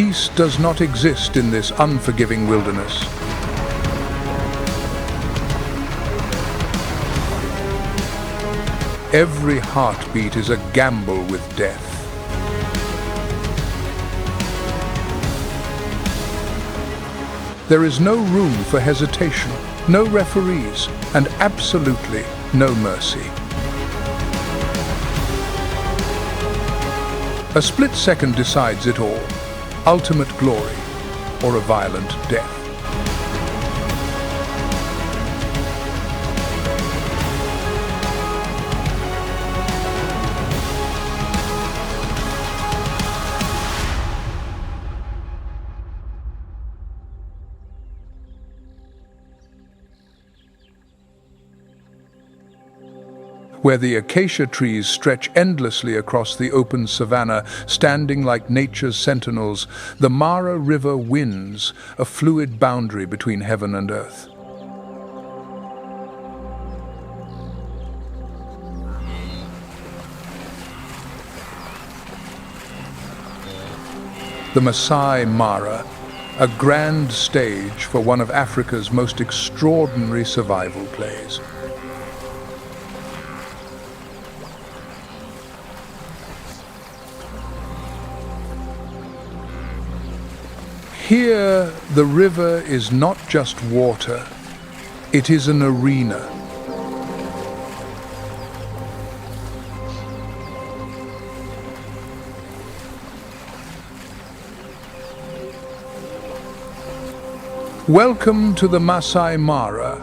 peace does not exist in this unforgiving wilderness. Every heartbeat is a gamble with death. There is no room for hesitation, no referees, and absolutely no mercy. A split second decides it all, ultimate glory or a violent death. Where the acacia trees stretch endlessly across the open savanna, standing like nature's sentinels, the Mara River winds, a fluid boundary between heaven and earth. The Masai Mara, a grand stage for one of Africa's most extraordinary survival plays. Here, the river is not just water, it is an arena. Welcome to the Masai Mara,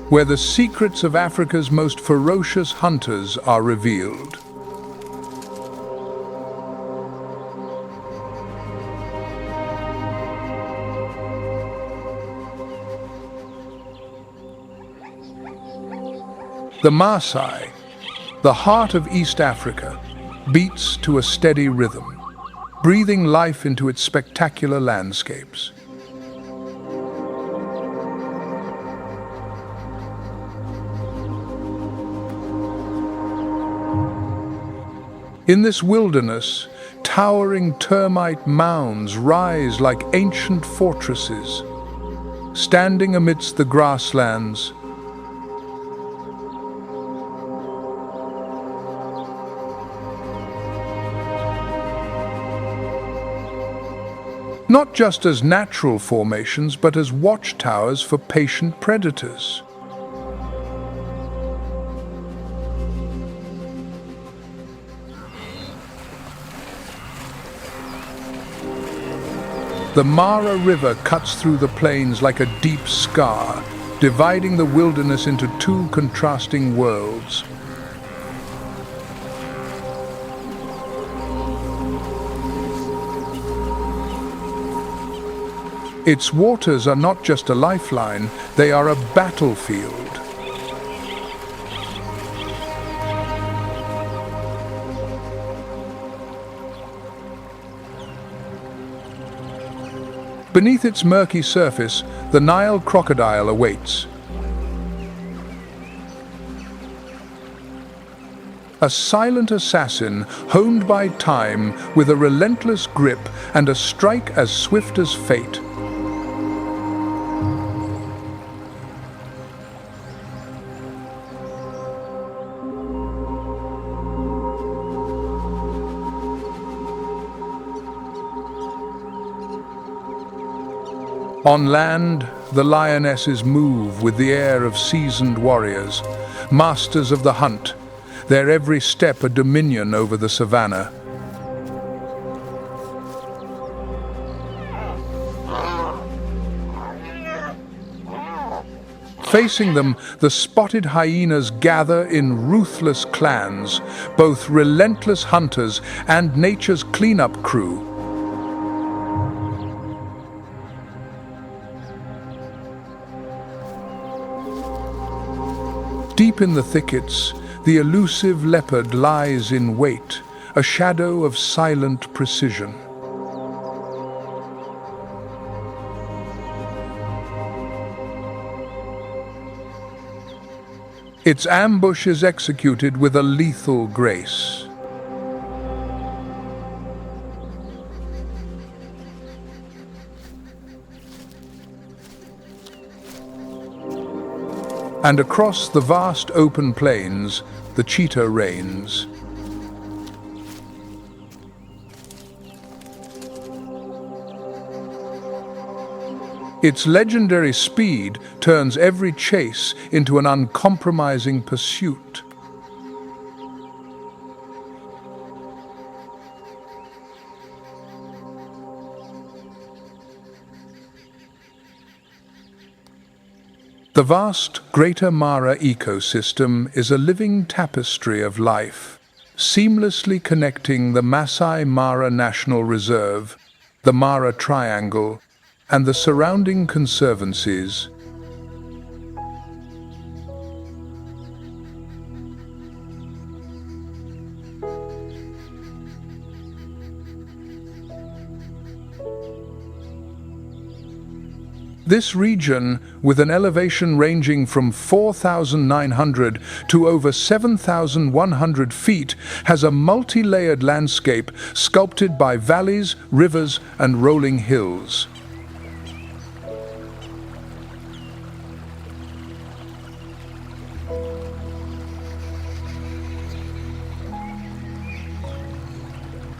where the secrets of Africa's most ferocious hunters are revealed. The Masai, the heart of East Africa, beats to a steady rhythm, breathing life into its spectacular landscapes. In this wilderness, towering termite mounds rise like ancient fortresses. Standing amidst the grasslands, not just as natural formations, but as watchtowers for patient predators. The Mara River cuts through the plains like a deep scar, dividing the wilderness into two contrasting worlds. Its waters are not just a lifeline, they are a battlefield. Beneath its murky surface, the Nile crocodile awaits. A silent assassin, honed by time, with a relentless grip and a strike as swift as fate. On land, the lionesses move with the air of seasoned warriors, masters of the hunt, their every step a dominion over the savannah. Facing them, the spotted hyenas gather in ruthless clans, both relentless hunters and nature's cleanup crew. Deep in the thickets, the elusive leopard lies in wait, a shadow of silent precision. Its ambush is executed with a lethal grace. And across the vast open plains, the cheetah reigns. Its legendary speed turns every chase into an uncompromising pursuit. The vast Greater Mara ecosystem is a living tapestry of life, seamlessly connecting the Masai Mara National Reserve, the Mara Triangle, and the surrounding conservancies. This region, with an elevation ranging from 4,900 to over 7,100 feet, has a multi-layered landscape sculpted by valleys, rivers, and rolling hills.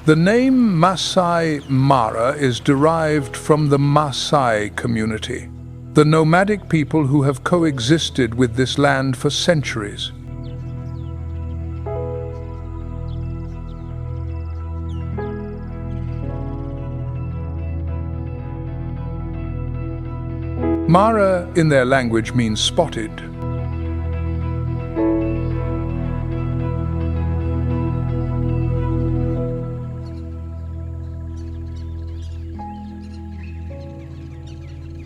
The name Masai Mara is derived from the Masai community, the nomadic people who have coexisted with this land for centuries. Mara in their language means spotted.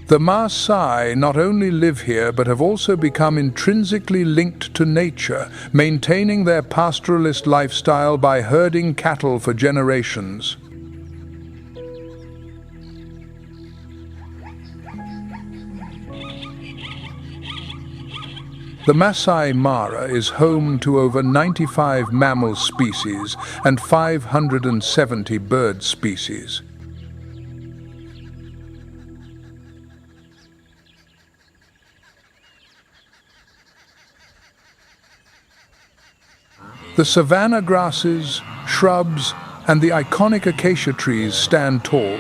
The Masai not only live here but have also become intrinsically linked to nature, maintaining their pastoralist lifestyle by herding cattle for generations. The Masai Mara is home to over 95 mammal species and 570 bird species. The savanna grasses, shrubs, and the iconic acacia trees stand tall.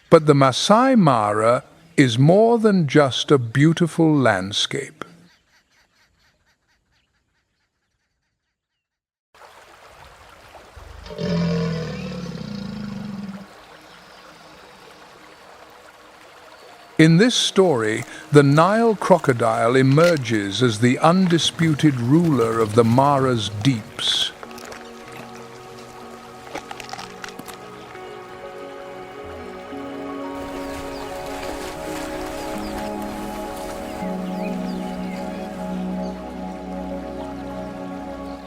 But the Masai Mara is more than just a beautiful landscape. In this story, the Nile crocodile emerges as the undisputed ruler of the Mara's deeps.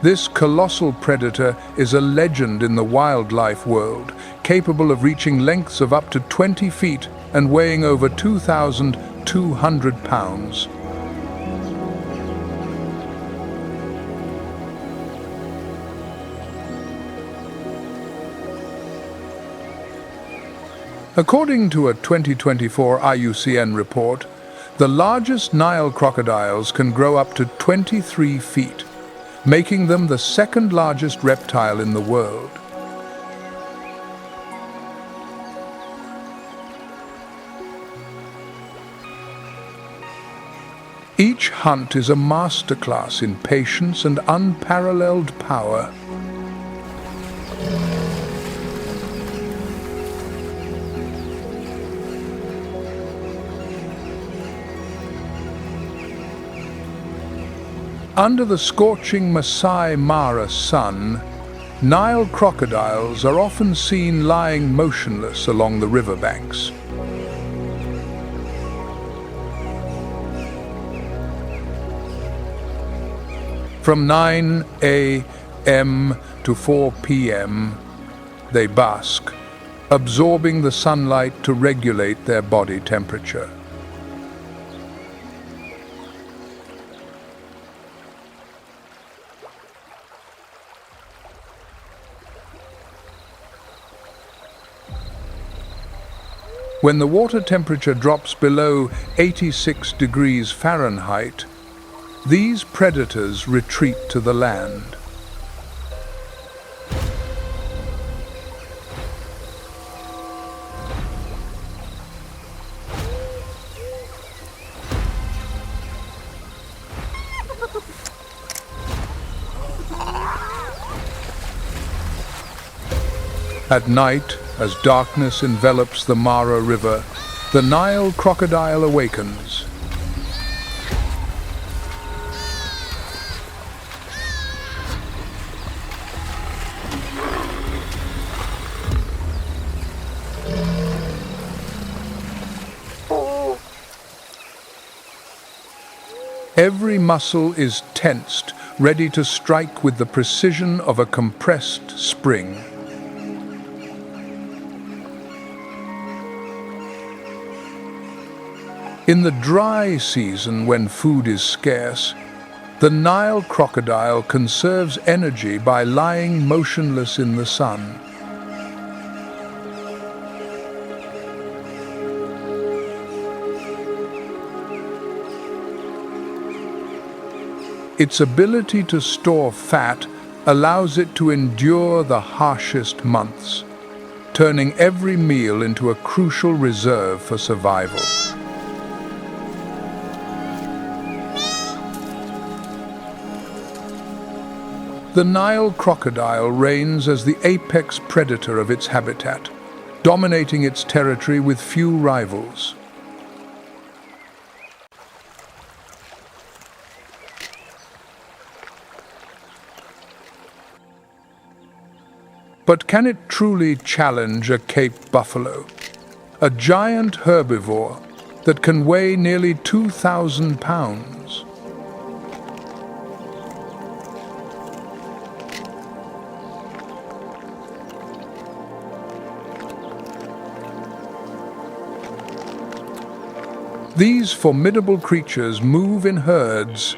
This colossal predator is a legend in the wildlife world, capable of reaching lengths of up to 20 feet and weighing over 2,200 pounds. According to a 2024 IUCN report, the largest Nile crocodiles can grow up to 23 feet, making them the second largest reptile in the world. Each hunt is a masterclass in patience and unparalleled power. Under the scorching Masai Mara sun, Nile crocodiles are often seen lying motionless along the riverbanks. From 9 a.m. to 4 p.m., they bask, absorbing the sunlight to regulate their body temperature. When the water temperature drops below 86 degrees Fahrenheit, these predators retreat to the land. At night, as darkness envelops the Mara River, the Nile crocodile awakens. Every muscle is tensed, ready to strike with the precision of a compressed spring. In the dry season, when food is scarce, the Nile crocodile conserves energy by lying motionless in the sun. Its ability to store fat allows it to endure the harshest months, turning every meal into a crucial reserve for survival. The Nile crocodile reigns as the apex predator of its habitat, dominating its territory with few rivals. But can it truly challenge a Cape buffalo, a giant herbivore that can weigh nearly 2,000 pounds? These formidable creatures move in herds,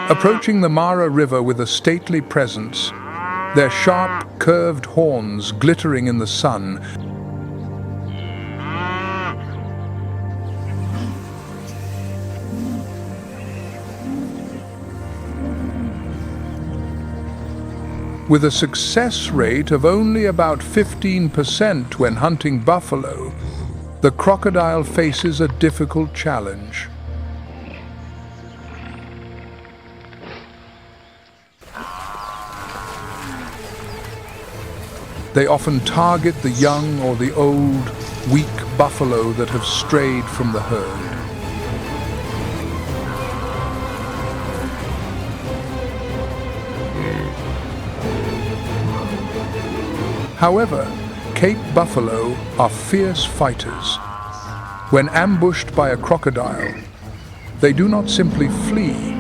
approaching the Mara River with a stately presence, their sharp, curved horns glittering in the sun. With a success rate of only about 15% when hunting buffalo, the crocodile faces a difficult challenge. They often target the young or the old, weak buffalo that have strayed from the herd. However, Cape buffalo are fierce fighters. When ambushed by a crocodile, they do not simply flee.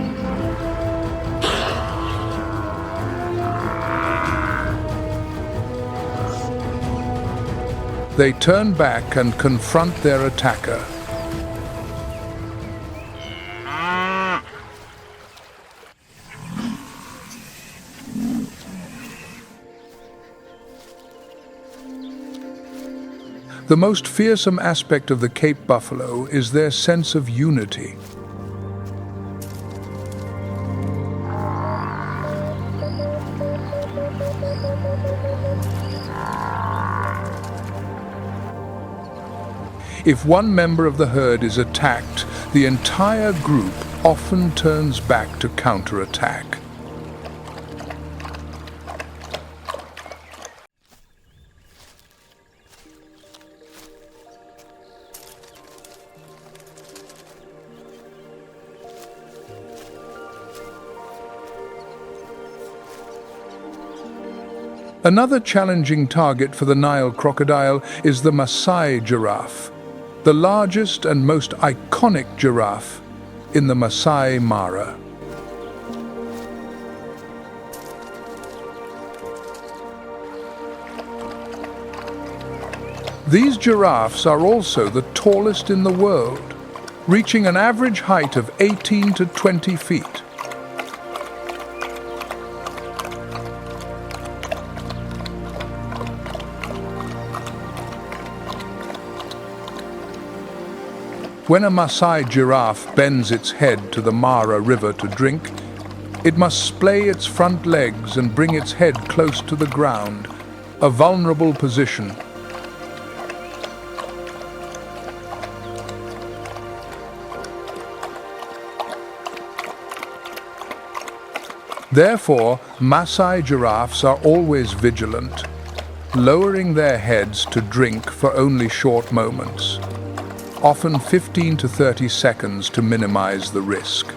They turn back and confront their attacker. The most fearsome aspect of the Cape buffalo is their sense of unity. If one member of the herd is attacked, the entire group often turns back to counterattack. Another challenging target for the Nile crocodile is the Masai giraffe, the largest and most iconic giraffe in the Masai Mara. These giraffes are also the tallest in the world, reaching an average height of 18 to 20 feet. When a Masai giraffe bends its head to the Mara River to drink, it must splay its front legs and bring its head close to the ground, a vulnerable position. Therefore, Masai giraffes are always vigilant, lowering their heads to drink for only short moments, often 15 to 30 seconds to minimize the risk.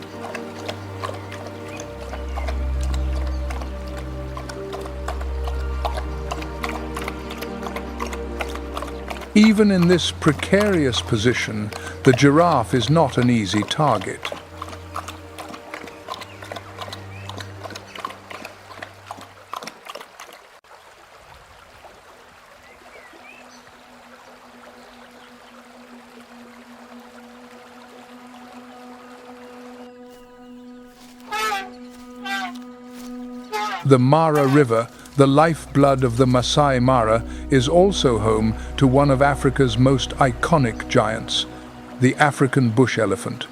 Even in this precarious position, the giraffe is not an easy target. The Mara River, the lifeblood of the Masai Mara, is also home to one of Africa's most iconic giants, the African bush elephant.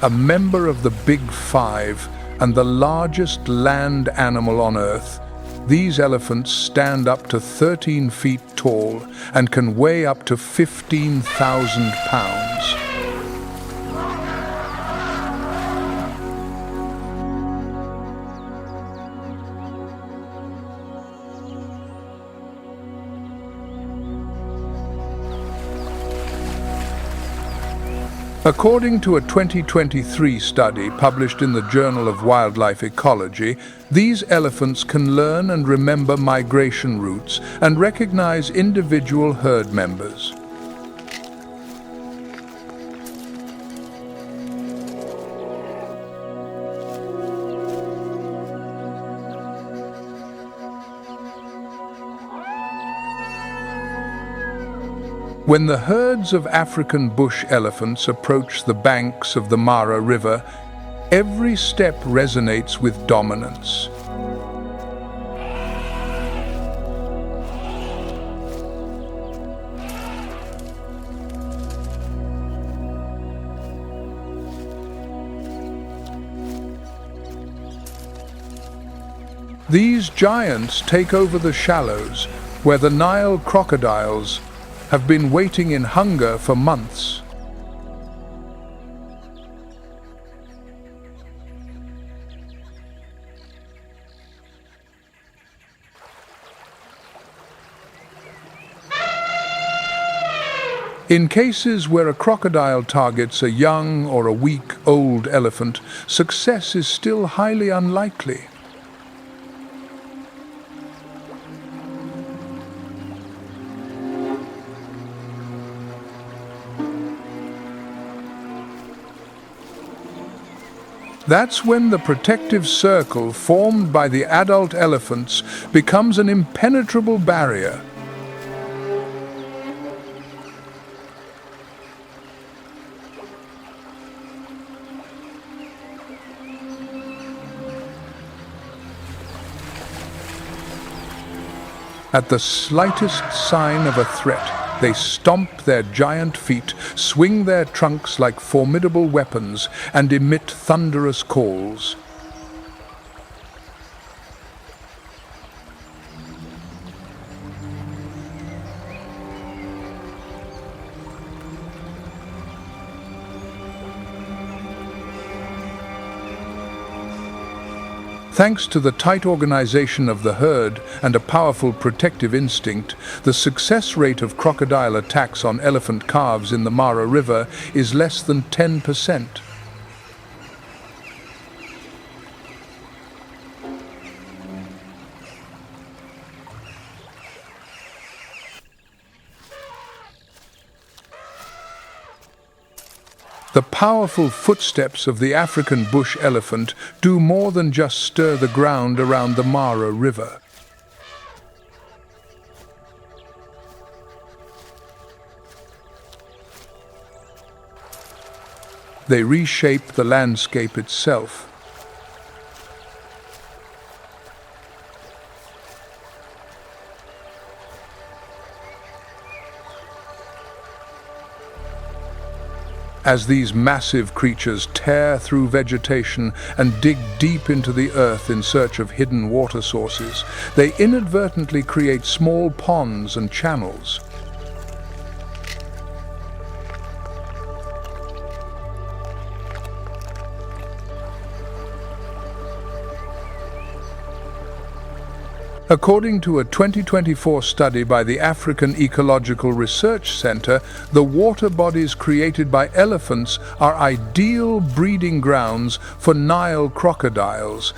A member of the Big Five and the largest land animal on Earth, these elephants stand up to 13 feet tall and can weigh up to 15,000 pounds. According to a 2023 study published in the Journal of Wildlife Ecology, these elephants can learn and remember migration routes and recognize individual herd members. When the herds of African bush elephants approach the banks of the Mara River, every step resonates with dominance. These giants take over the shallows, where the Nile crocodiles have been waiting in hunger for months. In cases where a crocodile targets a young or a weak old elephant, success is still highly unlikely. That's when the protective circle formed by the adult elephants becomes an impenetrable barrier. At the slightest sign of a threat, they stomp their giant feet, swing their trunks like formidable weapons, and emit thunderous calls. Thanks to the tight organization of the herd and a powerful protective instinct, the success rate of crocodile attacks on elephant calves in the Mara River is less than 10%. The powerful footsteps of the African bush elephant do more than just stir the ground around the Mara River. They reshape the landscape itself. As these massive creatures tear through vegetation and dig deep into the earth in search of hidden water sources, they inadvertently create small ponds and channels. According to a 2024 study by the African Ecological Research Center, the water bodies created by elephants are ideal breeding grounds for Nile crocodiles.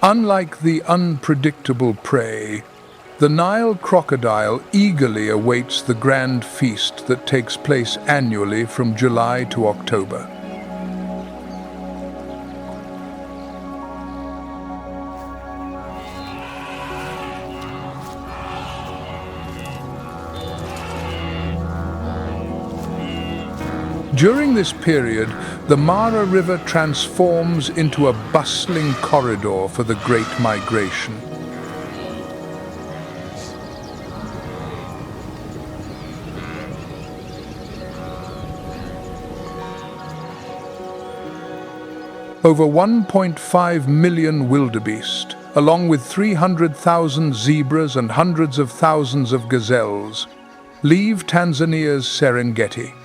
Unlike the unpredictable prey, the Nile crocodile eagerly awaits the grand feast that takes place annually from July to October. During this period, the Mara River transforms into a bustling corridor for the Great Migration. Over 1.5 million wildebeest, along with 300,000 zebras and hundreds of thousands of gazelles, leave Tanzania's Serengeti.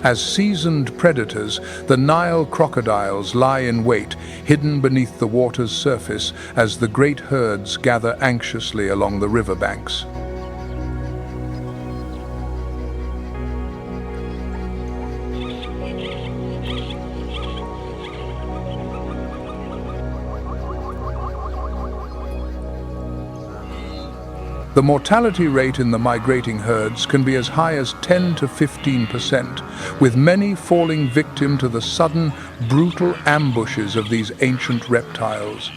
As seasoned predators, the Nile crocodiles lie in wait, hidden beneath the water's surface as the great herds gather anxiously along the riverbanks. The mortality rate in the migrating herds can be as high as 10 to 15%, with many falling victim to the sudden, brutal ambushes of these ancient reptiles.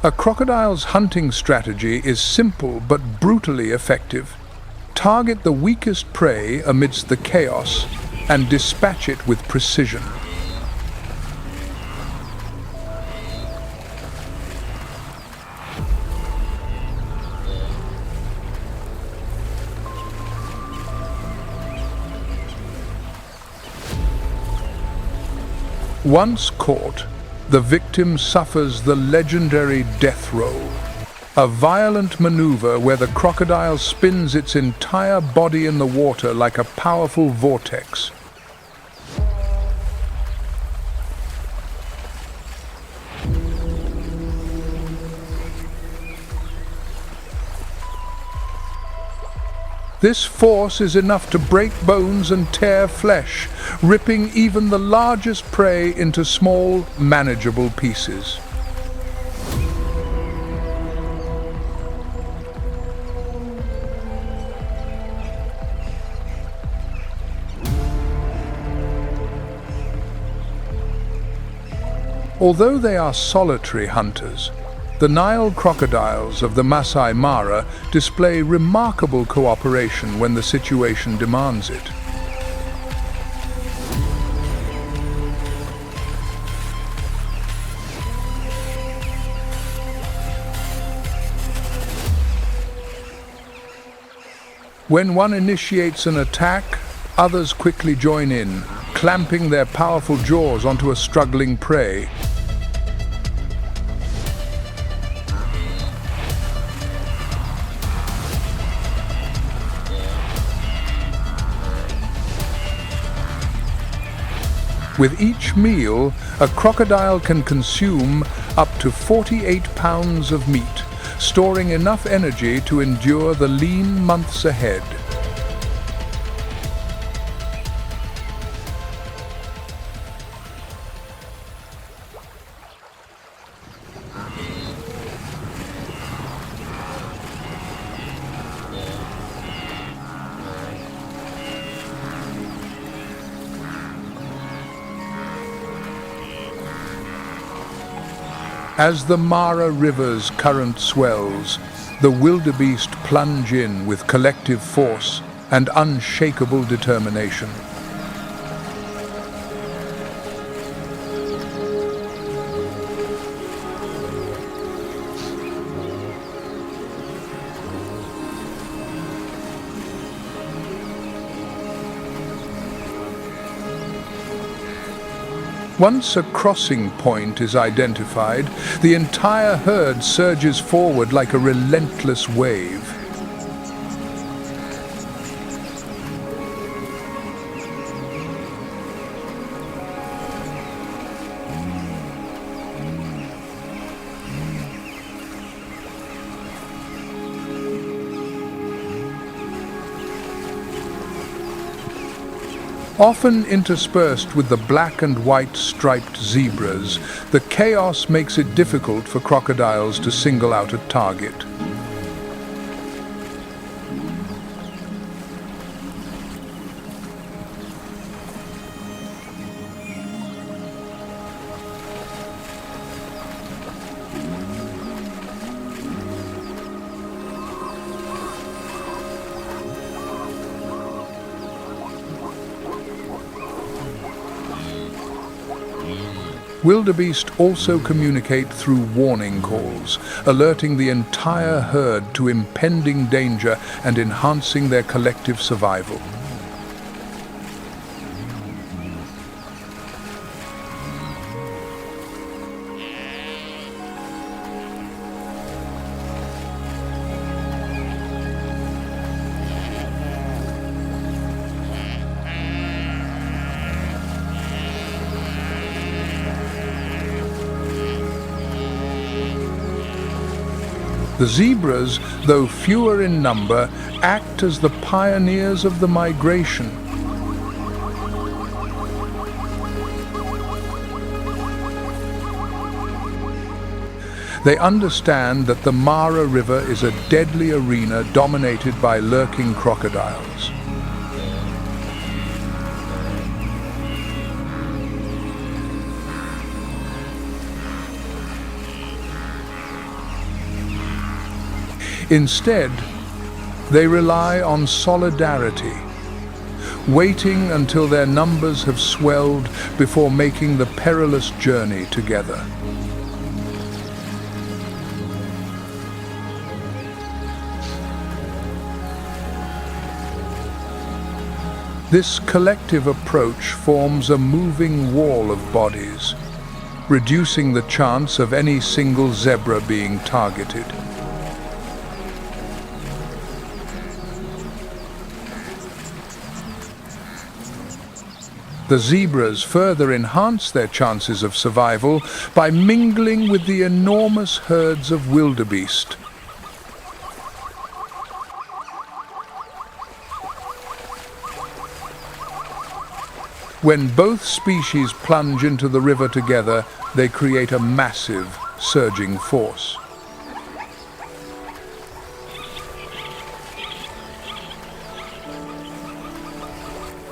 A crocodile's hunting strategy is simple but brutally effective. Target the weakest prey amidst the chaos and dispatch it with precision. Once caught, the victim suffers the legendary death roll. A violent maneuver where the crocodile spins its entire body in the water like a powerful vortex. This force is enough to break bones and tear flesh, ripping even the largest prey into small, manageable pieces. Although they are solitary hunters, the Nile crocodiles of the Masai Mara display remarkable cooperation when the situation demands it. When one initiates an attack, others quickly join in, clamping their powerful jaws onto a struggling prey. With each meal, a crocodile can consume up to 48 pounds of meat, storing enough energy to endure the lean months ahead. As the Mara River's current swells, the wildebeest plunge in with collective force and unshakable determination. Once a crossing point is identified, the entire herd surges forward like a relentless wave. Often interspersed with the black and white striped zebras, the chaos makes it difficult for crocodiles to single out a target. Wildebeest also communicate through warning calls, alerting the entire herd to impending danger and enhancing their collective survival. The zebras, though fewer in number, act as the pioneers of the migration. They understand that the Mara River is a deadly arena dominated by lurking crocodiles. Instead, they rely on solidarity, waiting until their numbers have swelled before making the perilous journey together. This collective approach forms a moving wall of bodies, reducing the chance of any single zebra being targeted. The zebras further enhance their chances of survival by mingling with the enormous herds of wildebeest. When both species plunge into the river together, they create a massive, surging force.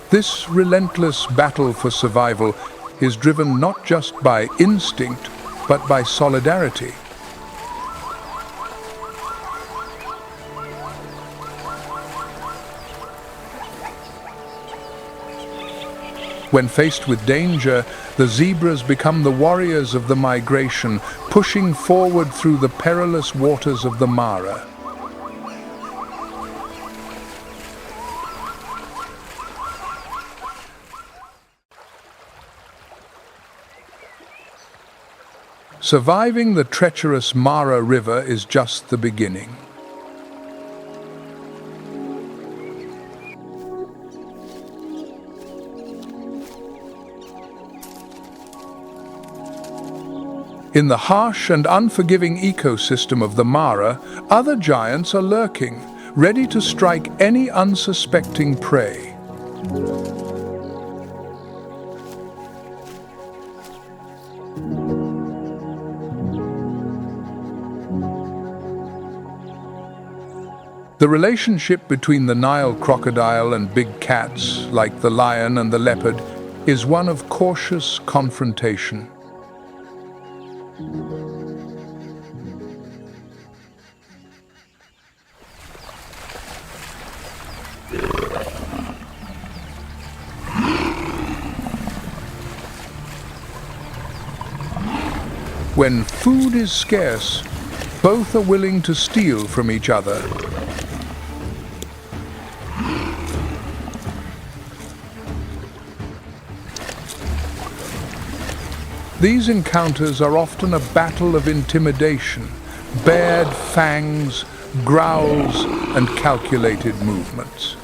This relentless battle for survival is driven not just by instinct, but by solidarity. When faced with danger, the zebras become the warriors of the migration, pushing forward through the perilous waters of the Mara. Surviving the treacherous Mara River is just the beginning. In the harsh and unforgiving ecosystem of the Mara, other giants are lurking, ready to strike any unsuspecting prey. The relationship between the Nile crocodile and big cats, like the lion and the leopard, is one of cautious confrontation. When food is scarce, both are willing to steal from each other. These encounters are often a battle of intimidation, bared fangs, growls, and calculated movements.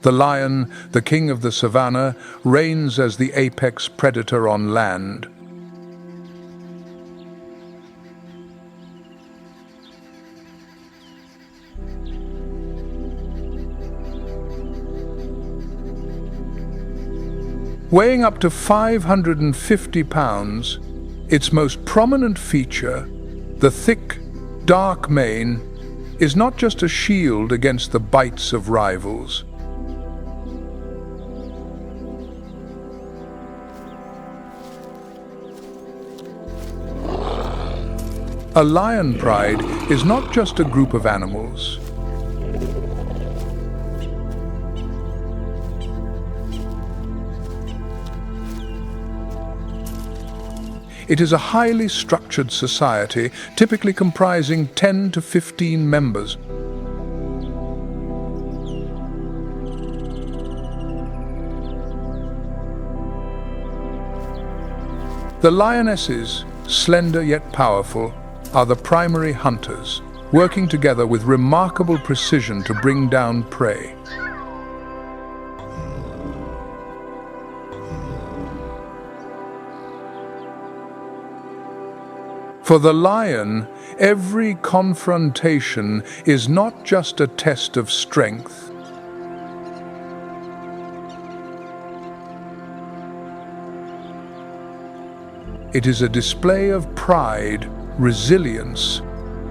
The lion, the king of the savannah, reigns as the apex predator on land. Weighing up to 550 pounds, its most prominent feature, the thick, dark mane, is not just a shield against the bites of rivals. A lion pride is not just a group of animals. It is a highly structured society, typically comprising 10 to 15 members. The lionesses, slender yet powerful, are the primary hunters, working together with remarkable precision to bring down prey. For the lion, every confrontation is not just a test of strength. It is a display of pride, resilience,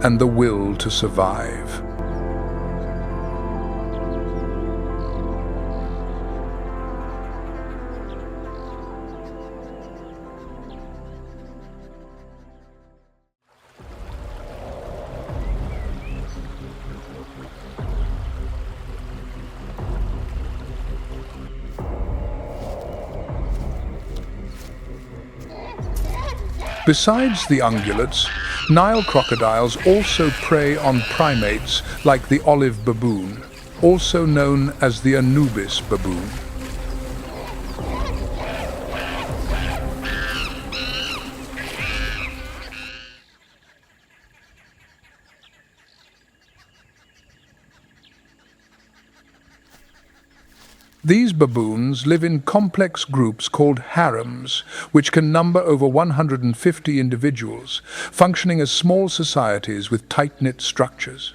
and the will to survive. Besides the ungulates, Nile crocodiles also prey on primates like the olive baboon, also known as the Anubis baboon. These baboons live in complex groups called harems, which can number over 150 individuals, functioning as small societies with tight-knit structures.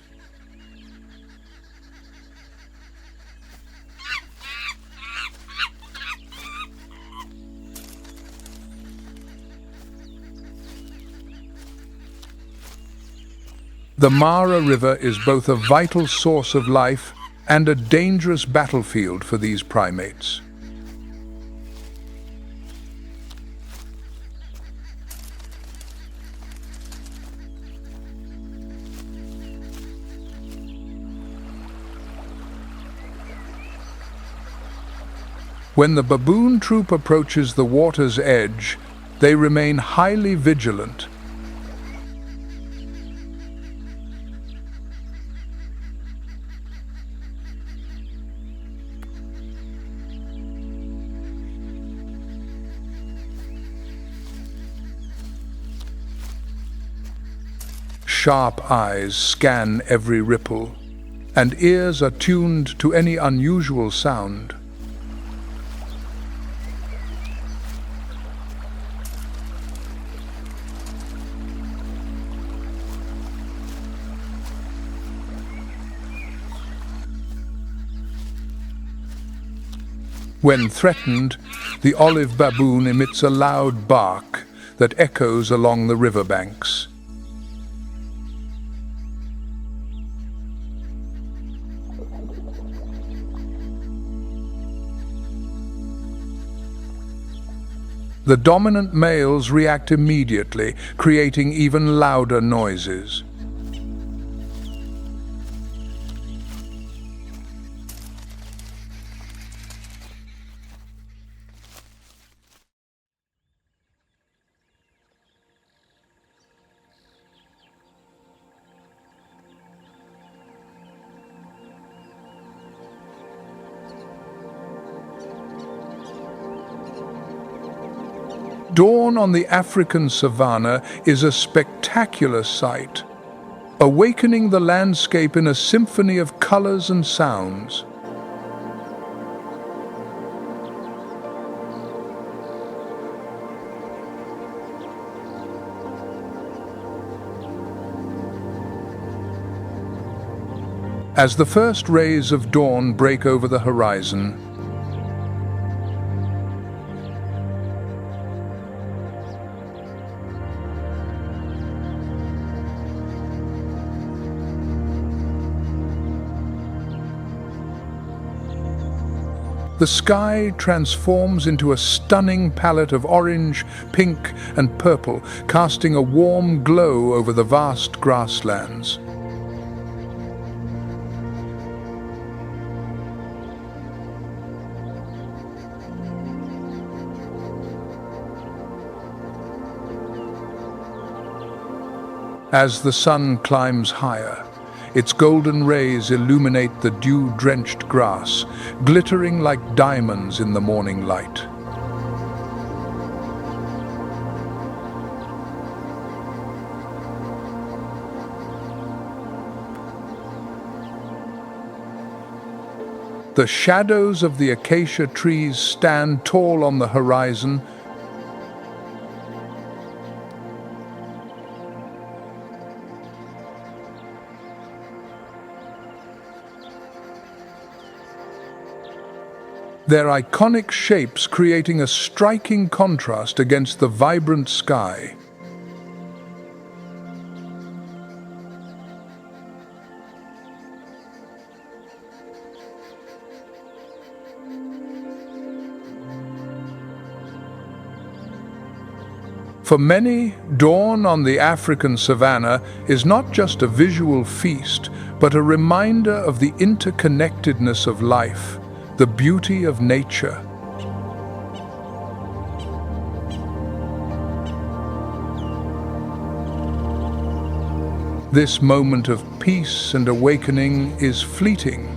The Mara River is both a vital source of life and a dangerous battlefield for these primates. When the baboon troop approaches the water's edge, they remain highly vigilant. sharp eyes scan every ripple, and ears are tuned to any unusual sound. When threatened, the olive baboon emits a loud bark that echoes along the riverbanks. The dominant males react immediately, creating even louder noises. Dawn on the African savanna is a spectacular sight, awakening the landscape in a symphony of colors and sounds. As the first rays of dawn break over the horizon, the sky transforms into a stunning palette of orange, pink, and purple, casting a warm glow over the vast grasslands. As the sun climbs higher, its golden rays illuminate the dew-drenched grass, glittering like diamonds in the morning light. The shadows of the acacia trees stand tall on the horizon, their iconic shapes creating a striking contrast against the vibrant sky. For many, dawn on the African savanna is not just a visual feast, but a reminder of the interconnectedness of life, the beauty of nature. This moment of peace and awakening is fleeting,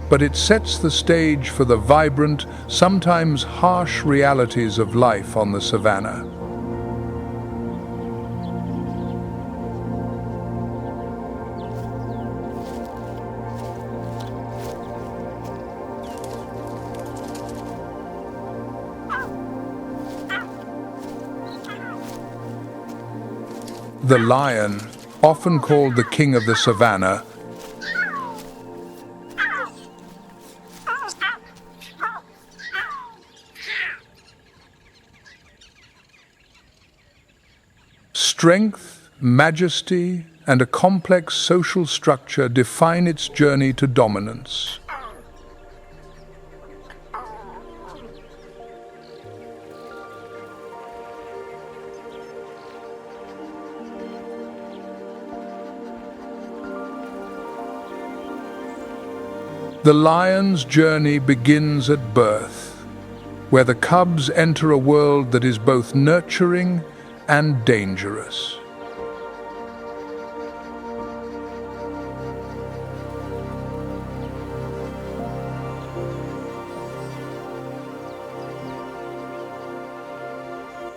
but it sets the stage for the vibrant, sometimes harsh realities of life on the savanna. The lion, often called the king of the savanna, strength, majesty, and a complex social structure define its journey to dominance. The lion's journey begins at birth, where the cubs enter a world that is both nurturing and dangerous.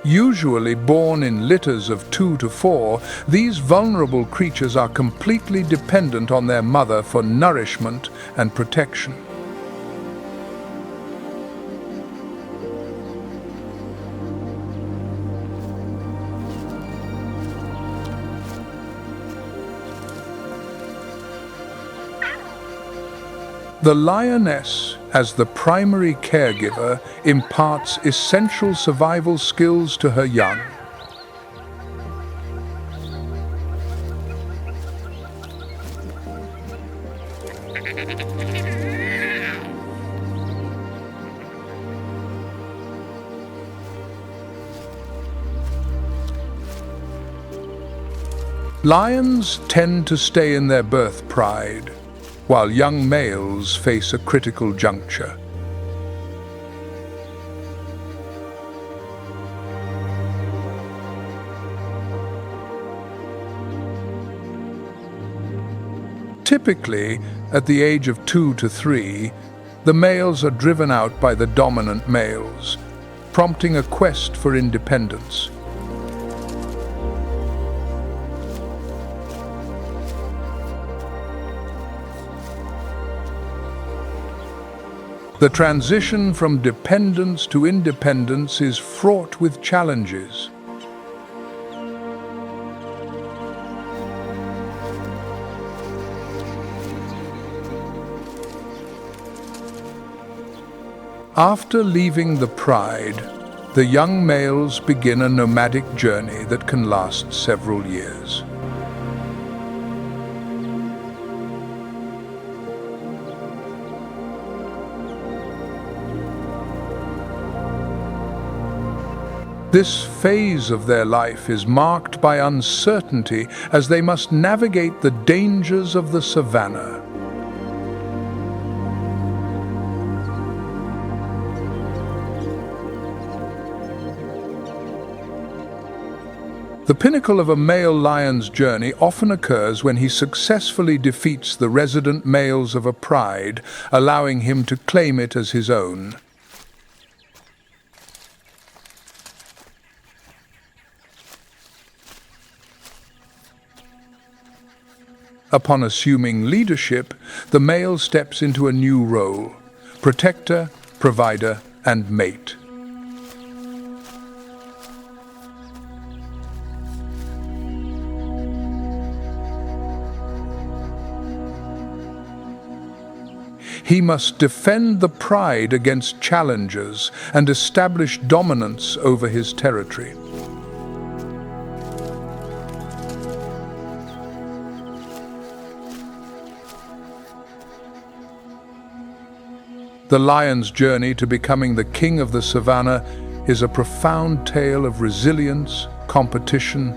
Usually born in litters of 2 to 4, these vulnerable creatures are completely dependent on their mother for nourishment and protection. The lioness, as the primary caregiver, imparts essential survival skills to her young. Lions tend to stay in their birth pride, while young males face a critical juncture. Typically, at the age of 2 to 3, the males are driven out by the dominant males, prompting a quest for independence. The transition from dependence to independence is fraught with challenges. After leaving the pride, the young males begin a nomadic journey that can last several years. This phase of their life is marked by uncertainty as they must navigate the dangers of the savannah. The pinnacle of a male lion's journey often occurs when he successfully defeats the resident males of a pride, allowing him to claim it as his own. Upon assuming leadership, the male steps into a new role: protector, provider, and mate. He must defend the pride against challengers and establish dominance over his territory. The lion's journey to becoming the king of the savannah is a profound tale of resilience, competition,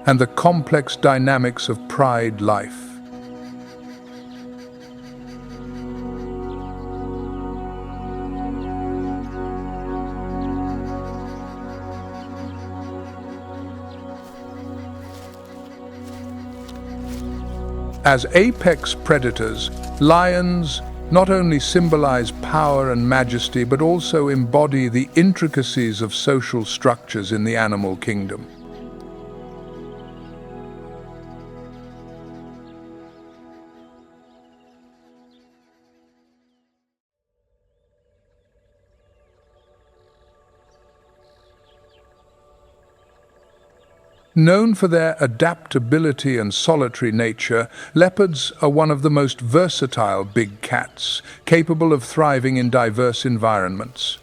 and the complex dynamics of pride life. As apex predators, lions not only symbolize power and majesty, but also embody the intricacies of social structures in the animal kingdom. Known for their adaptability and solitary nature, leopards are one of the most versatile big cats, capable of thriving in diverse environments.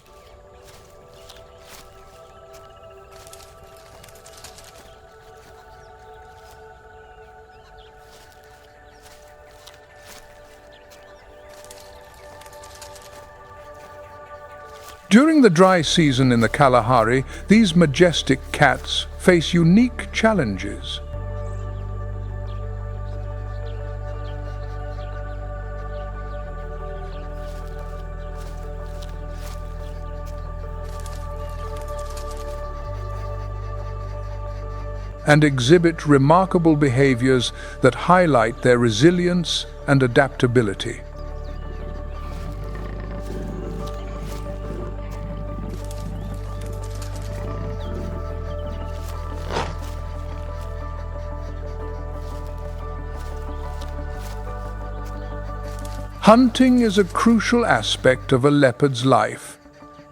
During the dry season in the Kalahari, these majestic cats face unique challenges. And exhibit remarkable behaviors that highlight their resilience and adaptability. Hunting is a crucial aspect of a leopard's life,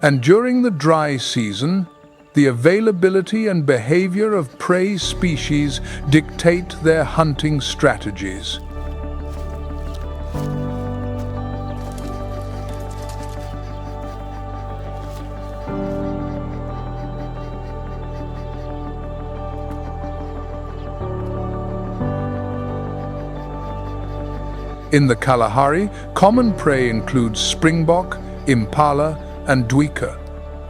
and during the dry season, the availability and behavior of prey species dictate their hunting strategies. In the Kalahari, common prey includes springbok, impala, and duiker,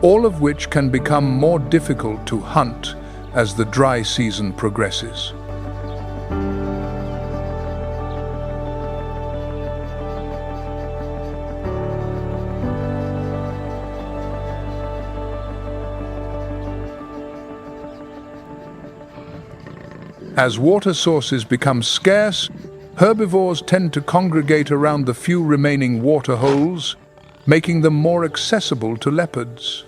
all of which can become more difficult to hunt as the dry season progresses. As water sources become scarce, herbivores tend to congregate around the few remaining water holes, making them more accessible to leopards.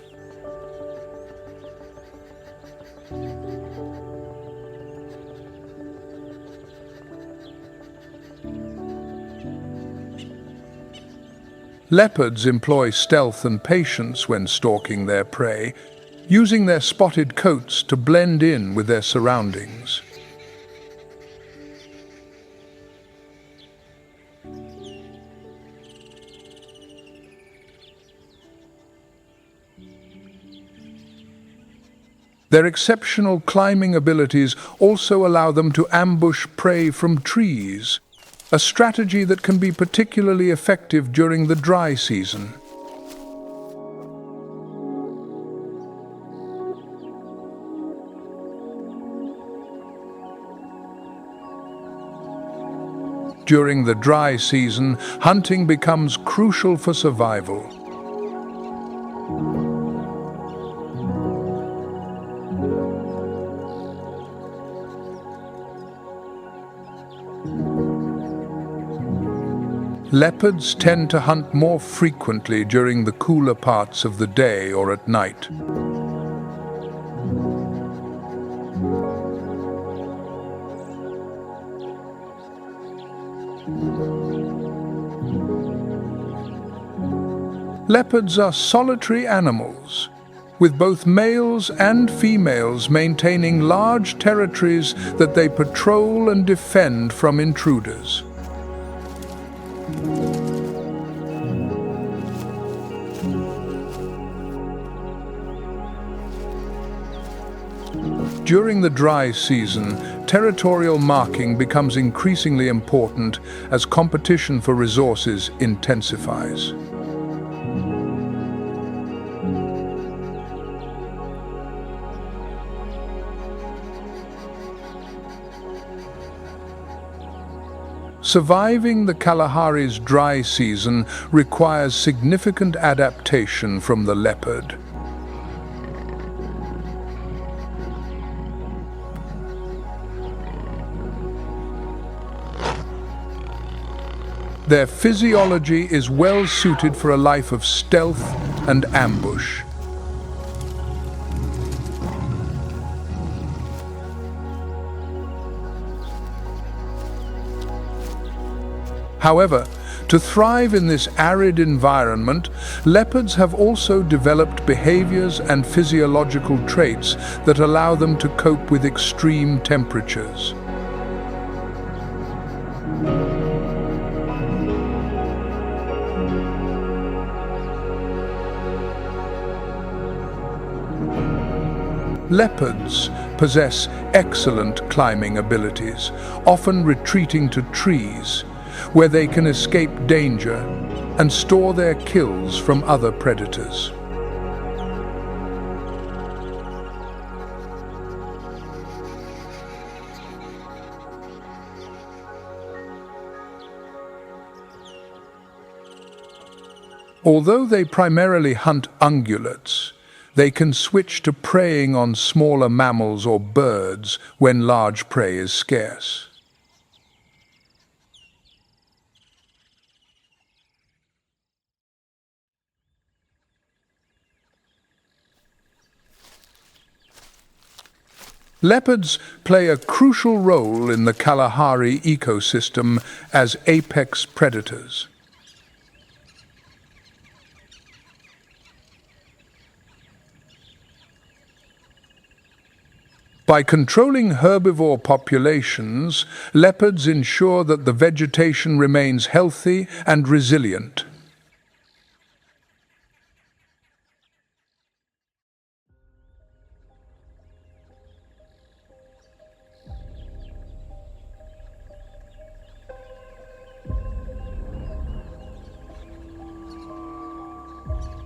Leopards employ stealth and patience when stalking their prey, using their spotted coats to blend in with their surroundings. Their exceptional climbing abilities also allow them to ambush prey from trees, a strategy that can be particularly effective during the dry season. During the dry season, hunting becomes crucial for survival. Leopards tend to hunt more frequently during the cooler parts of the day or at night. Leopards are solitary animals, with both males and females maintaining large territories that they patrol and defend from intruders. During the dry season, territorial marking becomes increasingly important as competition for resources intensifies. Surviving the Kalahari's dry season requires significant adaptation from the leopard. Their physiology is well suited for a life of stealth and ambush. However, to thrive in this arid environment, leopards have also developed behaviors and physiological traits that allow them to cope with extreme temperatures. Leopards possess excellent climbing abilities, often retreating to trees, where they can escape danger and store their kills from other predators. Although they primarily hunt ungulates, they can switch to preying on smaller mammals or birds when large prey is scarce. Leopards play a crucial role in the Kalahari ecosystem as apex predators. By controlling herbivore populations, leopards ensure that the vegetation remains healthy and resilient.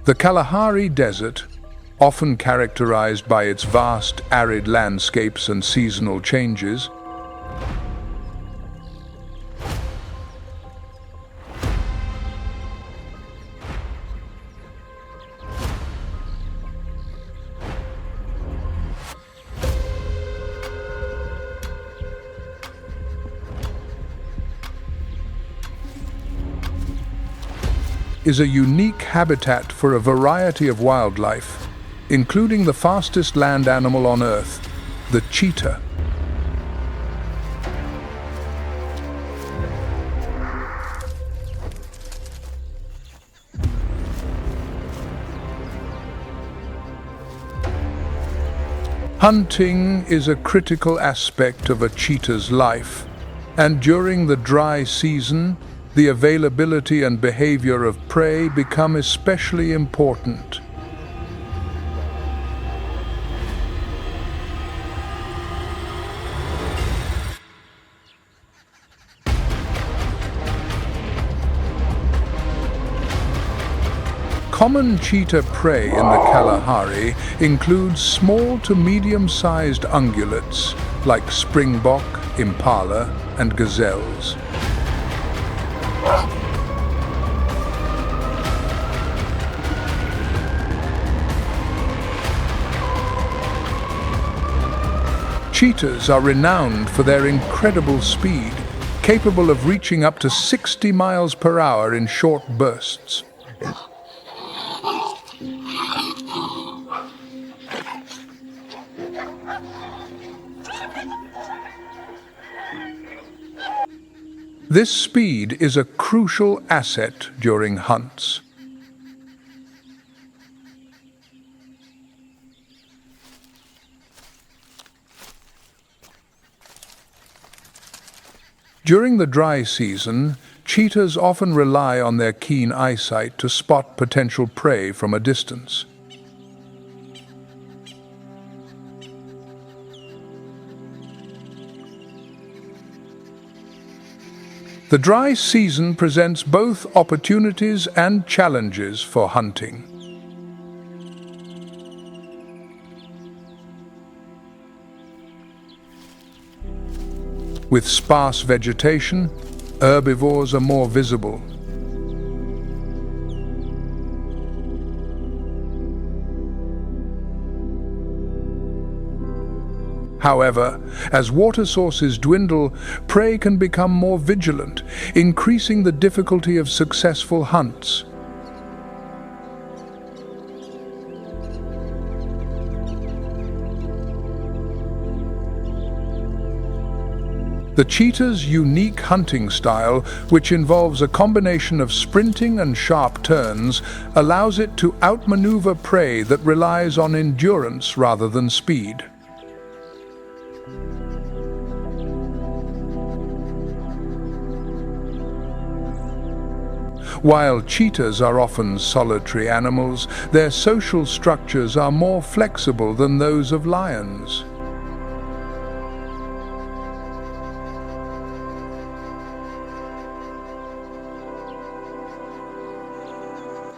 The Kalahari Desert, often characterized by its vast, arid landscapes and seasonal changes, is a unique habitat for a variety of wildlife, including the fastest land animal on Earth, the cheetah. Hunting is a critical aspect of a cheetah's life, and during the dry season, the availability and behavior of prey become especially important. Common cheetah prey in the Kalahari includes small to medium-sized ungulates like springbok, impala, and gazelles. Cheetahs are renowned for their incredible speed, capable of reaching up to 60 miles per hour in short bursts. This speed is a crucial asset during hunts. During the dry season, cheetahs often rely on their keen eyesight to spot potential prey from a distance. The dry season presents both opportunities and challenges for hunting. With sparse vegetation, herbivores are more visible. However, as water sources dwindle, prey can become more vigilant, increasing the difficulty of successful hunts. The cheetah's unique hunting style, which involves a combination of sprinting and sharp turns, allows it to outmaneuver prey that relies on endurance rather than speed. While cheetahs are often solitary animals, their social structures are more flexible than those of lions.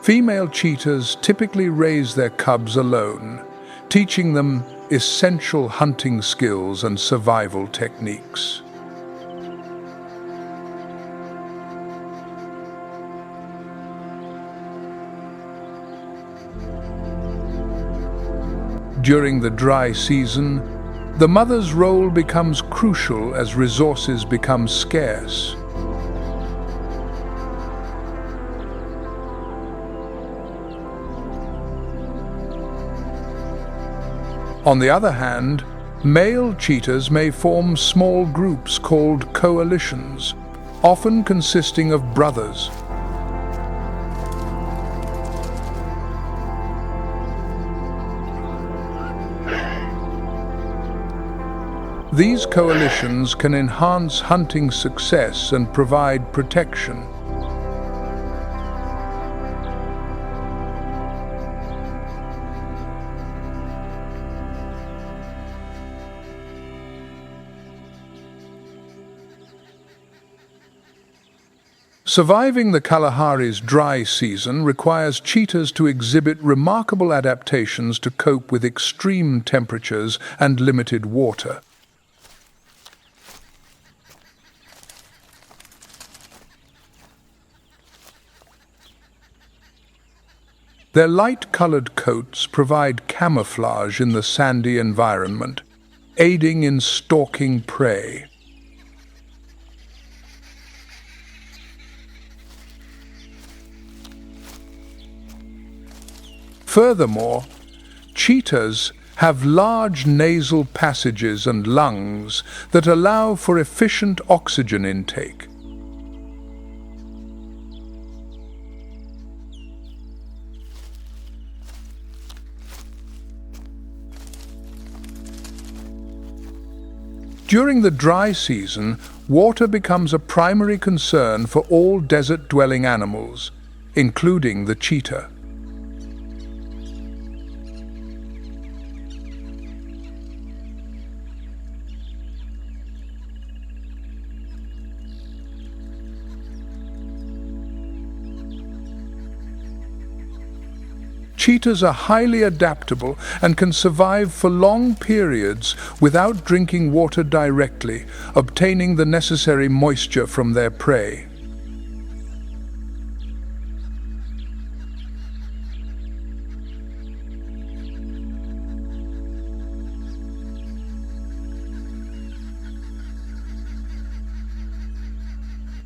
Female cheetahs typically raise their cubs alone, teaching them essential hunting skills and survival techniques. During the dry season, the mother's role becomes crucial as resources become scarce. On the other hand, male cheetahs may form small groups called coalitions, often consisting of brothers. These coalitions can enhance hunting success and provide protection. Surviving the Kalahari's dry season requires cheetahs to exhibit remarkable adaptations to cope with extreme temperatures and limited water. Their light-colored coats provide camouflage in the sandy environment, aiding in stalking prey. Furthermore, cheetahs have large nasal passages and lungs that allow for efficient oxygen intake. During the dry season, water becomes a primary concern for all desert-dwelling animals, including the cheetah. Cheetahs are highly adaptable and can survive for long periods without drinking water directly, obtaining the necessary moisture from their prey.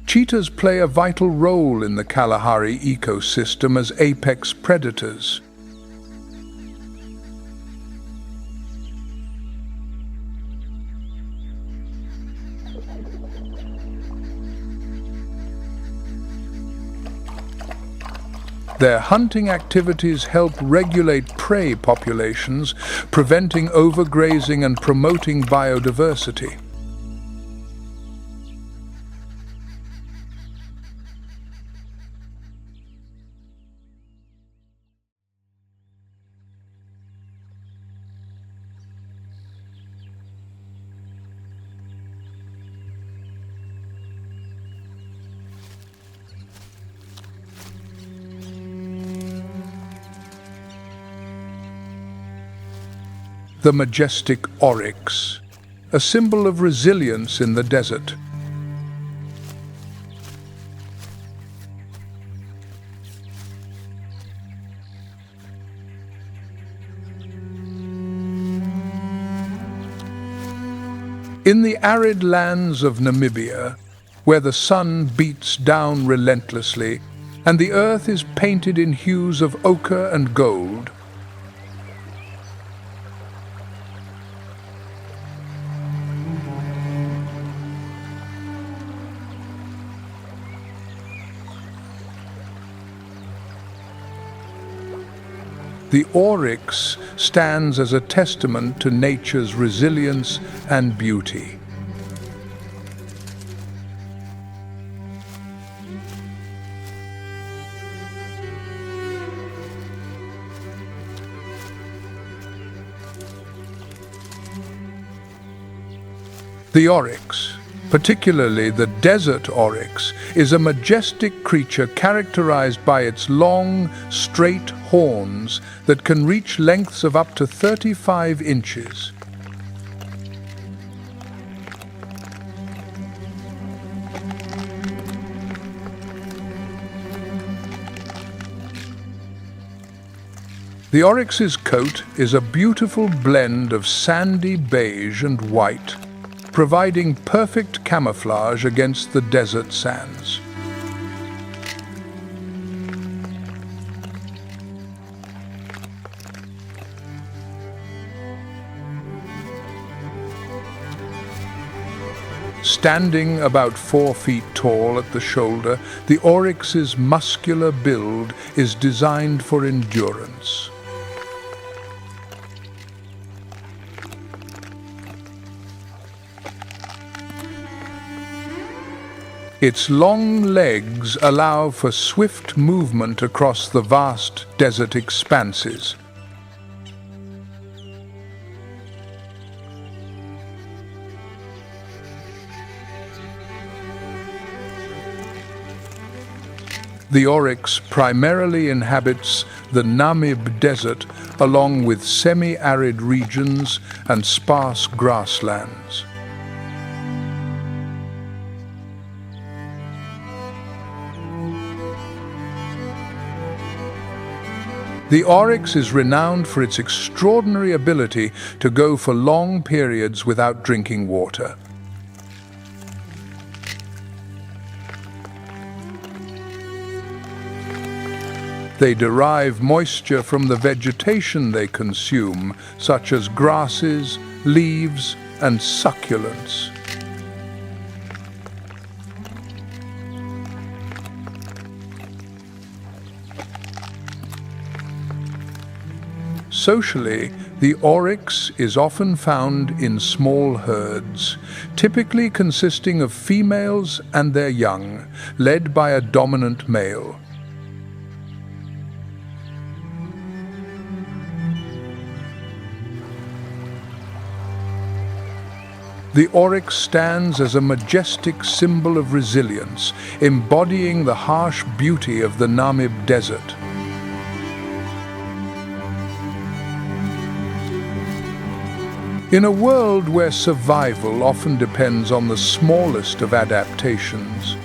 Cheetahs play a vital role in the Kalahari ecosystem as apex predators. Their hunting activities help regulate prey populations, preventing overgrazing and promoting biodiversity. The majestic oryx, a symbol of resilience in the desert. In the arid lands of Namibia, where the sun beats down relentlessly and the earth is painted in hues of ochre and gold, the oryx stands as a testament to nature's resilience and beauty. The oryx, particularly the desert oryx, is a majestic creature characterized by its long, straight horns that can reach lengths of up to 35 inches. The oryx's coat is a beautiful blend of sandy beige and white, providing perfect camouflage against the desert sands. Standing about 4 feet tall at the shoulder, the oryx's muscular build is designed for endurance. Its long legs allow for swift movement across the vast desert expanses. The oryx primarily inhabits the Namib Desert along with semi-arid regions and sparse grasslands. The oryx is renowned for its extraordinary ability to go for long periods without drinking water. They derive moisture from the vegetation they consume, such as grasses, leaves, and succulents. Socially, the oryx is often found in small herds, typically consisting of females and their young, led by a dominant male. The oryx stands as a majestic symbol of resilience, embodying the harsh beauty of the Namib Desert. In a world where survival often depends on the smallest of adaptations,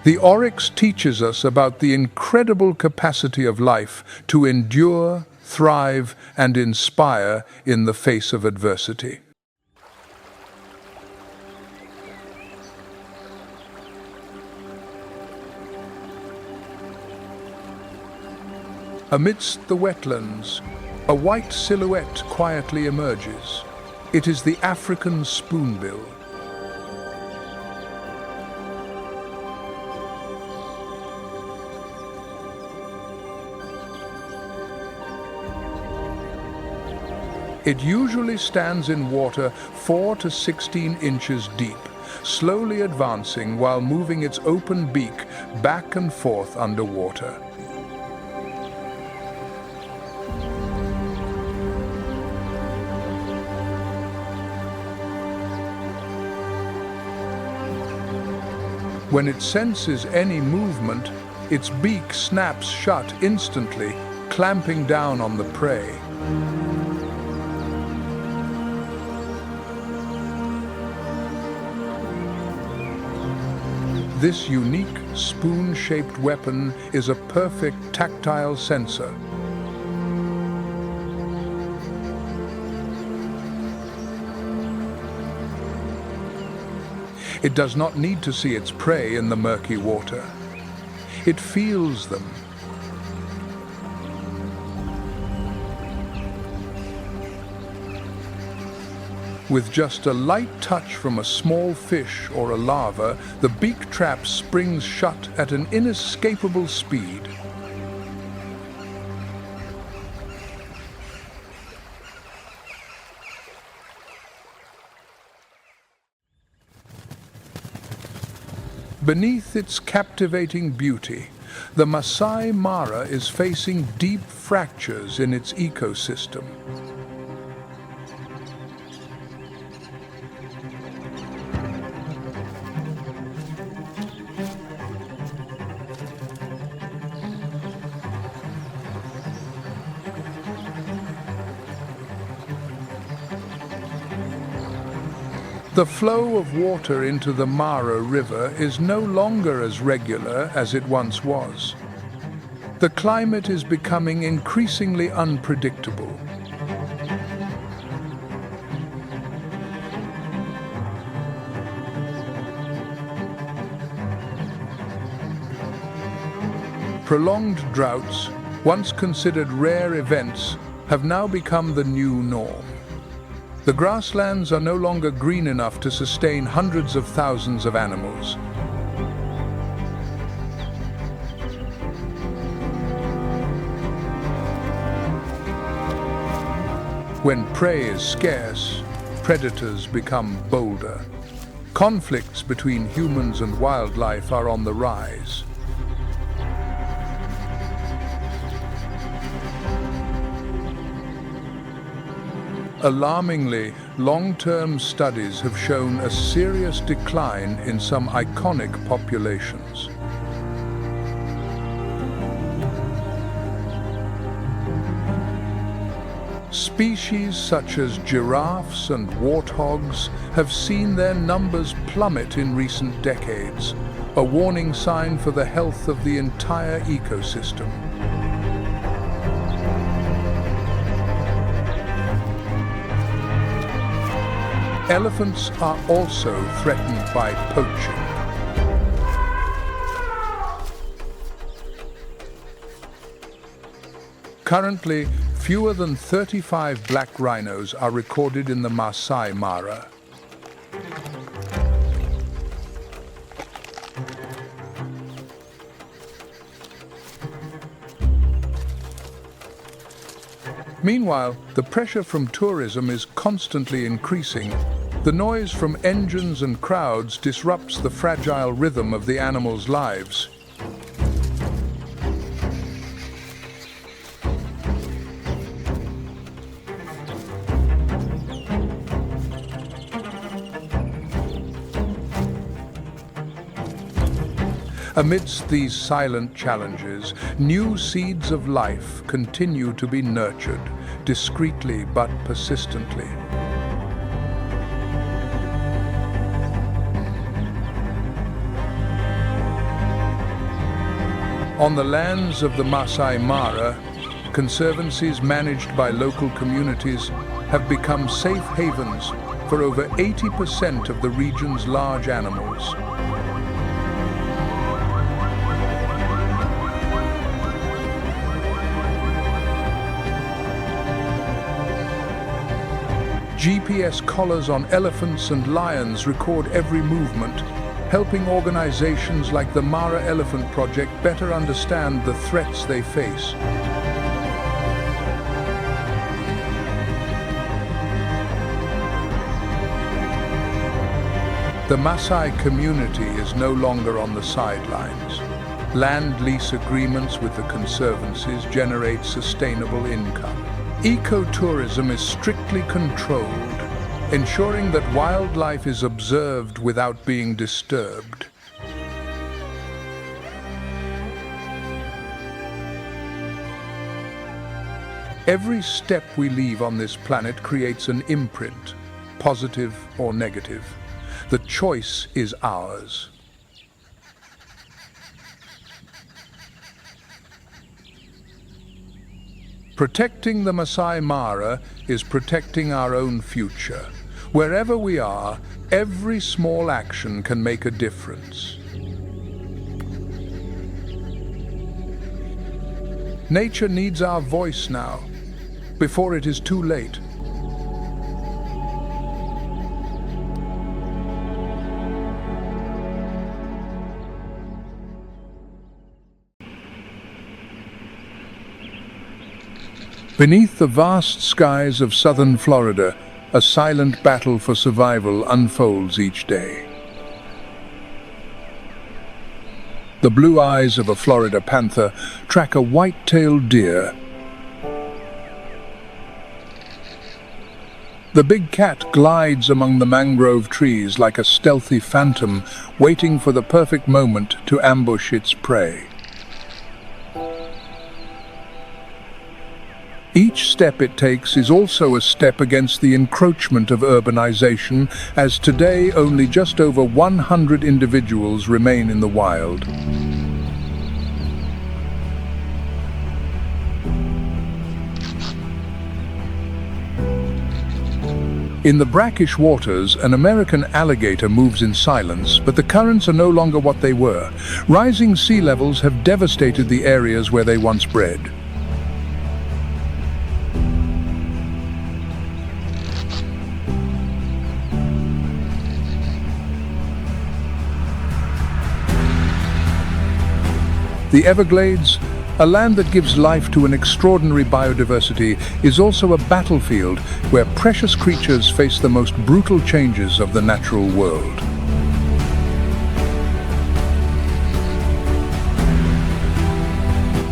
the oryx teaches us about the incredible capacity of life to endure, thrive, and inspire in the face of adversity. Amidst the wetlands, a white silhouette quietly emerges. It is the African spoonbill. It usually stands in water 4 to 16 inches deep, slowly advancing while moving its open beak back and forth underwater. When it senses any movement, its beak snaps shut instantly, clamping down on the prey. This unique spoon-shaped weapon is a perfect tactile sensor. It does not need to see its prey in the murky water. It feels them. With just a light touch from a small fish or a larva, the beak trap springs shut at an inescapable speed. Beneath its captivating beauty, the Masai Mara is facing deep fractures in its ecosystem. The flow of water into the Mara River is no longer as regular as it once was. The climate is becoming increasingly unpredictable. Prolonged droughts, once considered rare events, have now become the new norm. The grasslands are no longer green enough to sustain hundreds of thousands of animals. When prey is scarce, predators become bolder. Conflicts between humans and wildlife are on the rise. Alarmingly, long-term studies have shown a serious decline in some iconic populations. Species such as giraffes and warthogs have seen their numbers plummet in recent decades, a warning sign for the health of the entire ecosystem. Elephants are also threatened by poaching. Currently, fewer than 35 black rhinos are recorded in the Masai Mara. Meanwhile, the pressure from tourism is constantly increasing. The noise from engines and crowds disrupts the fragile rhythm of the animals' lives. Amidst these silent challenges, new seeds of life continue to be nurtured, discreetly but persistently. On the lands of the Masai Mara, conservancies managed by local communities have become safe havens for over 80% of the region's large animals. GPS collars on elephants and lions record every movement, helping organizations like the Mara Elephant Project better understand the threats they face. The Masai community is no longer on the sidelines. Land lease agreements with the conservancies generate sustainable income. Ecotourism is strictly controlled, ensuring that wildlife is observed without being disturbed. Every step we leave on this planet creates an imprint, positive or negative. The choice is ours. Protecting the Masai Mara is protecting our own future. Wherever we are, every small action can make a difference. Nature needs our voice now, before it is too late. Beneath the vast skies of southern Florida, a silent battle for survival unfolds each day. The blue eyes of a Florida panther track a white-tailed deer. The big cat glides among the mangrove trees like a stealthy phantom, waiting for the perfect moment to ambush its prey. Each step it takes is also a step against the encroachment of urbanization, as today only just over 100 individuals remain in the wild. In the brackish waters, an American alligator moves in silence, but the currents are no longer what they were. Rising sea levels have devastated the areas where they once bred. The Everglades, A land that gives life to an extraordinary biodiversity is also a battlefield where precious creatures face the most brutal changes of the natural world.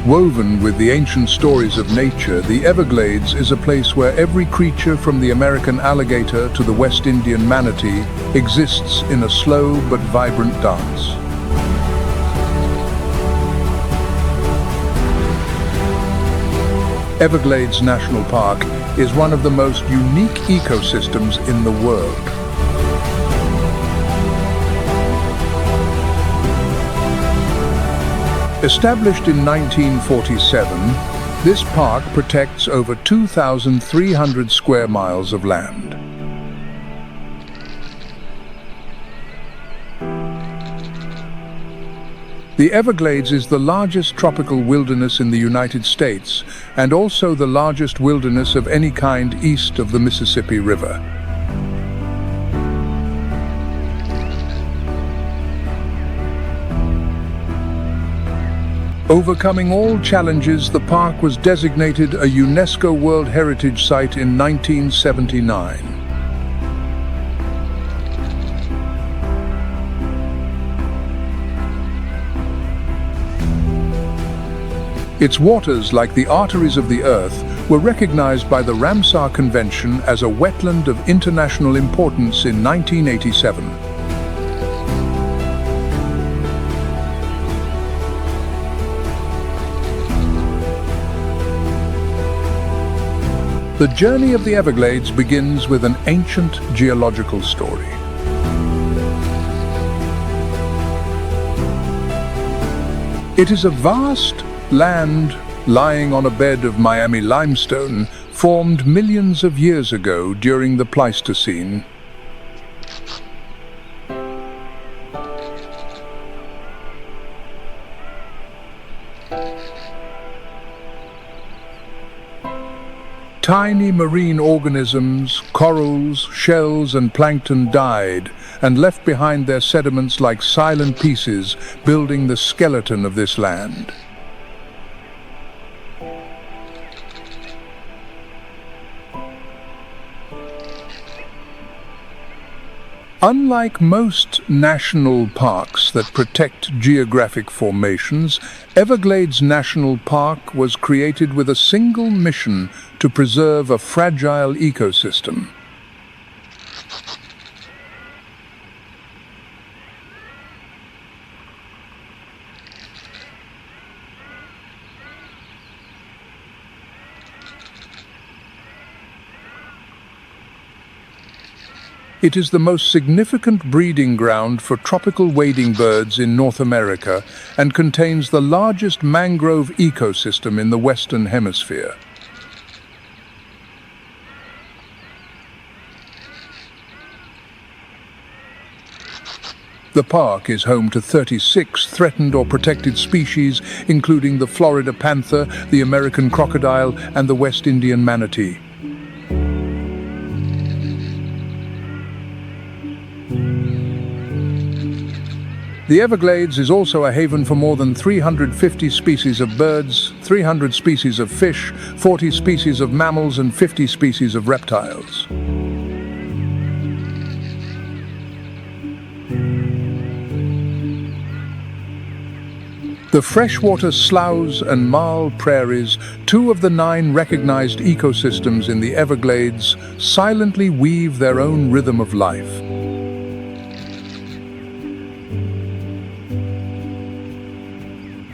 Woven with the ancient stories of nature, the Everglades is a place where every creature from the American alligator to the West Indian manatee exists in a slow but vibrant dance. Everglades National Park is one of the most unique ecosystems in the world. Established in 1947, this park protects over 2,300 square miles of land. The Everglades is the largest tropical wilderness in the United States and also the largest wilderness of any kind east of the Mississippi River. Overcoming all challenges, the park was designated a UNESCO World Heritage Site in 1979. Its waters, like the arteries of the earth, were recognized by the Ramsar Convention as a wetland of international importance in 1987. The journey of the Everglades begins with an ancient geological story. It is a vast land lying on a bed of Miami limestone formed millions of years ago during the Pleistocene. Tiny marine organisms, corals, shells and plankton died and left behind their sediments like silent pieces, building the skeleton of this land. Unlike most national parks that protect geographic formations, Everglades National Park was created with a single mission: to preserve a fragile ecosystem. It is the most significant breeding ground for tropical wading birds in North America and contains the largest mangrove ecosystem in the Western Hemisphere. The park is home to 36 threatened or protected species, including the Florida panther, the American crocodile, and the West Indian manatee. The Everglades is also a haven for more than 350 species of birds, 300 species of fish, 40 species of mammals, and 50 species of reptiles. The freshwater sloughs and marl prairies, two of the 9 recognized ecosystems in the Everglades, silently weave their own rhythm of life.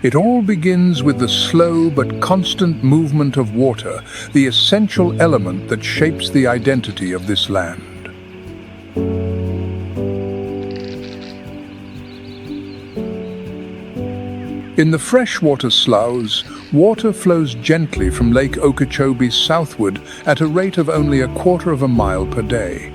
It all begins with the slow but constant movement of water, the essential element that shapes the identity of this land. In the freshwater sloughs, water flows gently from Lake Okeechobee southward at a rate of only a quarter of a mile per day.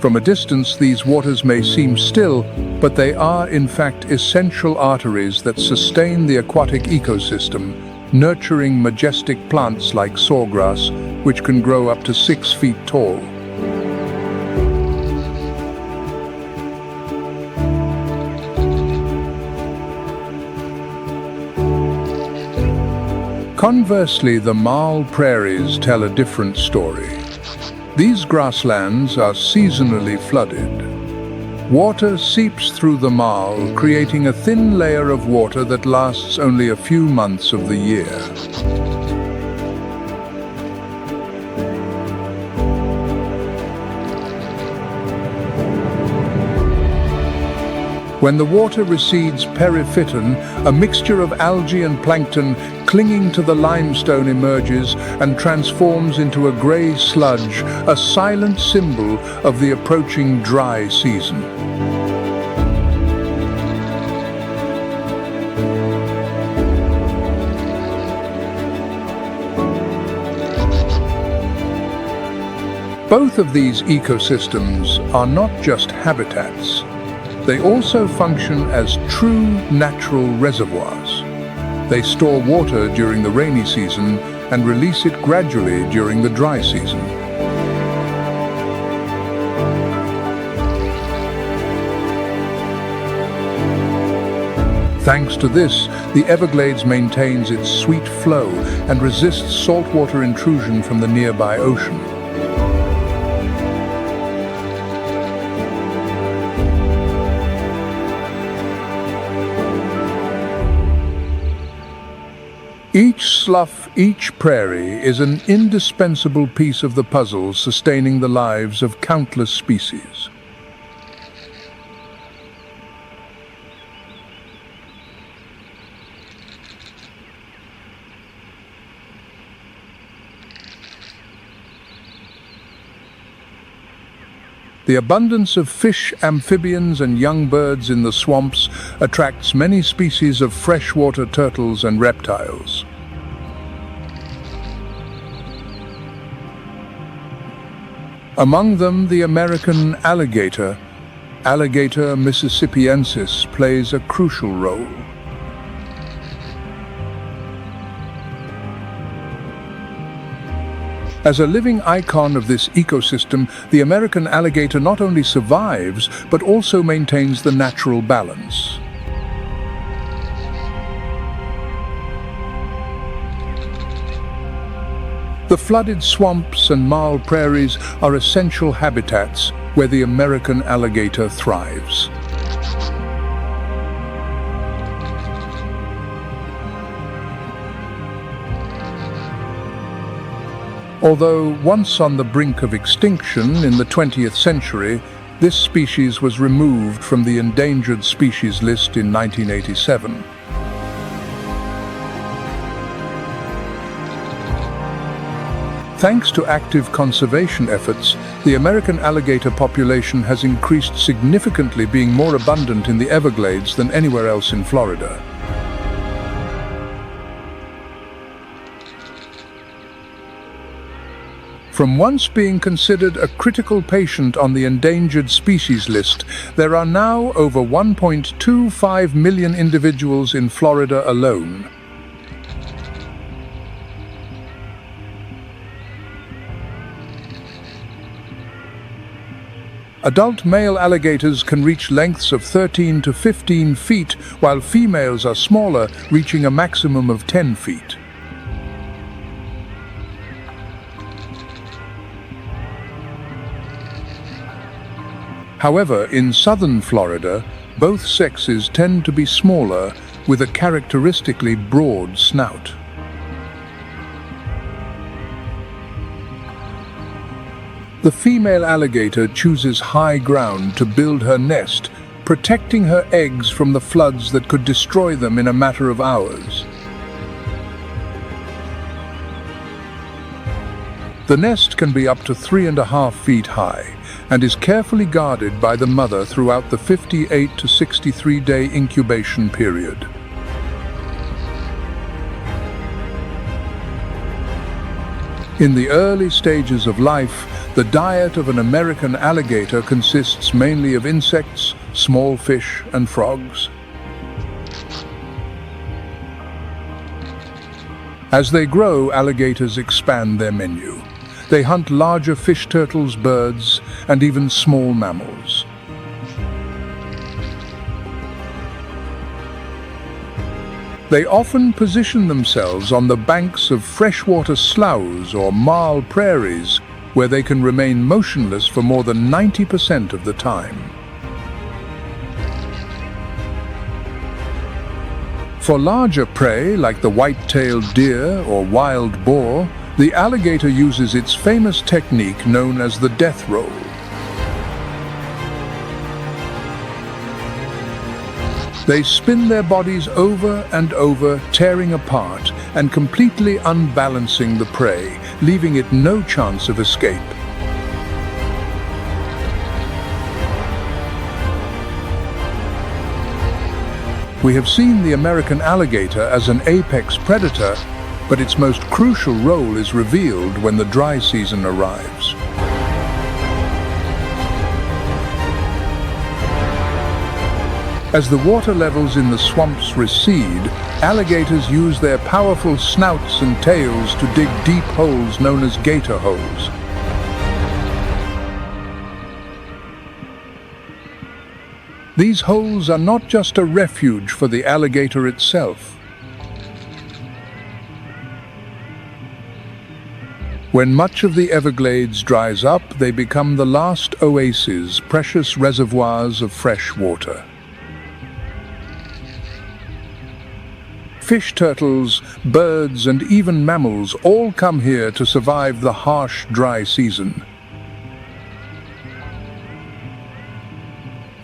From a distance, these waters may seem still, but they are in fact essential arteries that sustain the aquatic ecosystem, nurturing majestic plants like sawgrass, which can grow up to 6 feet tall. Conversely, the marl prairies tell a different story. These grasslands are seasonally flooded. Water seeps through the marl, creating a thin layer of water that lasts only a few months of the year. When the water recedes periphyton, a mixture of algae and plankton clinging to the limestone emerges and transforms into a grey sludge, a silent symbol of the approaching dry season. Both of these ecosystems are not just habitats. They also function as true natural reservoirs. They store water during the rainy season and release it gradually during the dry season. Thanks to this, the Everglades maintains its sweet flow and resists saltwater intrusion from the nearby ocean. Each slough, each prairie is an indispensable piece of the puzzle sustaining the lives of countless species. The abundance of fish, amphibians, and young birds in the swamps attracts many species of freshwater turtles and reptiles. Among them, the American alligator, Alligator mississippiensis, plays a crucial role. As a living icon of this ecosystem, the American alligator not only survives, but also maintains the natural balance. The flooded swamps and marl prairies are essential habitats where the American alligator thrives. Although once on the brink of extinction in the 20th century, this species was removed from the endangered species list in 1987. Thanks to active conservation efforts, the American alligator population has increased significantly, being more abundant in the Everglades than anywhere else in Florida. From once being considered a critical patient on the endangered species list, there are now over 1.25 million individuals in Florida alone. Adult male alligators can reach lengths of 13 to 15 feet, while females are smaller, reaching a maximum of 10 feet. However, in southern Florida, both sexes tend to be smaller, with a characteristically broad snout. The female alligator chooses high ground to build her nest, protecting her eggs from the floods that could destroy them in a matter of hours. The nest can be up to 3.5 feet high and is carefully guarded by the mother throughout the 58 to 63-day incubation period. In the early stages of life, the diet of an American alligator consists mainly of insects, small fish, and frogs. As they grow, alligators expand their menu. They hunt larger fish turtles, birds, and even small mammals. They often position themselves on the banks of freshwater sloughs or marl prairies, where they can remain motionless for more than 90% of the time. For larger prey, like the white-tailed deer or wild boar, the alligator uses its famous technique known as the death roll. They spin their bodies over and over, tearing apart and completely unbalancing the prey, leaving it no chance of escape. We have seen the American alligator as an apex predator, but its most crucial role is revealed when the dry season arrives. As the water levels in the swamps recede, alligators use their powerful snouts and tails to dig deep holes known as gator holes. These holes are not just a refuge for the alligator itself. When much of the Everglades dries up, they become the last oases, precious reservoirs of fresh water. Fish turtles, birds, and even mammals all come here to survive the harsh, dry season.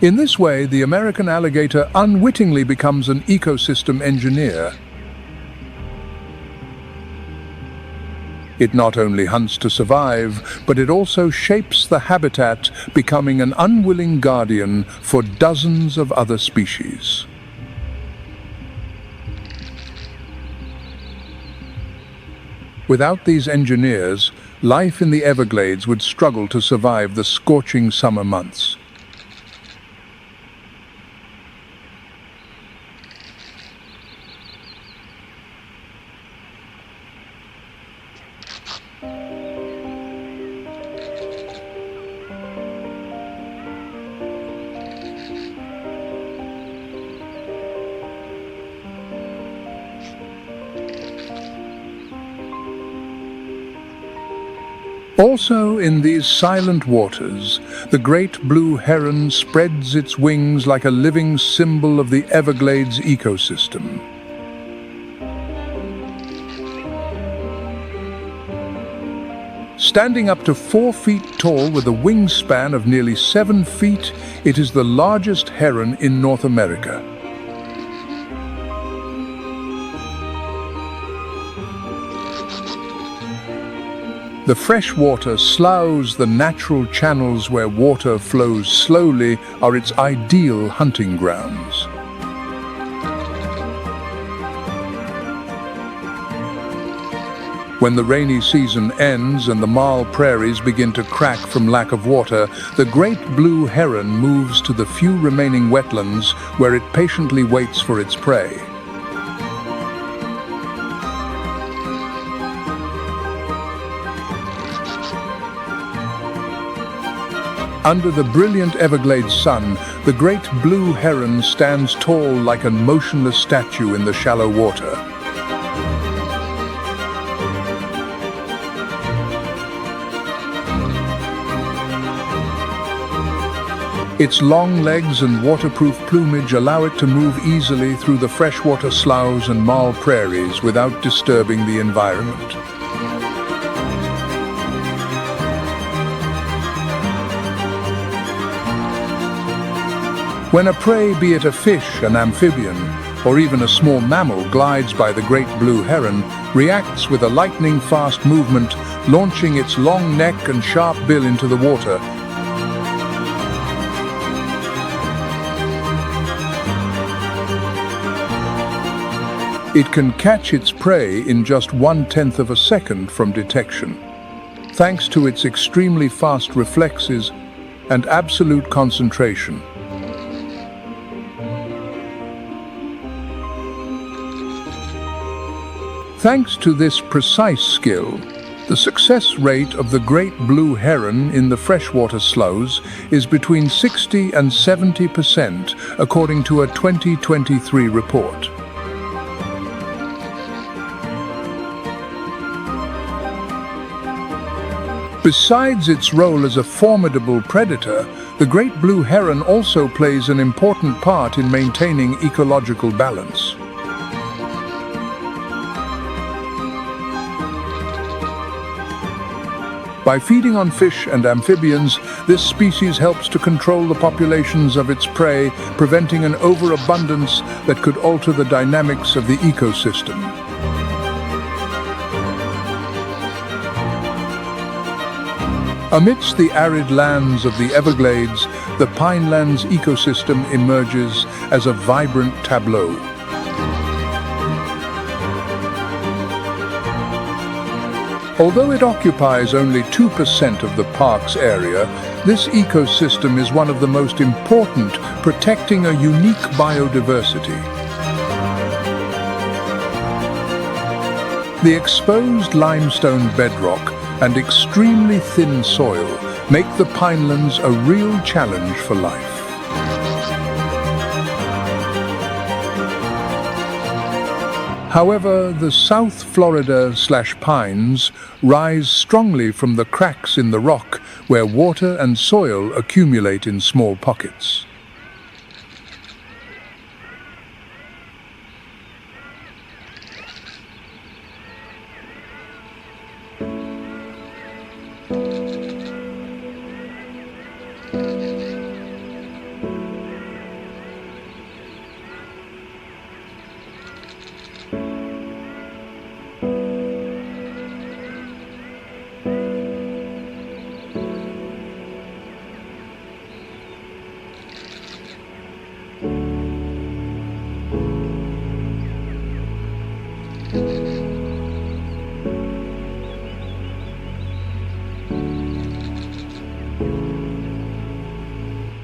In this way, the American alligator unwittingly becomes an ecosystem engineer. It not only hunts to survive, but it also shapes the habitat, becoming an unwilling guardian for dozens of other species. Without these engineers, life in the Everglades would struggle to survive the scorching summer months. Also, in these silent waters, the great blue heron spreads its wings like a living symbol of the Everglades ecosystem. Standing up to 4 feet tall with a wingspan of nearly 7 feet, it is the largest heron in North America. The freshwater sloughs, the natural channels where water flows slowly, are its ideal hunting grounds. When the rainy season ends and the marl prairies begin to crack from lack of water, the great blue heron moves to the few remaining wetlands where it patiently waits for its prey. Under the brilliant Everglades sun, the great blue heron stands tall like a motionless statue in the shallow water. Its long legs and waterproof plumage allow it to move easily through the freshwater sloughs and marl prairies without disturbing the environment. When a prey, be it a fish, an amphibian, or even a small mammal, glides by, the great blue heron reacts with a lightning-fast movement, launching its long neck and sharp bill into the water. It can catch its prey in just 1/10 of a second from detection, thanks to its extremely fast reflexes and absolute concentration. Thanks to this precise skill, the success rate of the great blue heron in the freshwater sloughs is between 60 and 70%, according to a 2023 report. Besides its role as a formidable predator, the great blue heron also plays an important part in maintaining ecological balance. By feeding on fish and amphibians, this species helps to control the populations of its prey, preventing an overabundance that could alter the dynamics of the ecosystem. Amidst the arid lands of the Everglades, the Pinelands ecosystem emerges as a vibrant tableau. Although it occupies only 2% of the park's area, this ecosystem is one of the most important, protecting a unique biodiversity. The exposed limestone bedrock and extremely thin soil make the Pinelands a real challenge for life. However, the South Florida/pines rise strongly from the cracks in the rock where water and soil accumulate in small pockets.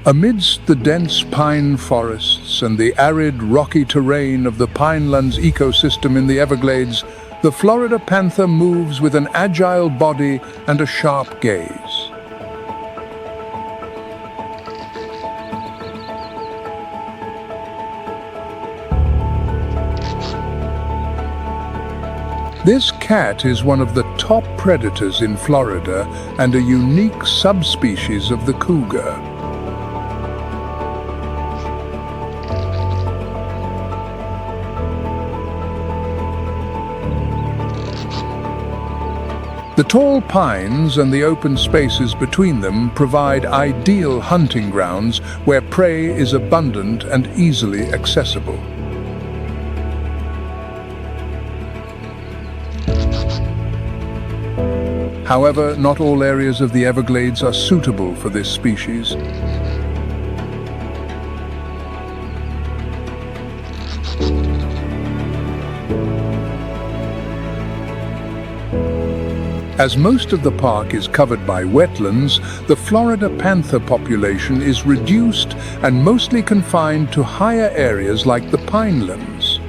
Amidst the dense pine forests and the arid, rocky terrain of the Pinelands ecosystem in the Everglades, the Florida panther moves with an agile body and a sharp gaze. This cat is one of the top predators in Florida and a unique subspecies of the cougar. The tall pines and the open spaces between them provide ideal hunting grounds where prey is abundant and easily accessible. However, not all areas of the Everglades are suitable for this species. As most of the park is covered by wetlands, the Florida panther population is reduced and mostly confined to higher areas like the Pinelands.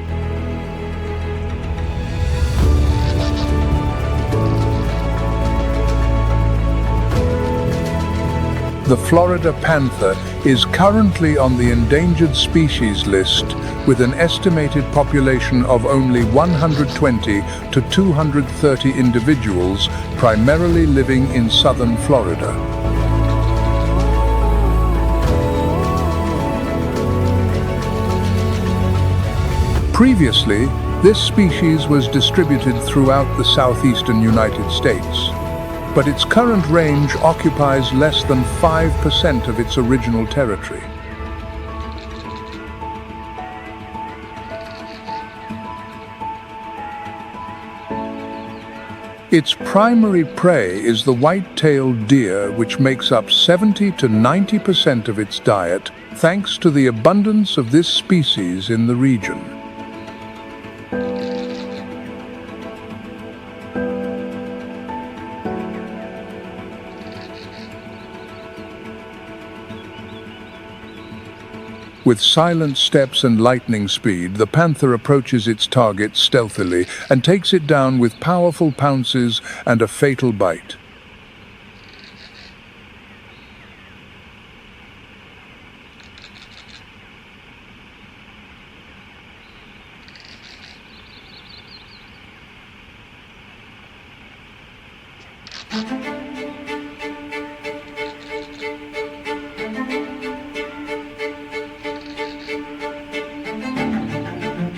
The Florida panther is currently on the endangered species list with an estimated population of only 120 to 230 individuals, primarily living in southern Florida. Previously, this species was distributed throughout the southeastern United States, but its current range occupies less than 5% of its original territory. Its primary prey is the white-tailed deer, which makes up 70 to 90% of its diet, thanks to the abundance of this species in the region. With silent steps and lightning speed, the panther approaches its target stealthily and takes it down with powerful pounces and a fatal bite.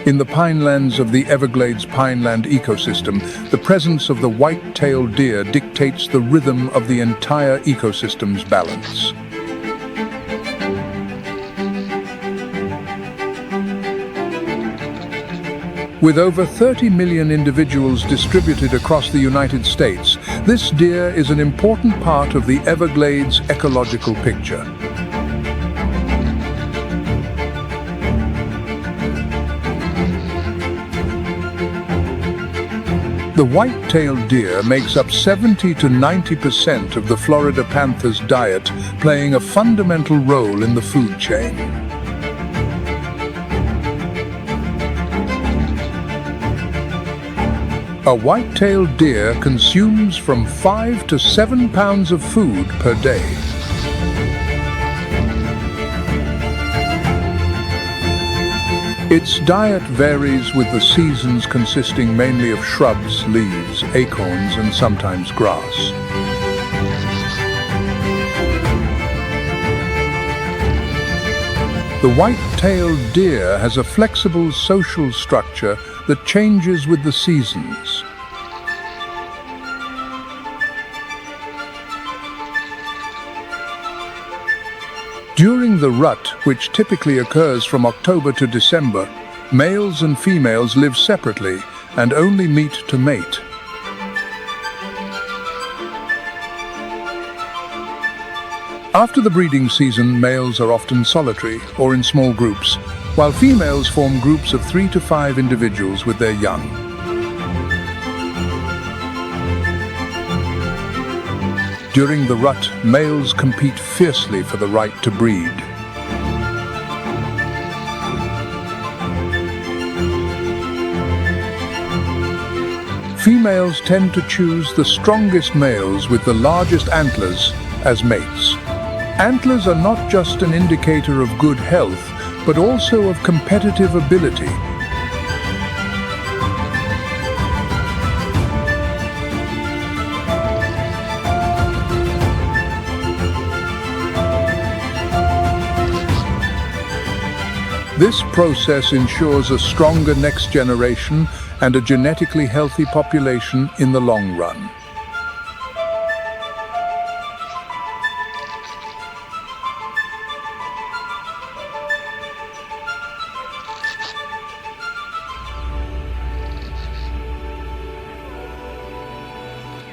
In the pinelands of the Everglades pineland ecosystem, the presence of the white-tailed deer dictates the rhythm of the entire ecosystem's balance. With over 30 million individuals distributed across the United States, this deer is an important part of the Everglades ecological picture. The white-tailed deer makes up 70 to 90% of the Florida panther's diet, playing a fundamental role in the food chain. A white-tailed deer consumes from 5 to 7 pounds of food per day. Its diet varies with the seasons, consisting mainly of shrubs, leaves, acorns, and sometimes grass. The white-tailed deer has a flexible social structure that changes with the seasons. During the rut, which typically occurs from October to December, males and females live separately and only meet to mate. After the breeding season, males are often solitary or in small groups, while females form groups of 3 to 5 individuals with their young. During the rut, males compete fiercely for the right to breed. Females tend to choose the strongest males with the largest antlers as mates. Antlers are not just an indicator of good health, but also of competitive ability. This process ensures a stronger next generation and a genetically healthy population in the long run.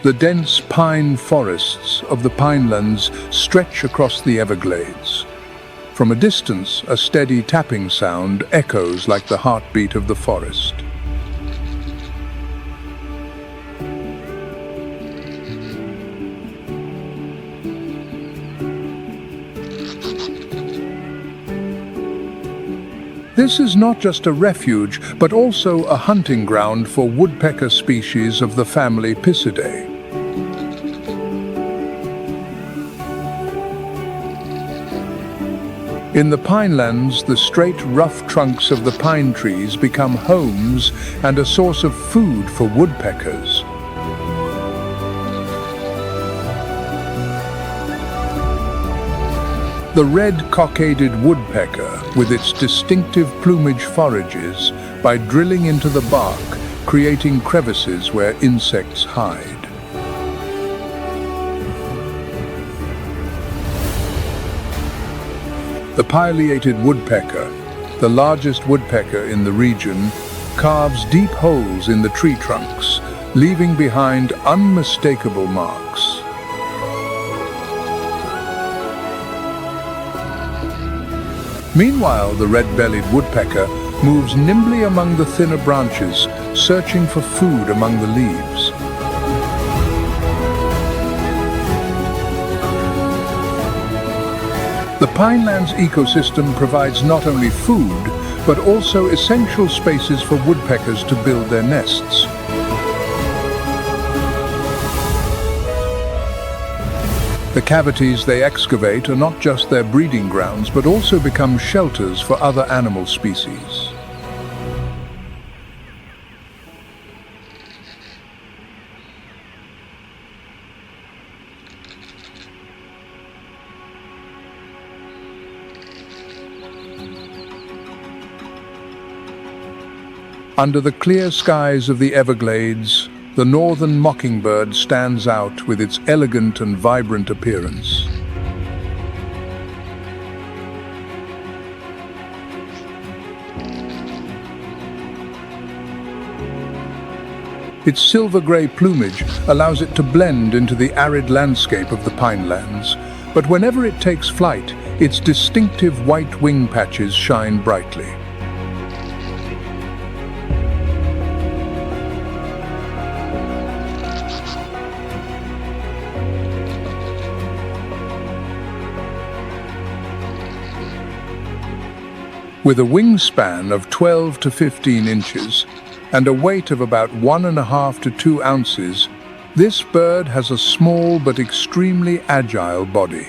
The dense pine forests of the Pinelands stretch across the Everglades. From a distance, a steady tapping sound echoes like the heartbeat of the forest. This is not just a refuge, but also a hunting ground for woodpecker species of the family Picidae. In the Pinelands, the straight, rough trunks of the pine trees become homes and a source of food for woodpeckers. The red cockaded woodpecker, with its distinctive plumage, forages by drilling into the bark, creating crevices where insects hide. The pileated woodpecker, the largest woodpecker in the region, carves deep holes in the tree trunks, leaving behind unmistakable marks. Meanwhile, the red-bellied woodpecker moves nimbly among the thinner branches, searching for food among the leaves. The Pinelands ecosystem provides not only food, but also essential spaces for woodpeckers to build their nests. The cavities they excavate are not just their breeding grounds, but also become shelters for other animal species. Under the clear skies of the Everglades, the northern mockingbird stands out with its elegant and vibrant appearance. Its silver-gray plumage allows it to blend into the arid landscape of the Pinelands, but whenever it takes flight, its distinctive white wing patches shine brightly. With a wingspan of 12 to 15 inches and a weight of about 1.5 to 2 ounces, this bird has a small but extremely agile body.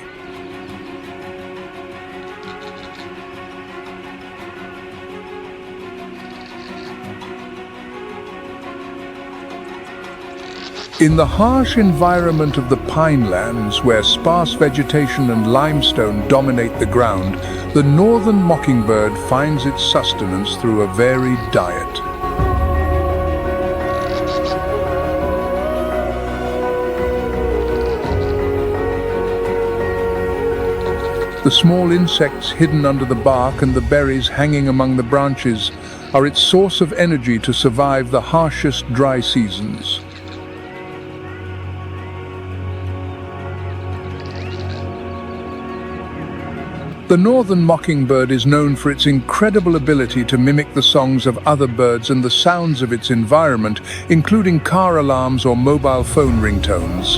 In the harsh environment of the Pinelands, where sparse vegetation and limestone dominate the ground, the northern mockingbird finds its sustenance through a varied diet. The small insects hidden under the bark and the berries hanging among the branches are its source of energy to survive the harshest dry seasons. The northern mockingbird is known for its incredible ability to mimic the songs of other birds and the sounds of its environment, including car alarms or mobile phone ringtones.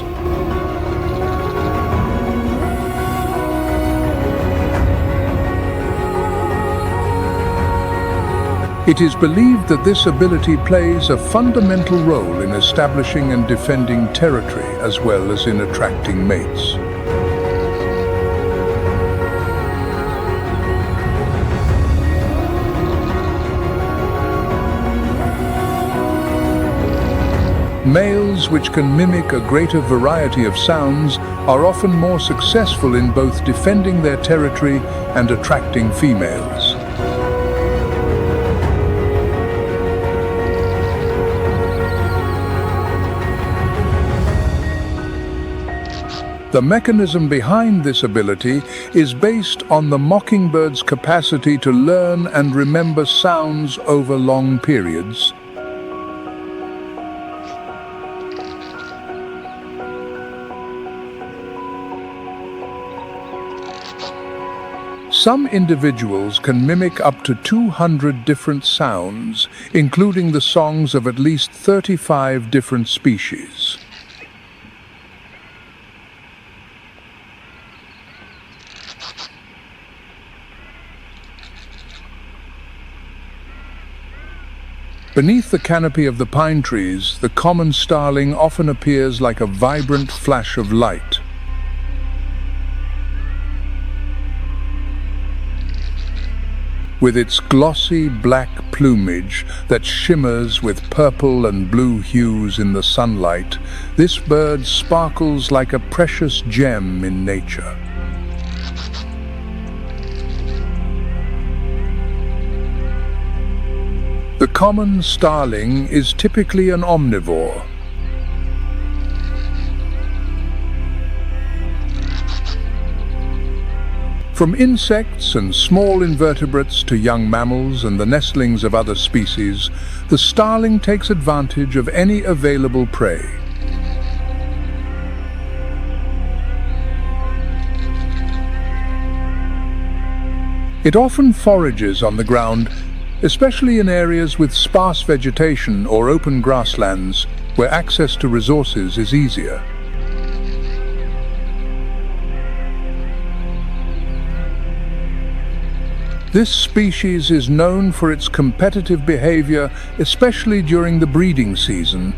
It is believed that this ability plays a fundamental role in establishing and defending territory, as well as in attracting mates. Males, which can mimic a greater variety of sounds, are often more successful in both defending their territory and attracting females. The mechanism behind this ability is based on the mockingbird's capacity to learn and remember sounds over long periods. Some individuals can mimic up to 200 different sounds, including the songs of at least 35 different species. Beneath the canopy of the pine trees, the common starling often appears like a vibrant flash of light. With its glossy black plumage that shimmers with purple and blue hues in the sunlight, this bird sparkles like a precious gem in nature. The common starling is typically an omnivore. From insects and small invertebrates to young mammals and the nestlings of other species, the starling takes advantage of any available prey. It often forages on the ground, especially in areas with sparse vegetation or open grasslands, where access to resources is easier. This species is known for its competitive behavior, especially during the breeding season.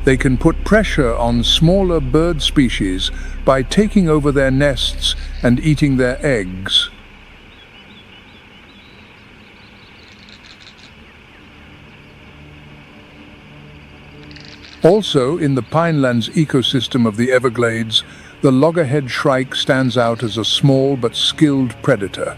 They can put pressure on smaller bird species by taking over their nests and eating their eggs. Also, in the Pinelands ecosystem of the Everglades, the loggerhead shrike stands out as a small but skilled predator.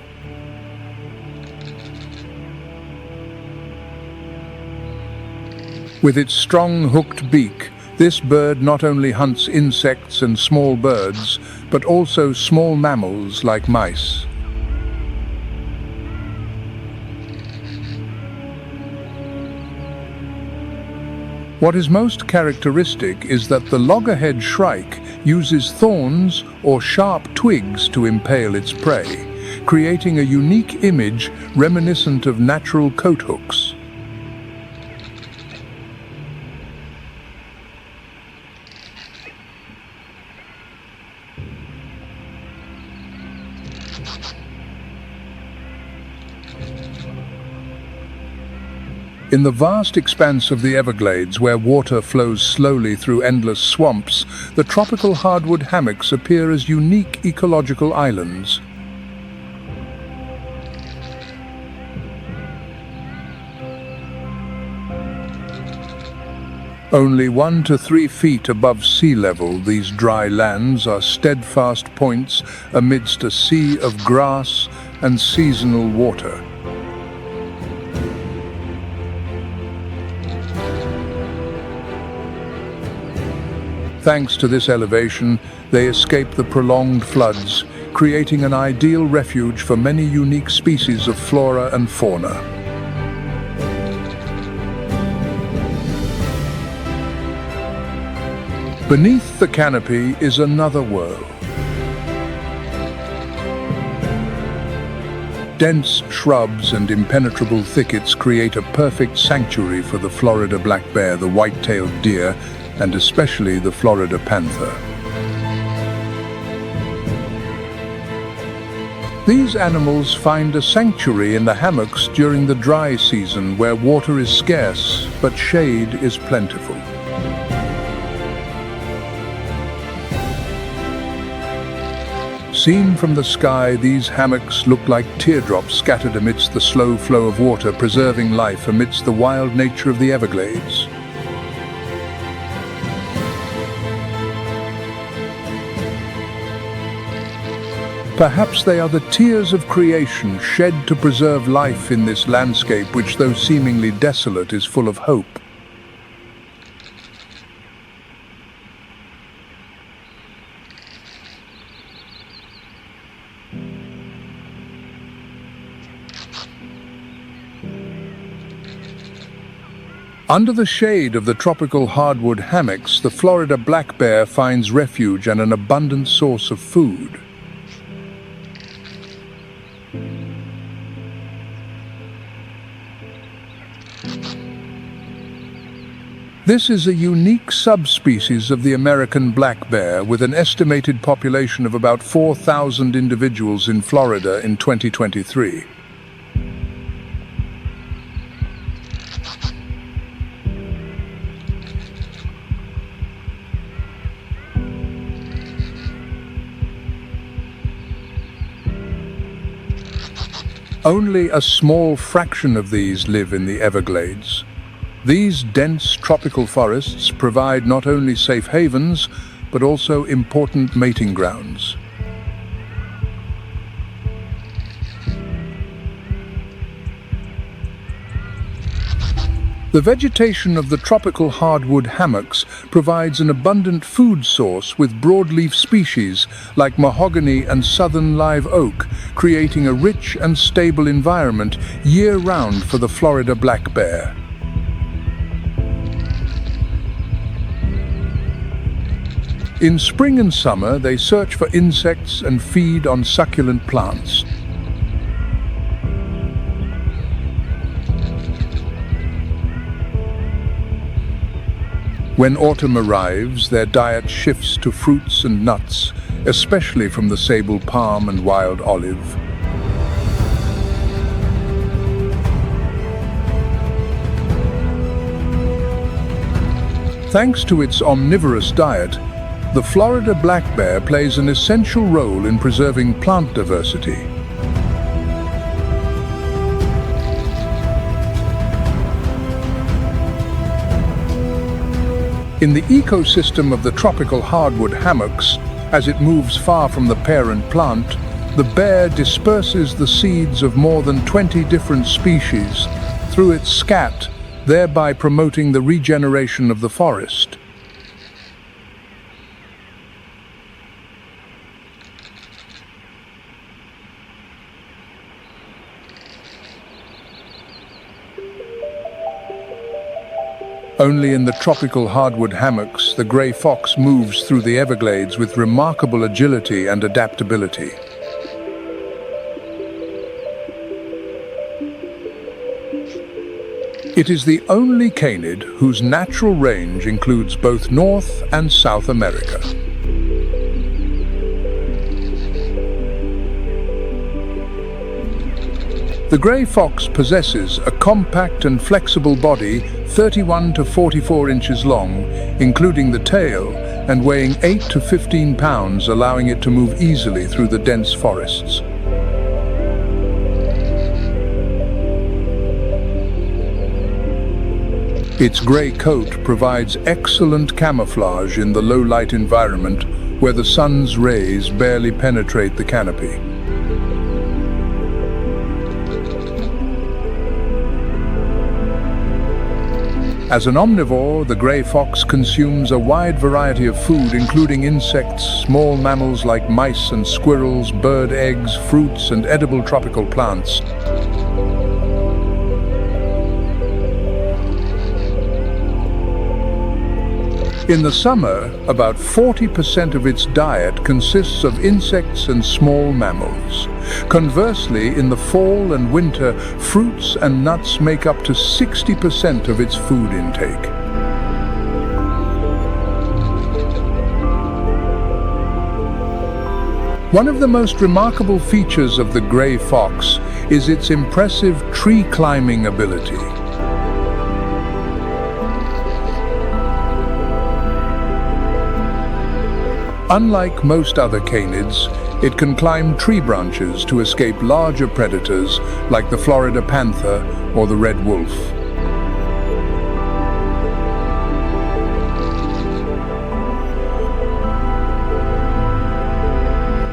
With its strong hooked beak, this bird not only hunts insects and small birds, but also small mammals like mice. What is most characteristic is that the loggerhead shrike uses thorns or sharp twigs to impale its prey, creating a unique image reminiscent of natural coathooks. In the vast expanse of the Everglades, where water flows slowly through endless swamps, the tropical hardwood hammocks appear as unique ecological islands. Only 1 to 3 feet above sea level, these dry lands are steadfast points amidst a sea of grass and seasonal water. Thanks to this elevation, they escape the prolonged floods, creating an ideal refuge for many unique species of flora and fauna. Beneath the canopy is another world. Dense shrubs and impenetrable thickets create a perfect sanctuary for the Florida black bear, the white-tailed deer, and especially the Florida panther. These animals find a sanctuary in the hammocks during the dry season, where water is scarce but shade is plentiful. Seen from the sky, these hammocks look like teardrops scattered amidst the slow flow of water, preserving life amidst the wild nature of the Everglades. Perhaps they are the tears of creation shed to preserve life in this landscape which, though seemingly desolate, is full of hope. Under the shade of the tropical hardwood hammocks, the Florida black bear finds refuge and an abundant source of food. This is a unique subspecies of the American black bear, with an estimated population of about 4,000 individuals in Florida in 2023. Only a small fraction of these live in the Everglades. These dense tropical forests provide not only safe havens, but also important mating grounds. The vegetation of the tropical hardwood hammocks provides an abundant food source, with broadleaf species like mahogany and southern live oak, creating a rich and stable environment year-round for the Florida black bear. In spring and summer, they search for insects and feed on succulent plants. When autumn arrives, their diet shifts to fruits and nuts, especially from the sable palm and wild olive. Thanks to its omnivorous diet, the Florida black bear plays an essential role in preserving plant diversity. In the ecosystem of the tropical hardwood hammocks, as it moves far from the parent plant, the bear disperses the seeds of more than 20 different species through its scat, thereby promoting the regeneration of the forest. Only in the tropical hardwood hammocks, the grey fox moves through the Everglades with remarkable agility and adaptability. It is the only canid whose natural range includes both North and South America. The grey fox possesses a compact and flexible body, 31 to 44 inches long, including the tail, and weighing 8 to 15 pounds, allowing it to move easily through the dense forests. Its grey coat provides excellent camouflage in the low-light environment where the sun's rays barely penetrate the canopy. As an omnivore, the grey fox consumes a wide variety of food, including insects, small mammals like mice and squirrels, bird eggs, fruits, and edible tropical plants. In the summer, about 40% of its diet consists of insects and small mammals. Conversely, in the fall and winter, fruits and nuts make up to 60% of its food intake. One of the most remarkable features of the grey fox is its impressive tree climbing ability. Unlike most other canids, it can climb tree branches to escape larger predators like the Florida panther or the red wolf.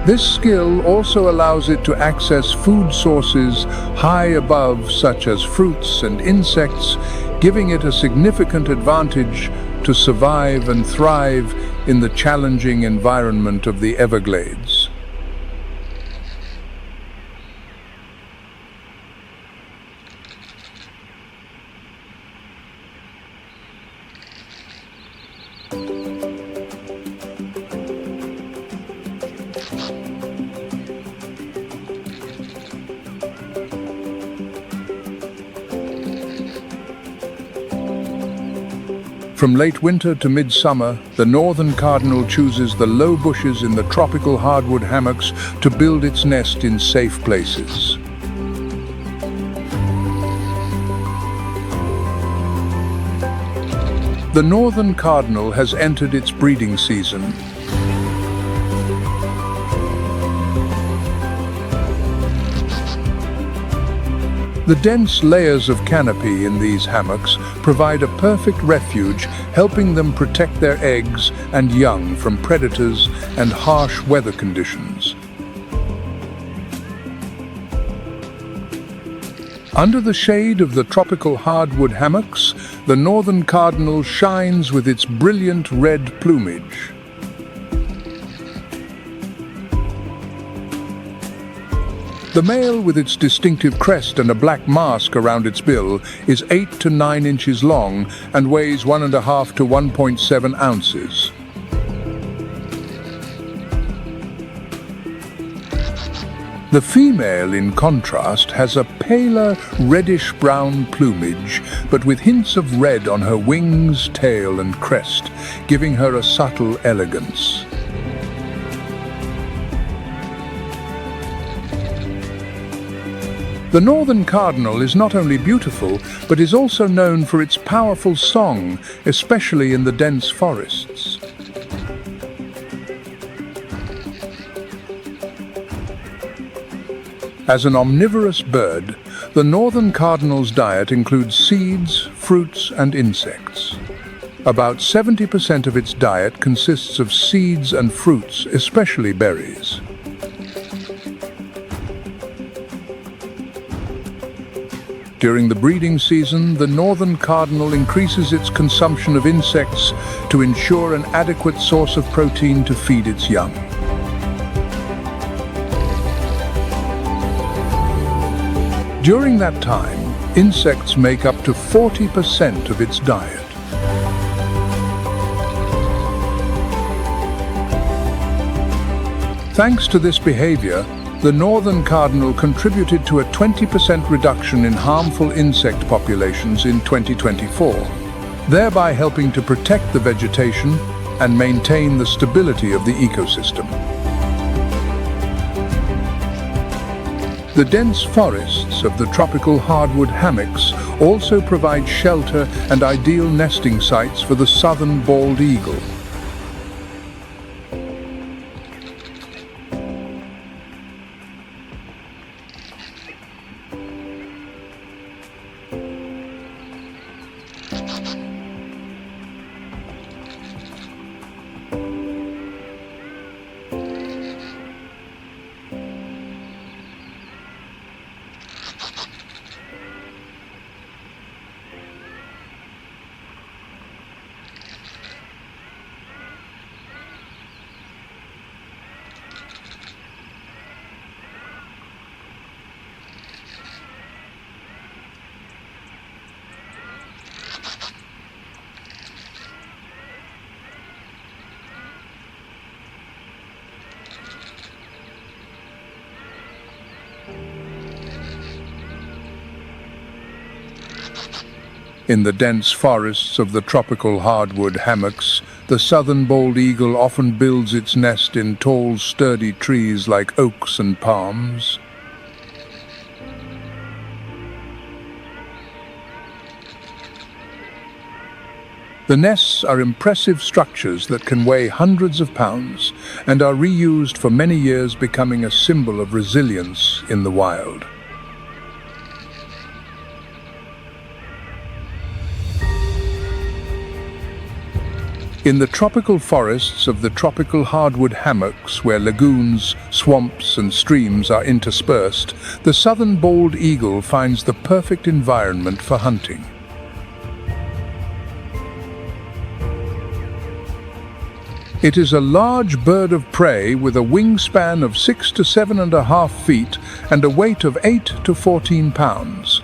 This skill also allows it to access food sources high above, such as fruits and insects, giving it a significant advantage to survive and thrive in the challenging environment of the Everglades. From late winter to midsummer, the northern cardinal chooses the low bushes in the tropical hardwood hammocks to build its nest in safe places. The northern cardinal has entered its breeding season. The dense layers of canopy in these hammocks provide a perfect refuge, helping them protect their eggs and young from predators and harsh weather conditions. Under the shade of the tropical hardwood hammocks, the northern cardinal shines with its brilliant red plumage. The male, with its distinctive crest and a black mask around its bill, is 8 to 9 inches long and weighs 1.5 to 1.7 ounces. The female, in contrast, has a paler reddish-brown plumage, but with hints of red on her wings, tail, and crest, giving her a subtle elegance. The northern cardinal is not only beautiful, but is also known for its powerful song, especially in the dense forests. As an omnivorous bird, the northern cardinal's diet includes seeds, fruits, and insects. About 70% of its diet consists of seeds and fruits, especially berries. During the breeding season, the northern cardinal increases its consumption of insects to ensure an adequate source of protein to feed its young. During that time, insects make up to 40% of its diet. Thanks to this behavior, the northern cardinal contributed to a 20% reduction in harmful insect populations in 2024, thereby helping to protect the vegetation and maintain the stability of the ecosystem. The dense forests of the tropical hardwood hammocks also provide shelter and ideal nesting sites for the southern bald eagle. In the dense forests of the tropical hardwood hammocks, the southern bald eagle often builds its nest in tall, sturdy trees like oaks and palms. The nests are impressive structures that can weigh hundreds of pounds and are reused for many years, becoming a symbol of resilience in the wild. In the tropical forests of the tropical hardwood hammocks, where lagoons, swamps, and streams are interspersed, the southern bald eagle finds the perfect environment for hunting. It is a large bird of prey with a wingspan of 6 to 7.5 feet and a weight of 8 to 14 pounds.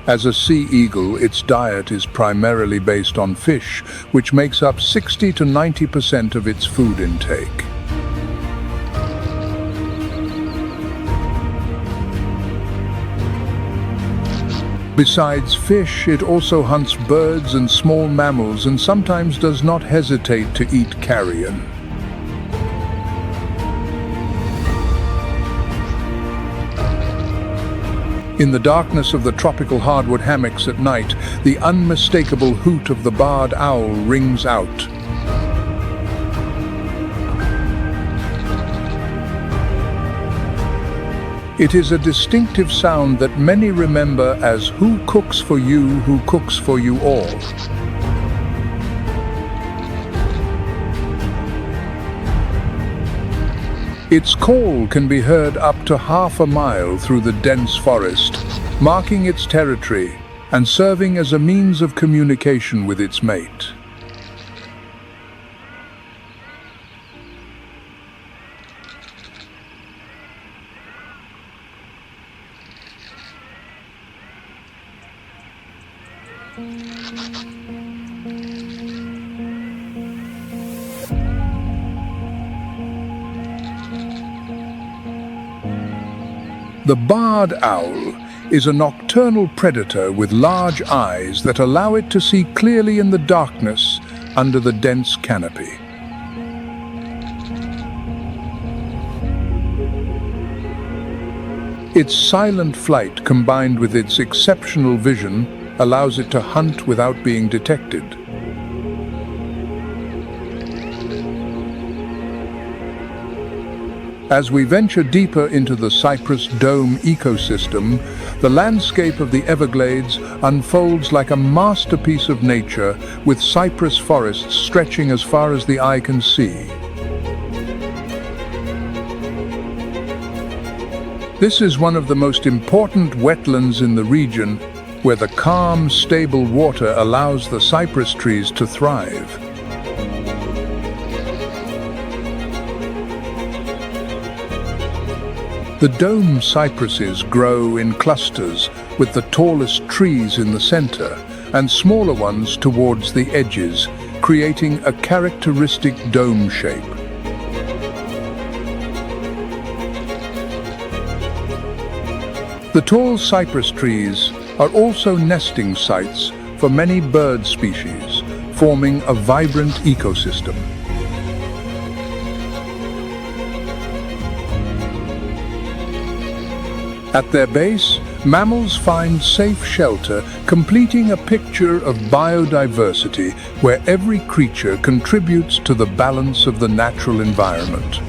As a sea eagle, its diet is primarily based on fish, which makes up 60 to 90% of its food intake. Besides fish, it also hunts birds and small mammals and sometimes does not hesitate to eat carrion. In the darkness of the tropical hardwood hammocks at night, the unmistakable hoot of the barred owl rings out. It is a distinctive sound that many remember as "Who cooks for you, who cooks for you all?" Its call can be heard up to half a mile through the dense forest, marking its territory and serving as a means of communication with its mate. The barred owl is a nocturnal predator with large eyes that allow it to see clearly in the darkness under the dense canopy. Its silent flight, combined with its exceptional vision, allows it to hunt without being detected. As we venture deeper into the Cypress dome ecosystem, the landscape of the Everglades unfolds like a masterpiece of nature, with cypress forests stretching as far as the eye can see. This is one of the most important wetlands in the region, where the calm, stable water allows the cypress trees to thrive. The dome cypresses grow in clusters, with the tallest trees in the center and smaller ones towards the edges, creating a characteristic dome shape. The tall cypress trees are also nesting sites for many bird species, forming a vibrant ecosystem. At their base, mammals find safe shelter, completing a picture of biodiversity where every creature contributes to the balance of the natural environment.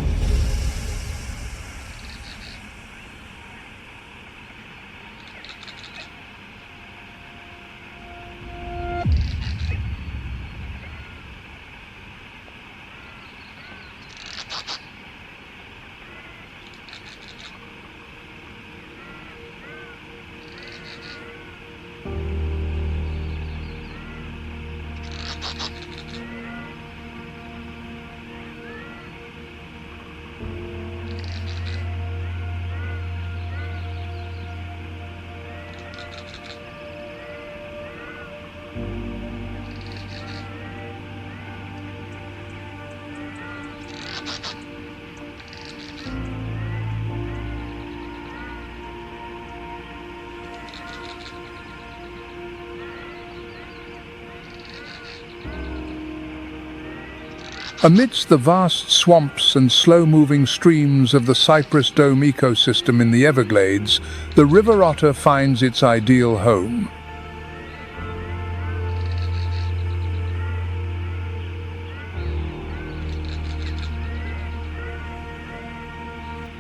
Amidst the vast swamps and slow-moving streams of the Cypress dome ecosystem in the Everglades, the river otter finds its ideal home.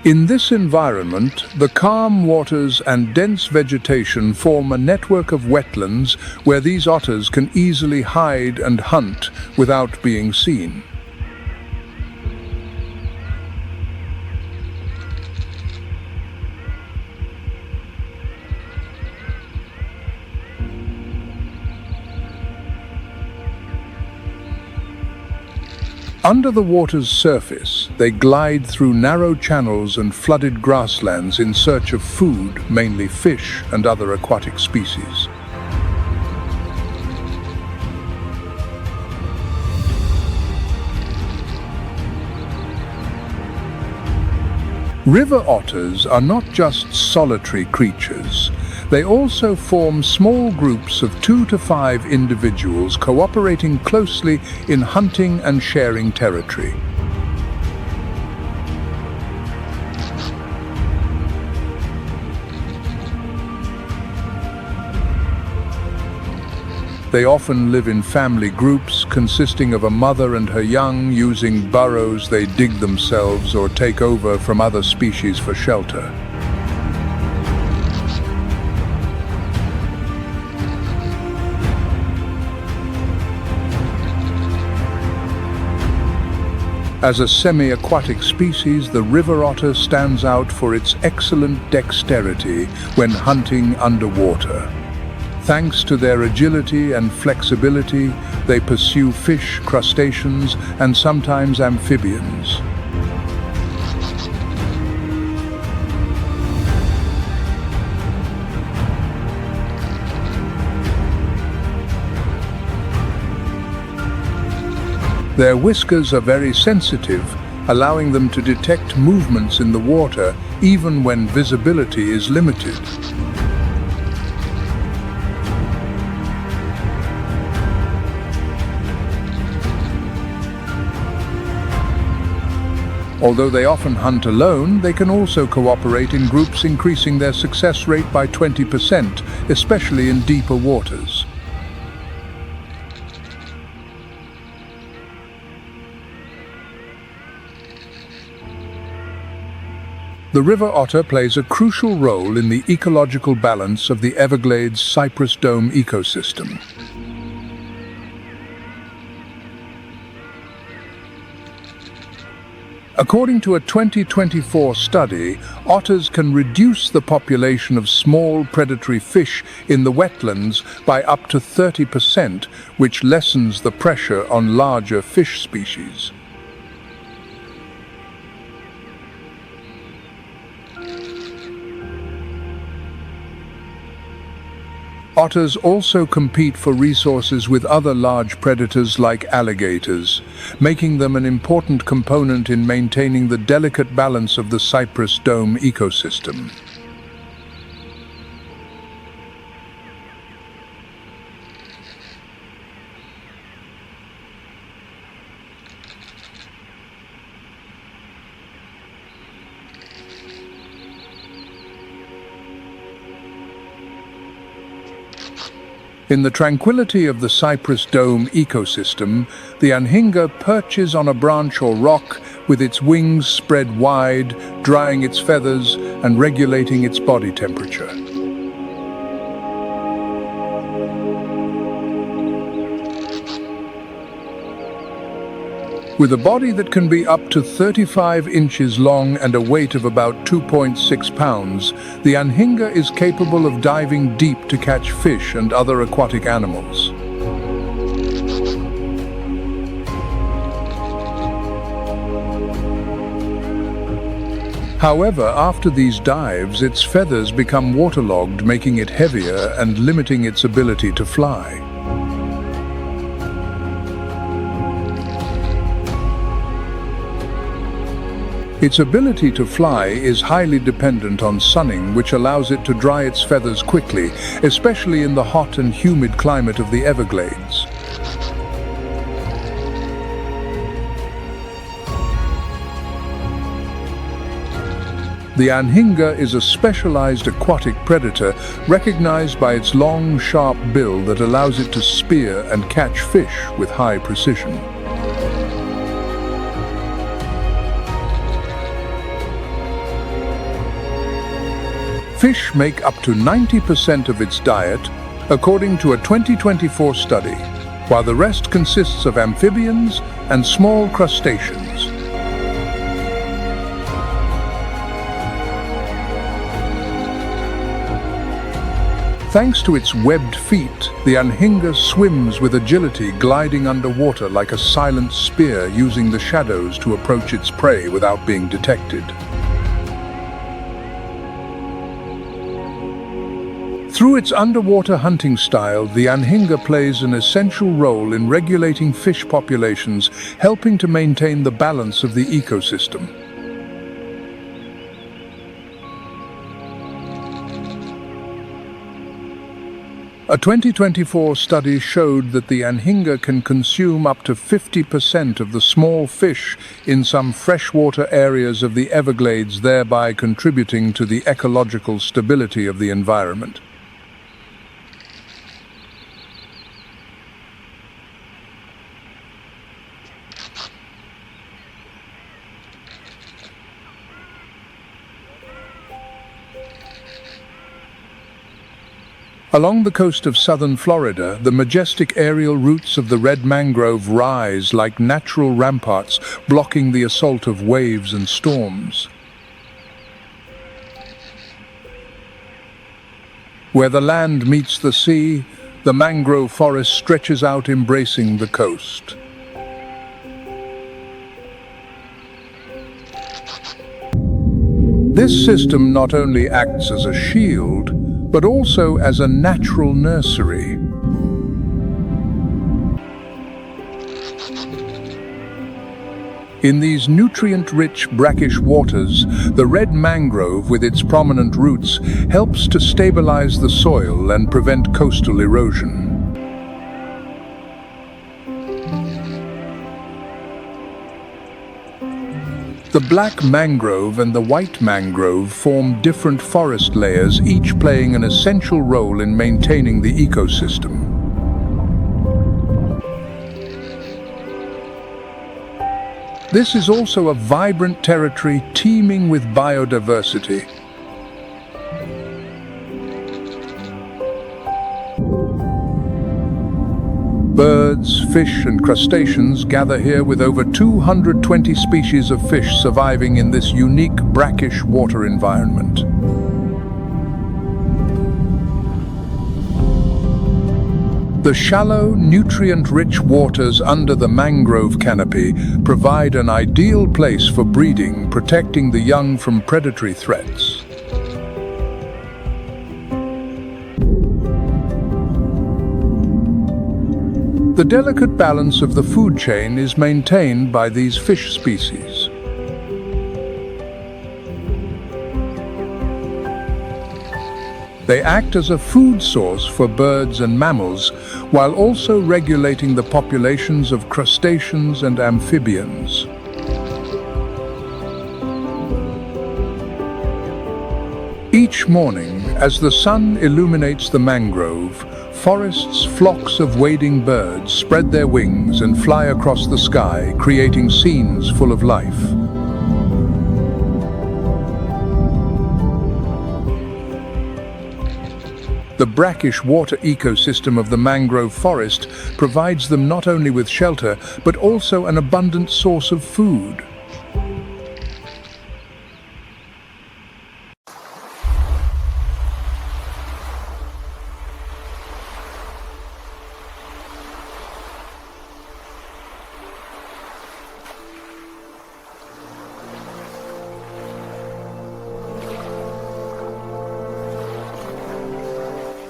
In this environment, the calm waters and dense vegetation form a network of wetlands where these otters can easily hide and hunt without being seen. Under the water's surface, they glide through narrow channels and flooded grasslands in search of food, mainly fish and other aquatic species. River otters are not just solitary creatures. They also form small groups of 2 to 5 individuals cooperating closely in hunting and sharing territory. They often live in family groups consisting of a mother and her young. Using burrows, they dig themselves or take over from other species for shelter. As a semi-aquatic species, the river otter stands out for its excellent dexterity when hunting underwater. Thanks to their agility and flexibility, they pursue fish, crustaceans, and sometimes amphibians. Their whiskers are very sensitive, allowing them to detect movements in the water even when visibility is limited. Although they often hunt alone, they can also cooperate in groups, increasing their success rate by 20%, especially in deeper waters. The river otter plays a crucial role in the ecological balance of the Everglades Cypress dome ecosystem. According to a 2024 study, otters can reduce the population of small predatory fish in the wetlands by up to 30%, which lessens the pressure on larger fish species. Otters also compete for resources with other large predators like alligators, making them an important component in maintaining the delicate balance of the Cypress dome ecosystem. In the tranquility of the Cypress dome ecosystem, the anhinga perches on a branch or rock with its wings spread wide, drying its feathers and regulating its body temperature. With a body that can be up to 35 inches long and a weight of about 2.6 pounds, the anhinga is capable of diving deep to catch fish and other aquatic animals. However, after these dives, its feathers become waterlogged, making it heavier and limiting its ability to fly. Its ability to fly is highly dependent on sunning, which allows it to dry its feathers quickly, especially in the hot and humid climate of the Everglades. The anhinga is a specialized aquatic predator recognized by its long, sharp bill that allows it to spear and catch fish with high precision. Fish make up to 90% of its diet, according to a 2024 study, while the rest consists of amphibians and small crustaceans. Thanks to its webbed feet, the anhinga swims with agility, gliding underwater like a silent spear, using the shadows to approach its prey without being detected. Through its underwater hunting style, the anhinga plays an essential role in regulating fish populations, helping to maintain the balance of the ecosystem. A 2024 study showed that the anhinga can consume up to 50% of the small fish in some freshwater areas of the Everglades, thereby contributing to the ecological stability of the environment. Along the coast of southern Florida, the majestic aerial roots of the red mangrove rise like natural ramparts, blocking the assault of waves and storms. Where the land meets the sea, the mangrove forest stretches out, embracing the coast. This system not only acts as a shield, but also as a natural nursery. In these nutrient-rich, brackish waters, the red mangrove, with its prominent roots, helps to stabilize the soil and prevent coastal erosion. The The black mangrove and the white mangrove form different forest layers, each playing an essential role in maintaining the ecosystem. This is also a vibrant territory teeming with biodiversity. Birds, fish and crustaceans gather here, with over 220 species of fish surviving in this unique brackish water environment. The shallow, nutrient-rich waters under the mangrove canopy provide an ideal place for breeding, protecting the young from predatory threats. The delicate balance of the food chain is maintained by these fish species. They act as a food source for birds and mammals, while also regulating the populations of crustaceans and amphibians. Each morning, as the sun illuminates the mangrove, forests, flocks of wading birds spread their wings and fly across the sky, creating scenes full of life. The brackish water ecosystem of the mangrove forest provides them not only with shelter, but also an abundant source of food.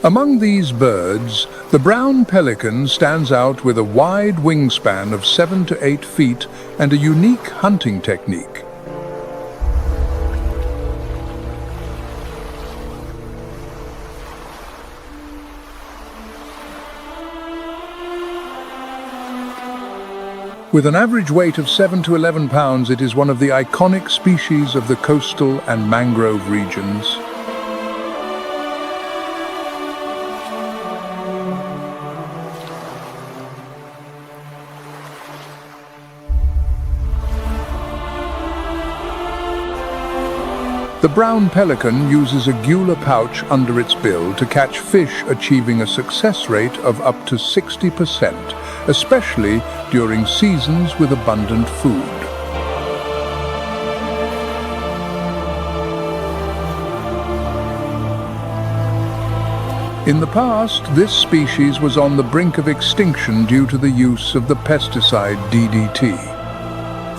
Among these birds, the brown pelican stands out with a wide wingspan of 7 to 8 feet and a unique hunting technique. With an average weight of 7 to 11 pounds, it is one of the iconic species of the coastal and mangrove regions. The brown pelican uses a gular pouch under its bill to catch fish, achieving a success rate of up to 60%, especially during seasons with abundant food. In the past, this species was on the brink of extinction due to the use of the pesticide DDT.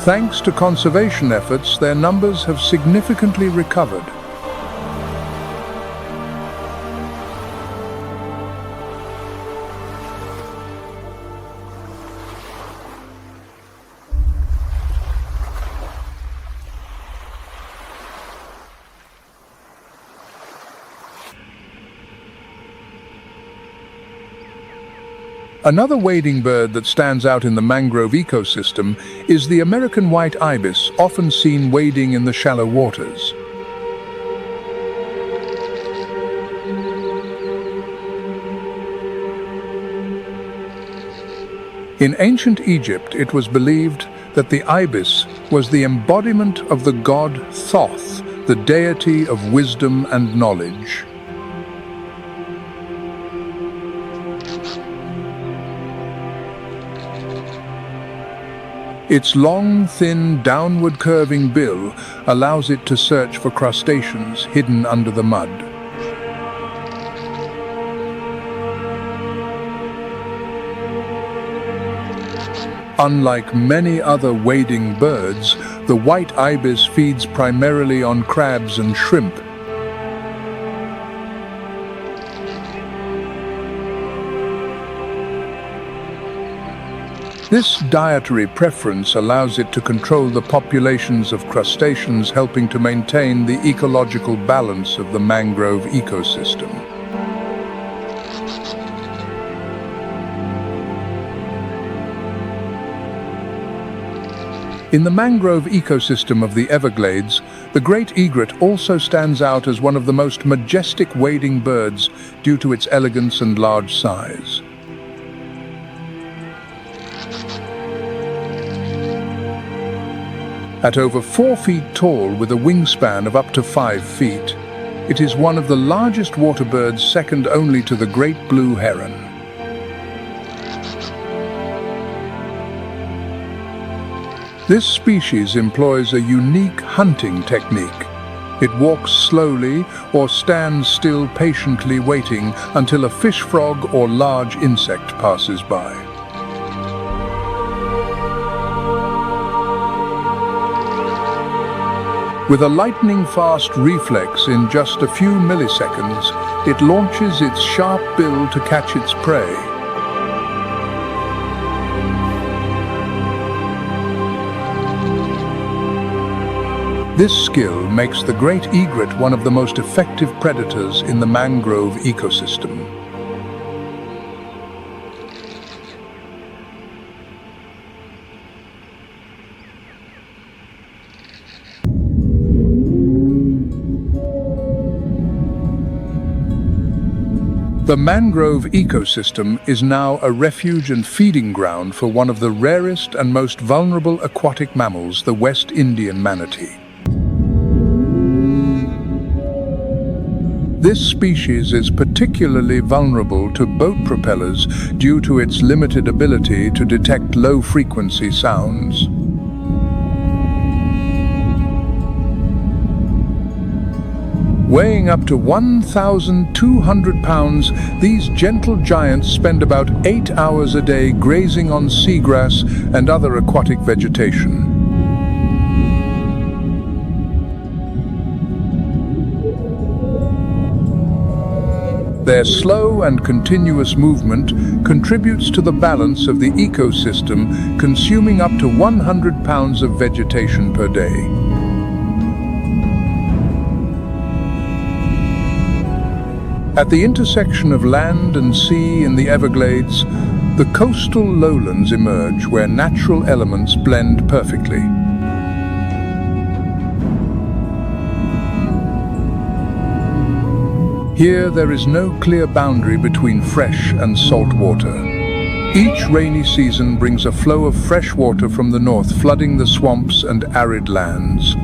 Thanks to conservation efforts, their numbers have significantly recovered. Another wading bird that stands out in the mangrove ecosystem is the American white ibis, often seen wading in the shallow waters. In ancient Egypt, it was believed that the ibis was the embodiment of the god Thoth, the deity of wisdom and knowledge. Its long, thin, downward-curving bill allows it to search for crustaceans hidden under the mud. Unlike many other wading birds, the white ibis feeds primarily on crabs and shrimp. This dietary preference allows it to control the populations of crustaceans, helping to maintain the ecological balance of the mangrove ecosystem. In the mangrove ecosystem of the Everglades, the great egret also stands out as one of the most majestic wading birds due to its elegance and large size. At over 4 feet tall with a wingspan of up to 5 feet, it is one of the largest water birds, second only to the great blue heron. This species employs a unique hunting technique. It walks slowly or stands still, patiently waiting until a fish frog or large insect passes by. With a lightning-fast reflex in just a few milliseconds, it launches its sharp bill to catch its prey. This skill makes the great egret one of the most effective predators in the mangrove ecosystem. The mangrove ecosystem is now a refuge and feeding ground for one of the rarest and most vulnerable aquatic mammals, the West Indian manatee. This species is particularly vulnerable to boat propellers due to its limited ability to detect low-frequency sounds. Weighing up to 1,200 pounds, these gentle giants spend about 8 hours a day grazing on seagrass and other aquatic vegetation. Their slow and continuous movement contributes to the balance of the ecosystem, consuming up to 100 pounds of vegetation per day. At the intersection of land and sea in the Everglades, the coastal lowlands emerge where natural elements blend perfectly. Here there is no clear boundary between fresh and salt water. Each rainy season brings a flow of fresh water from the north, flooding the swamps and arid lands.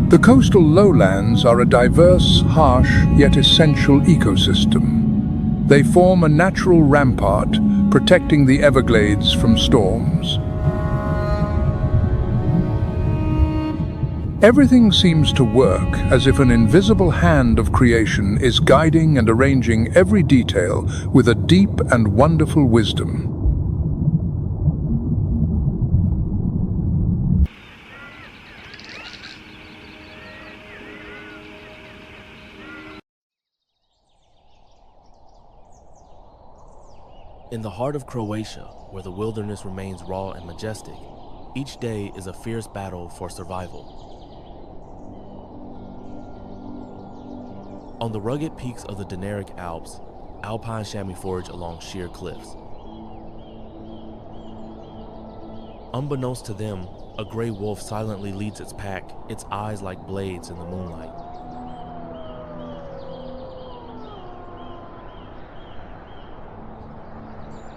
The coastal lowlands are a diverse, harsh, yet essential ecosystem. They form a natural rampart, protecting the Everglades from storms. Everything seems to work as if an invisible hand of creation is guiding and arranging every detail with a deep and wonderful wisdom. In the heart of Croatia, where the wilderness remains raw and majestic, each day is a fierce battle for survival. On the rugged peaks of the Dinaric Alps, alpine chamois forage along sheer cliffs. Unbeknownst to them, a gray wolf silently leads its pack, its eyes like blades in the moonlight.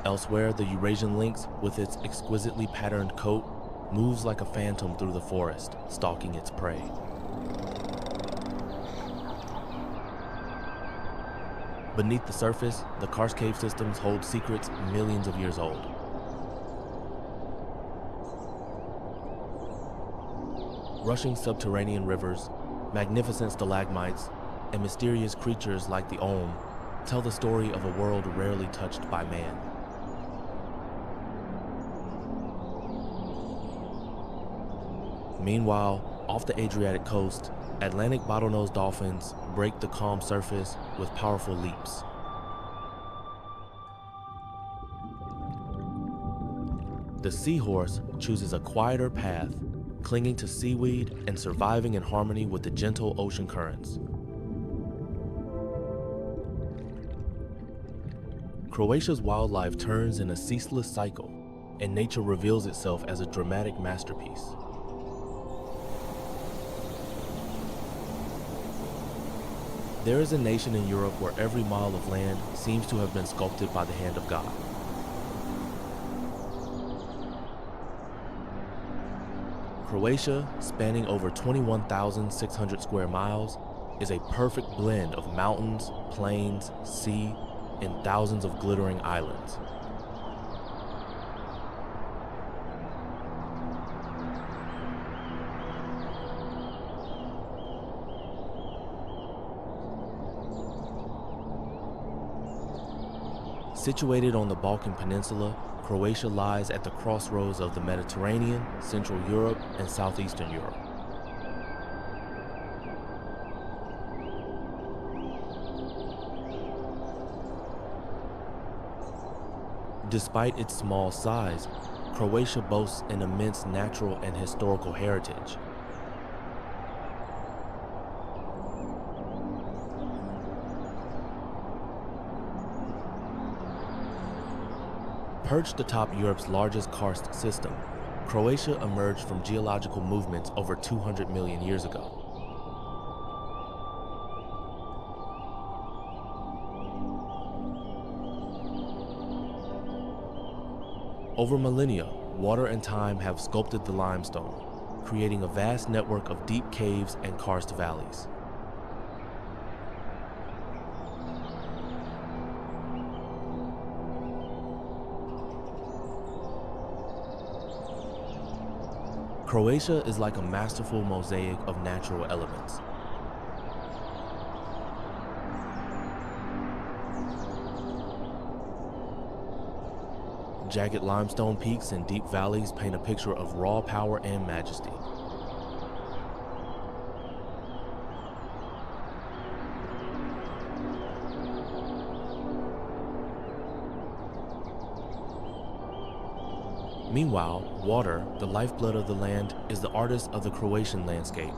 Elsewhere, the Eurasian lynx, with its exquisitely patterned coat, moves like a phantom through the forest, stalking its prey. Beneath the surface, the karst cave systems hold secrets millions of years old. Rushing subterranean rivers, magnificent stalagmites, and mysterious creatures like the Olm tell the story of a world rarely touched by man. Meanwhile, off the Adriatic coast, Atlantic bottlenose dolphins break the calm surface with powerful leaps. The seahorse chooses a quieter path, clinging to seaweed and surviving in harmony with the gentle ocean currents. Croatia's wildlife turns in a ceaseless cycle, and nature reveals itself as a dramatic masterpiece. There is a nation in Europe where every mile of land seems to have been sculpted by the hand of God. Croatia, spanning over 21,600 square miles, is a perfect blend of mountains, plains, sea, and thousands of glittering islands. Situated on the Balkan Peninsula, Croatia lies at the crossroads of the Mediterranean, Central Europe, and Southeastern Europe. Despite its small size, Croatia boasts an immense natural and historical heritage. Perched atop Europe's largest karst system, Croatia emerged from geological movements over 200 million years ago. Over millennia, water and time have sculpted the limestone, creating a vast network of deep caves and karst valleys. Croatia is like a masterful mosaic of natural elements. Jagged limestone peaks and deep valleys paint a picture of raw power and majesty. Meanwhile, water, the lifeblood of the land, is the artist of the Croatian landscape.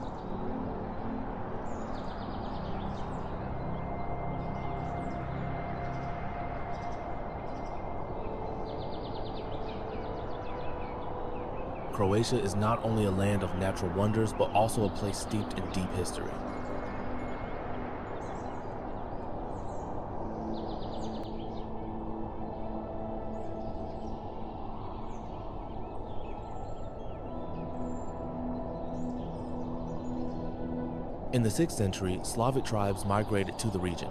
Croatia is not only a land of natural wonders, but also a place steeped in deep history. In the 6th century, Slavic tribes migrated to the region,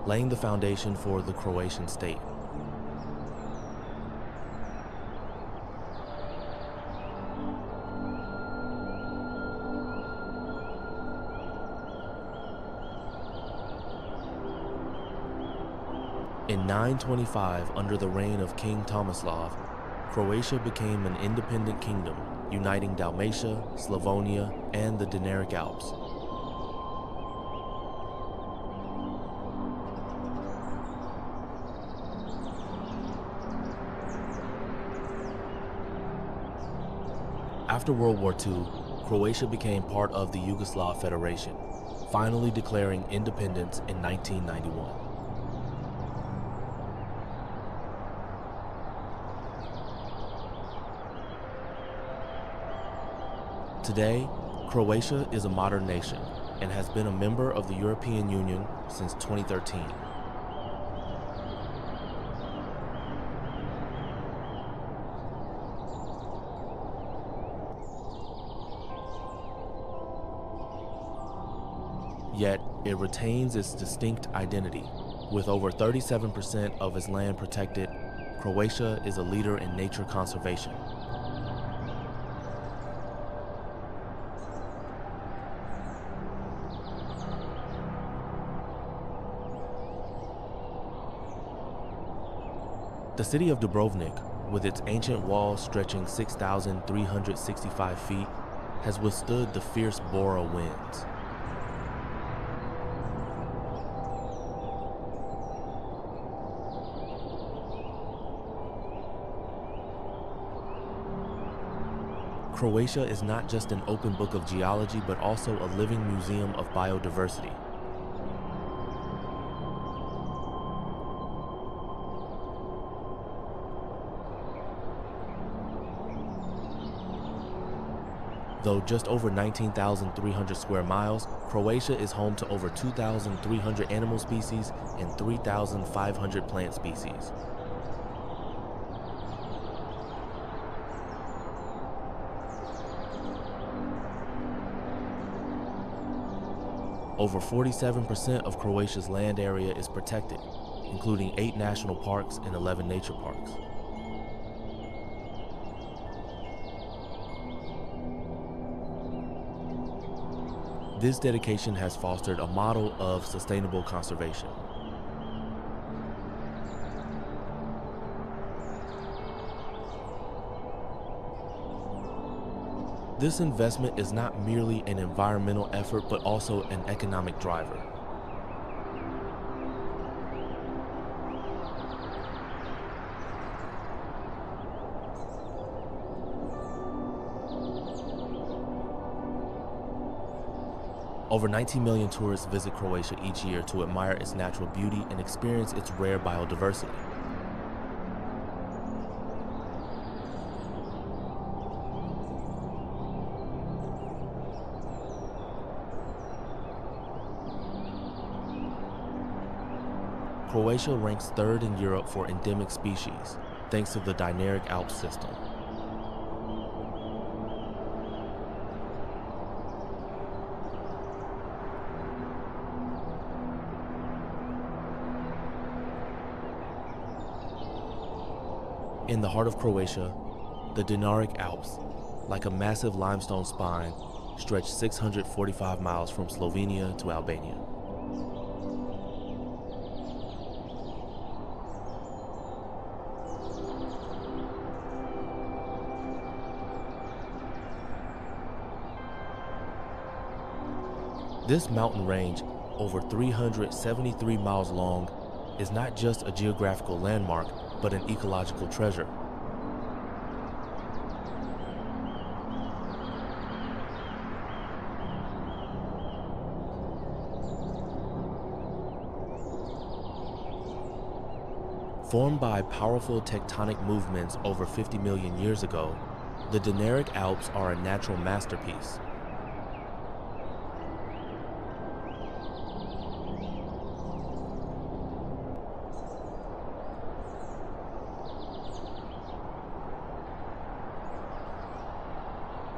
laying the foundation for the Croatian state. In 925, under the reign of King Tomislav, Croatia became an independent kingdom, uniting Dalmatia, Slavonia, and the Dinaric Alps. After World War II, Croatia became part of the Yugoslav Federation, finally declaring independence in 1991. Today, Croatia is a modern nation and has been a member of the European Union since 2013. Yet, it retains its distinct identity. With over 37% of its land protected, Croatia is a leader in nature conservation. The city of Dubrovnik, with its ancient walls stretching 6,365 feet, has withstood the fierce Bora winds. Croatia is not just an open book of geology, but also a living museum of biodiversity. Though just over 19,300 square miles, Croatia is home to over 2,300 animal species and 3,500 plant species. Over 47% of Croatia's land area is protected, including 8 national parks and 11 nature parks. This dedication has fostered a model of sustainable conservation. This investment is not merely an environmental effort, but also an economic driver. Over 19 million tourists visit Croatia each year to admire its natural beauty and experience its rare biodiversity. Croatia ranks third in Europe for endemic species, thanks to the Dinaric Alps system. In the heart of Croatia, the Dinaric Alps, like a massive limestone spine, stretch 645 miles from Slovenia to Albania. This mountain range, over 373 miles long, is not just a geographical landmark, but an ecological treasure. Formed by powerful tectonic movements over 50 million years ago, the Dinaric Alps are a natural masterpiece.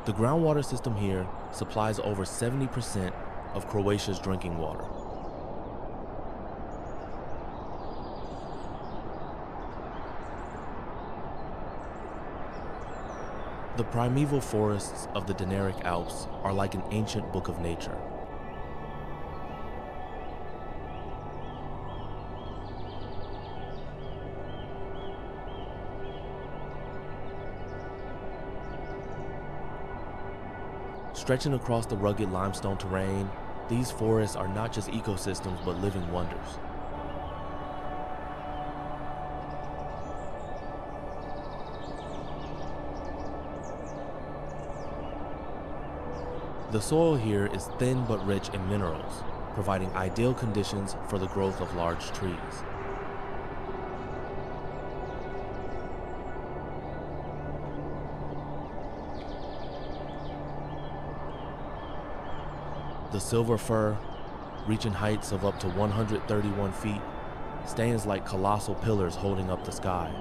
The groundwater system here supplies over 70% of Croatia's drinking water. The primeval forests of the Dinaric Alps are like an ancient book of nature. Stretching across the rugged limestone terrain, these forests are not just ecosystems but living wonders. The soil here is thin but rich in minerals, providing ideal conditions for the growth of large trees. The silver fir, reaching heights of up to 131 feet, stands like colossal pillars holding up the sky.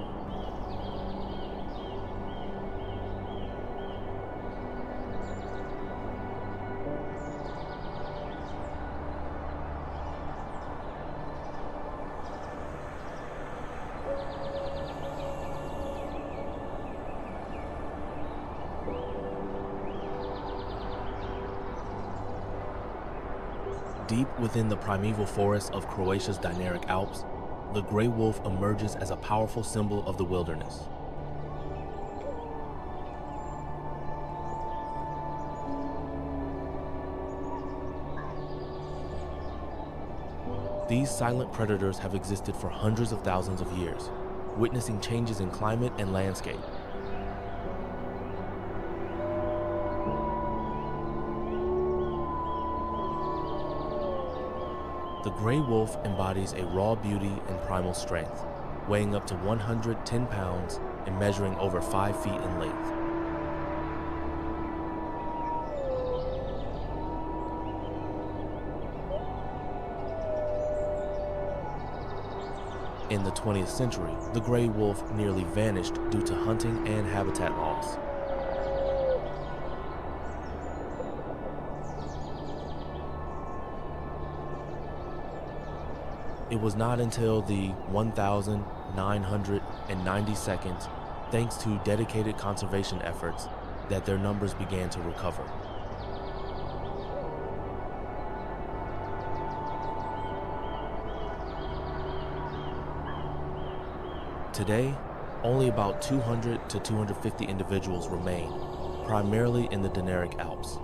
Deep within the primeval forests of Croatia's Dinaric Alps, the gray wolf emerges as a powerful symbol of the wilderness. These silent predators have existed for hundreds of thousands of years, witnessing changes in climate and landscape. The gray wolf embodies a raw beauty and primal strength, weighing up to 110 pounds and measuring over 5 feet in length. In the 20th century, the gray wolf nearly vanished due to hunting and habitat loss. It was not until the 1992nd, thanks to dedicated conservation efforts, that their numbers began to recover. Today, only about 200 to 250 individuals remain, primarily in the Dinaric Alps.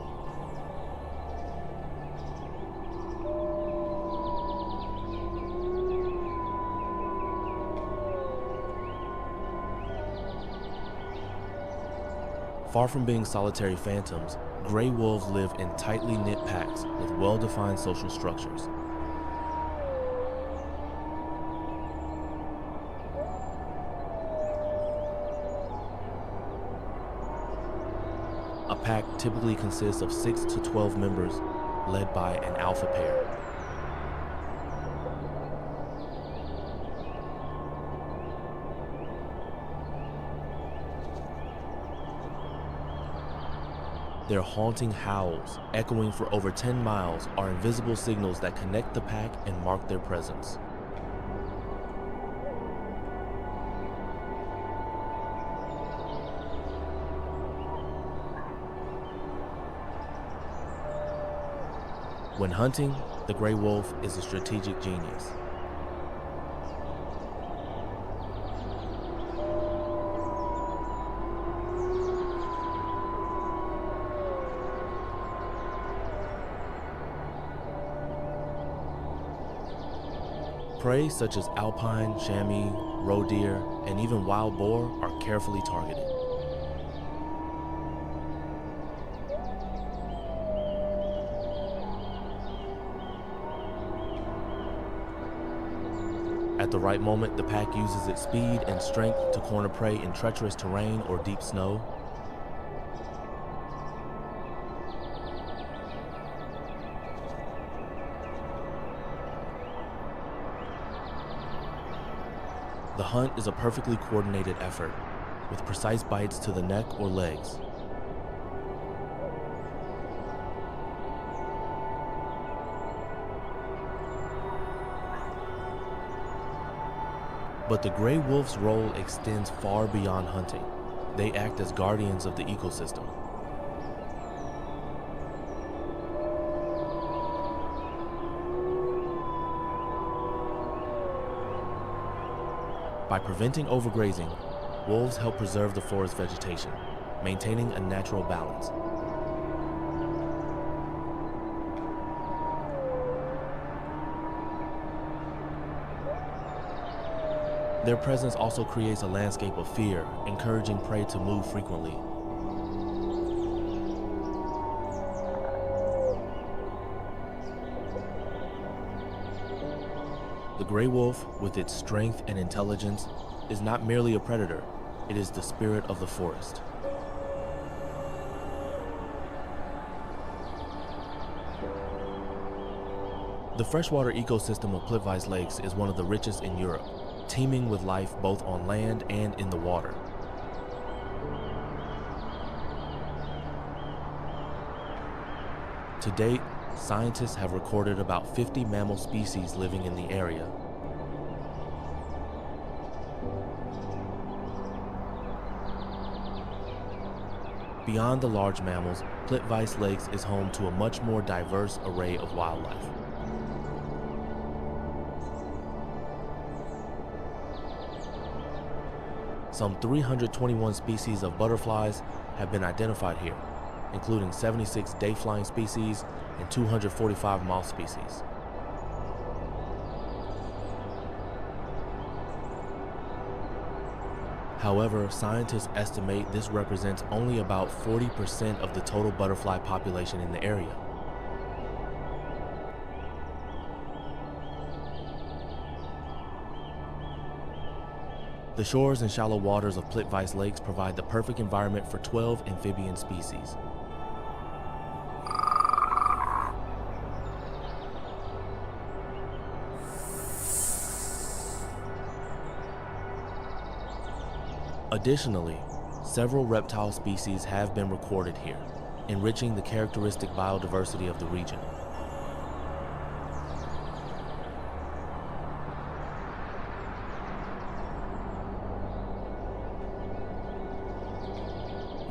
Far from being solitary phantoms, gray wolves live in tightly knit packs with well-defined social structures. A pack typically consists of 6 to 12 members, led by an alpha pair. Their haunting howls, echoing for over 10 miles, are invisible signals that connect the pack and mark their presence. When hunting, the gray wolf is a strategic genius. Prey such as alpine, chamois, roe deer, and even wild boar are carefully targeted. At the right moment, the pack uses its speed and strength to corner prey in treacherous terrain or deep snow. The hunt is a perfectly coordinated effort, with precise bites to the neck or legs. But the gray wolf's role extends far beyond hunting. They act as guardians of the ecosystem. By preventing overgrazing, wolves help preserve the forest vegetation, maintaining a natural balance. Their presence also creates a landscape of fear, encouraging prey to move frequently. The gray wolf, with its strength and intelligence, is not merely a predator, it is the spirit of the forest. The freshwater ecosystem of Plitvice lakes is one of the richest in Europe, teeming with life both on land and in the water. To date, scientists have recorded about 50 mammal species living in the area. Beyond the large mammals, Plitvice Lakes is home to a much more diverse array of wildlife. Some 321 species of butterflies have been identified here, including 76 day-flying species and 245 moth species. However, scientists estimate this represents only about 40% of the total butterfly population in the area. The shores and shallow waters of Plitvice Lakes provide the perfect environment for 12 amphibian species. Additionally, several reptile species have been recorded here, enriching the characteristic biodiversity of the region.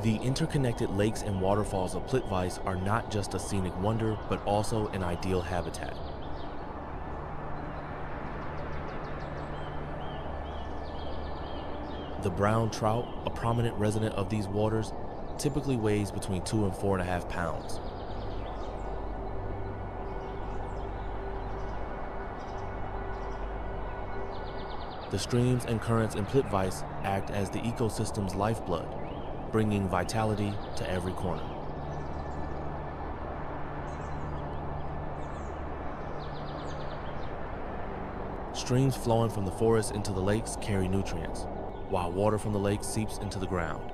The interconnected lakes and waterfalls of Plitvice are not just a scenic wonder, but also an ideal habitat. The brown trout, a prominent resident of these waters, typically weighs between 2 and 4.5 pounds. The streams and currents in Plitvice act as the ecosystem's lifeblood, bringing vitality to every corner. Streams flowing from the forest into the lakes carry nutrients, while water from the lake seeps into the ground.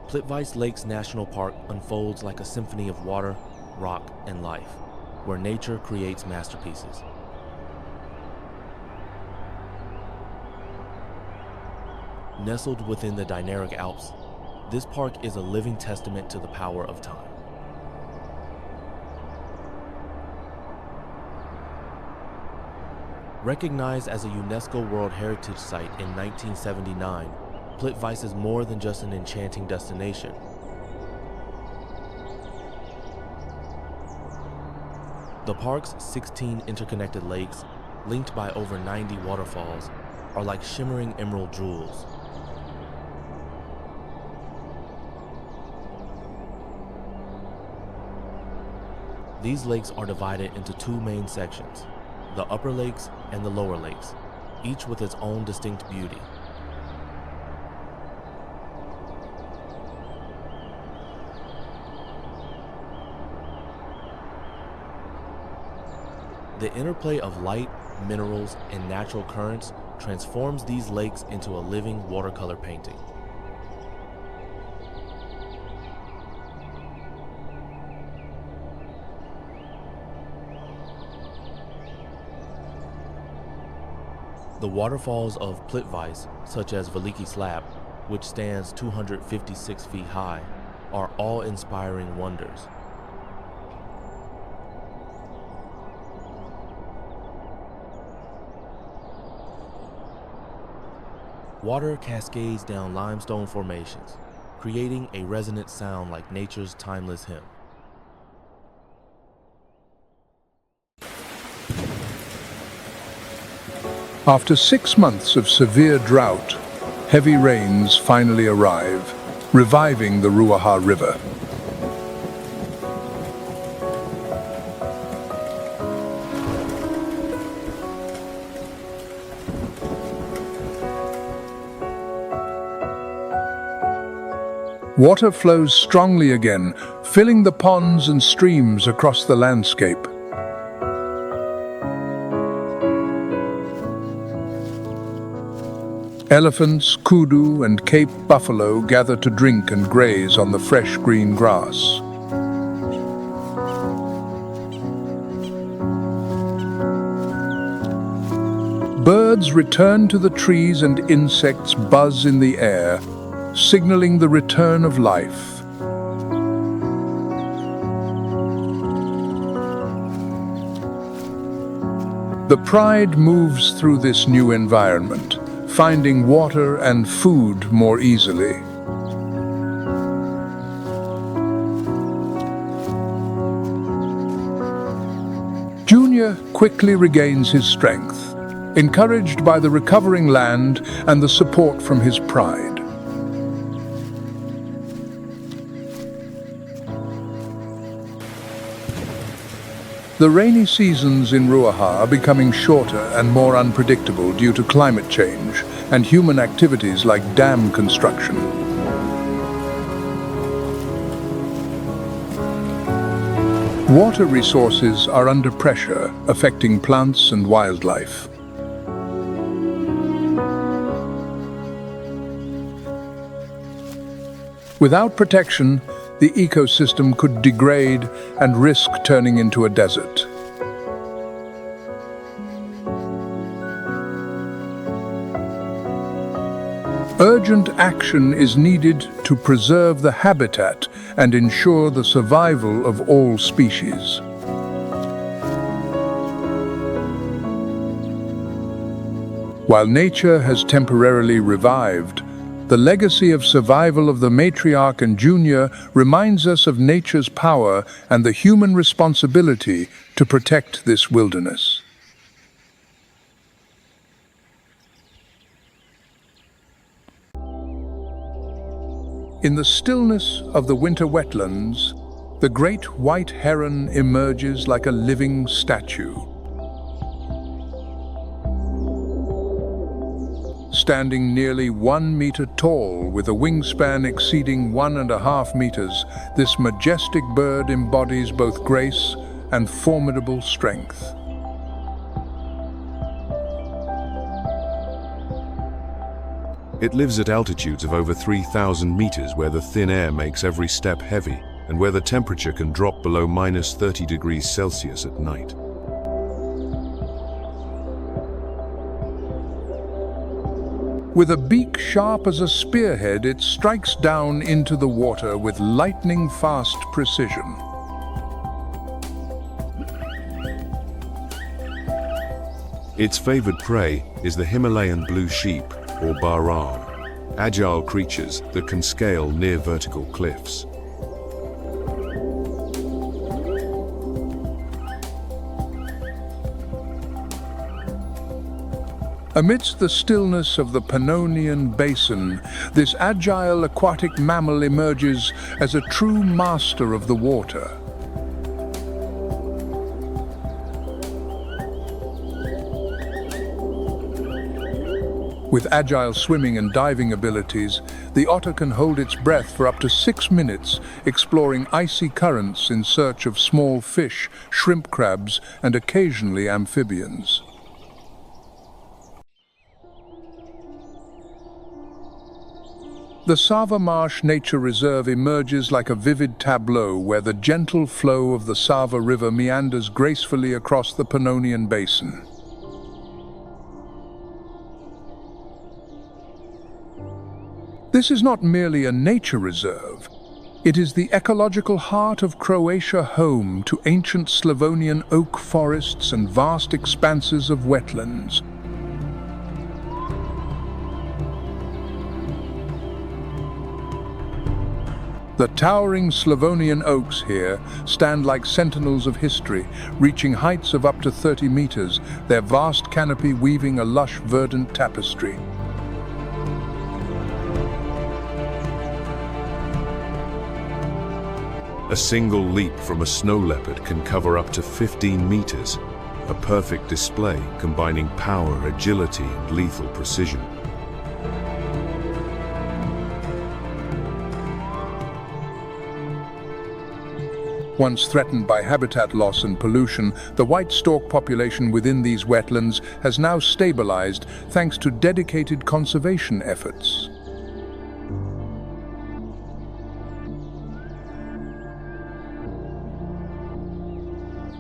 Plitvice Lakes National Park unfolds like a symphony of water, rock, and life, where nature creates masterpieces. Nestled within the Dinaric Alps, this park is a living testament to the power of time. Recognized as a UNESCO World Heritage Site in 1979, Plitvice is more than just an enchanting destination. The park's 16 interconnected lakes, linked by over 90 waterfalls, are like shimmering emerald jewels. These lakes are divided into 2 main sections, the upper lakes and the lower lakes, each with its own distinct beauty. The interplay of light, minerals, and natural currents transforms these lakes into a living watercolor painting. The waterfalls of Plitvice, such as Veliki Slap, which stands 256 feet high, are awe-inspiring wonders. Water cascades down limestone formations, creating a resonant sound like nature's timeless hymn. After 6 months of severe drought, heavy rains finally arrive, reviving the Ruaha River. Water flows strongly again, filling the ponds and streams across the landscape. Elephants, kudu, and Cape buffalo gather to drink and graze on the fresh green grass. Birds return to the trees and insects buzz in the air, signaling the return of life. The pride moves through this new environment, finding water and food more easily. Junior quickly regains his strength, encouraged by the recovering land and the support from his pride. The rainy seasons in Ruaha are becoming shorter and more unpredictable due to climate change and human activities like dam construction. Water resources are under pressure, affecting plants and wildlife. Without protection, the ecosystem could degrade and risk turning into a desert. Urgent action is needed to preserve the habitat and ensure the survival of all species. While nature has temporarily revived, the legacy of survival of the matriarch and junior reminds us of nature's power and the human responsibility to protect this wilderness. In the stillness of the winter wetlands, the great white heron emerges like a living statue. Standing nearly 1 meter tall with a wingspan exceeding 1.5 meters, this majestic bird embodies both grace and formidable strength. It lives at altitudes of over 3,000 meters where the thin air makes every step heavy and where the temperature can drop below -30 degrees Celsius at night. With a beak sharp as a spearhead, it strikes down into the water with lightning-fast precision. Its favored prey is the Himalayan blue sheep, or baram, agile creatures that can scale near vertical cliffs. Amidst the stillness of the Pannonian Basin, this agile aquatic mammal emerges as a true master of the water. With agile swimming and diving abilities, the otter can hold its breath for up to 6 minutes, exploring icy currents in search of small fish, shrimp crabs, and occasionally amphibians. The Sava Marsh Nature Reserve emerges like a vivid tableau where the gentle flow of the Sava River meanders gracefully across the Pannonian Basin. This is not merely a nature reserve. It is the ecological heart of Croatia, home to ancient Slavonian oak forests and vast expanses of wetlands. The towering Slavonian oaks here stand like sentinels of history, reaching heights of up to 30 meters, their vast canopy weaving a lush verdant tapestry. A single leap from a snow leopard can cover up to 15 meters, a perfect display combining power, agility, and lethal precision. Once threatened by habitat loss and pollution, the white stork population within these wetlands has now stabilized thanks to dedicated conservation efforts.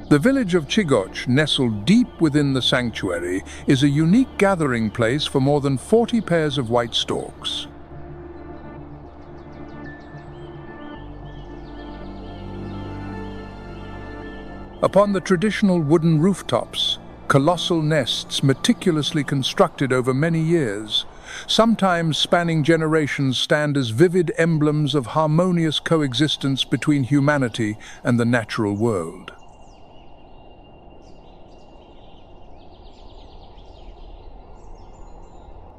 The village of Chigoch, nestled deep within the sanctuary, is a unique gathering place for more than 40 pairs of white storks. Upon the traditional wooden rooftops, colossal nests meticulously constructed over many years, sometimes spanning generations, stand as vivid emblems of harmonious coexistence between humanity and the natural world.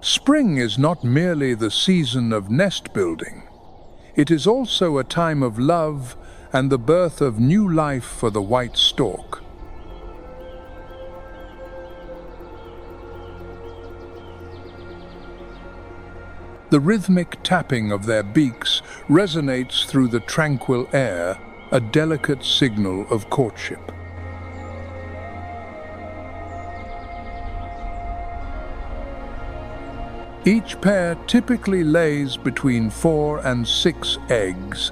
Spring is not merely the season of nest building. It is also a time of love and the birth of new life for the white stork. The rhythmic tapping of their beaks resonates through the tranquil air, a delicate signal of courtship. Each pair typically lays between 4 and 6 eggs.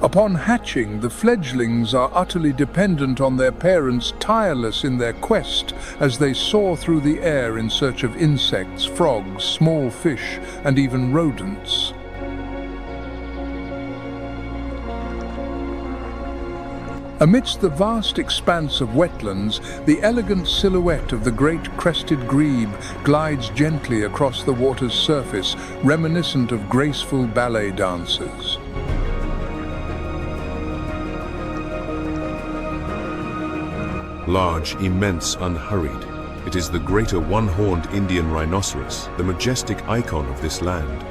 Upon hatching, the fledglings are utterly dependent on their parents, tireless in their quest as they soar through the air in search of insects, frogs, small fish, and even rodents. Amidst the vast expanse of wetlands, the elegant silhouette of the great crested grebe glides gently across the water's surface, reminiscent of graceful ballet dancers. Large, immense, unhurried, it is the greater one-horned Indian rhinoceros, the majestic icon of this land.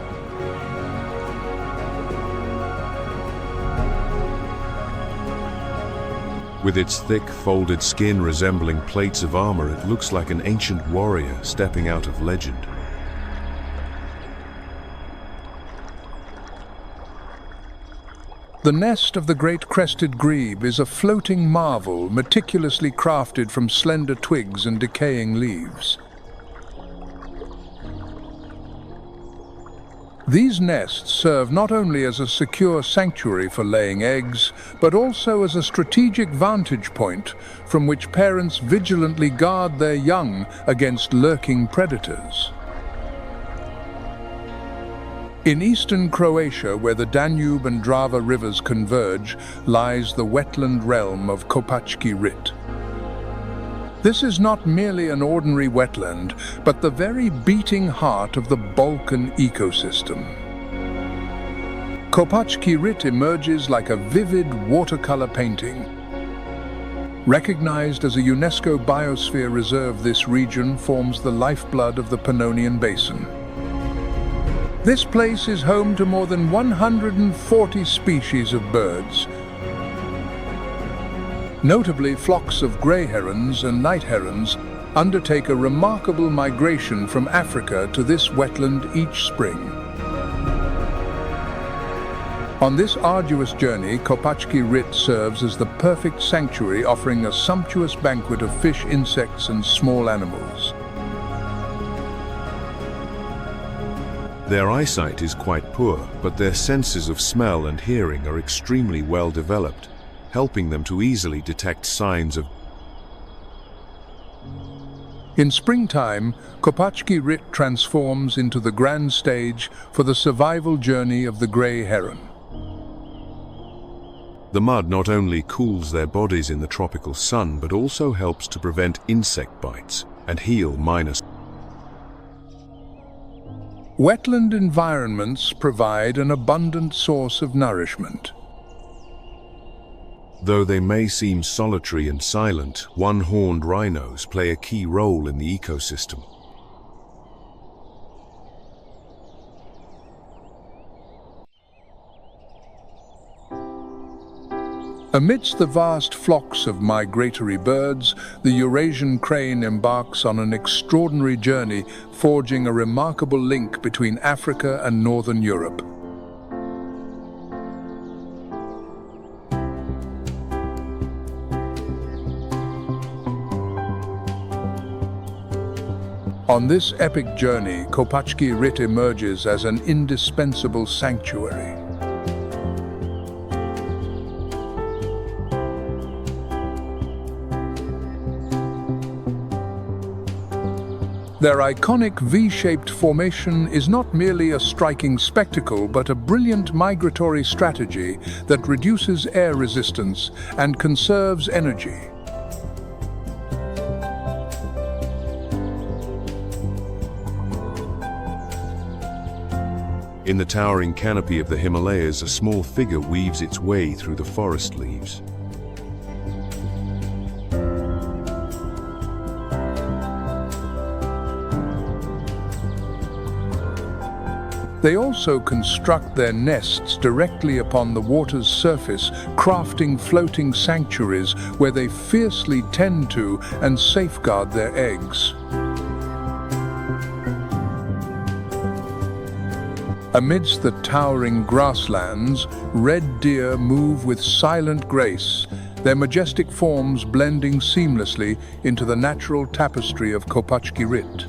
With its thick, folded skin resembling plates of armor, it looks like an ancient warrior stepping out of legend. The nest of the great crested grebe is a floating marvel meticulously crafted from slender twigs and decaying leaves. These nests serve not only as a secure sanctuary for laying eggs, but also as a strategic vantage point from which parents vigilantly guard their young against lurking predators. In eastern Croatia, where the Danube and Drava rivers converge, lies the wetland realm of Kopachki Rit. This is not merely an ordinary wetland, but the very beating heart of the Balkan ecosystem. Kopachki Rit emerges like a vivid watercolor painting. Recognized as a UNESCO Biosphere Reserve, this region forms the lifeblood of the Pannonian Basin. This place is home to more than 140 species of birds. Notably, flocks of grey herons and night herons undertake a remarkable migration from Africa to this wetland each spring. On this arduous journey, Kopachki Rit serves as the perfect sanctuary, offering a sumptuous banquet of fish, insects, and small animals. Their eyesight is quite poor, but their senses of smell and hearing are extremely well developed, helping them to easily detect signs of. In springtime, Kopachki Rit transforms into the grand stage for the survival journey of the grey heron. The mud not only cools their bodies in the tropical sun, but also helps to prevent insect bites and heal minor. Wetland environments provide an abundant source of nourishment. Though they may seem solitary and silent, one-horned rhinos play a key role in the ecosystem. Amidst the vast flocks of migratory birds, the Eurasian crane embarks on an extraordinary journey, forging a remarkable link between Africa and northern Europe. On this epic journey, Kopachki Rit emerges as an indispensable sanctuary. Their iconic V-shaped formation is not merely a striking spectacle, but a brilliant migratory strategy that reduces air resistance and conserves energy. In the towering canopy of the Himalayas, a small figure weaves its way through the forest leaves. They also construct their nests directly upon the water's surface, crafting floating sanctuaries where they fiercely tend to and safeguard their eggs. Amidst the towering grasslands, red deer move with silent grace, their majestic forms blending seamlessly into the natural tapestry of Kopachki Rit.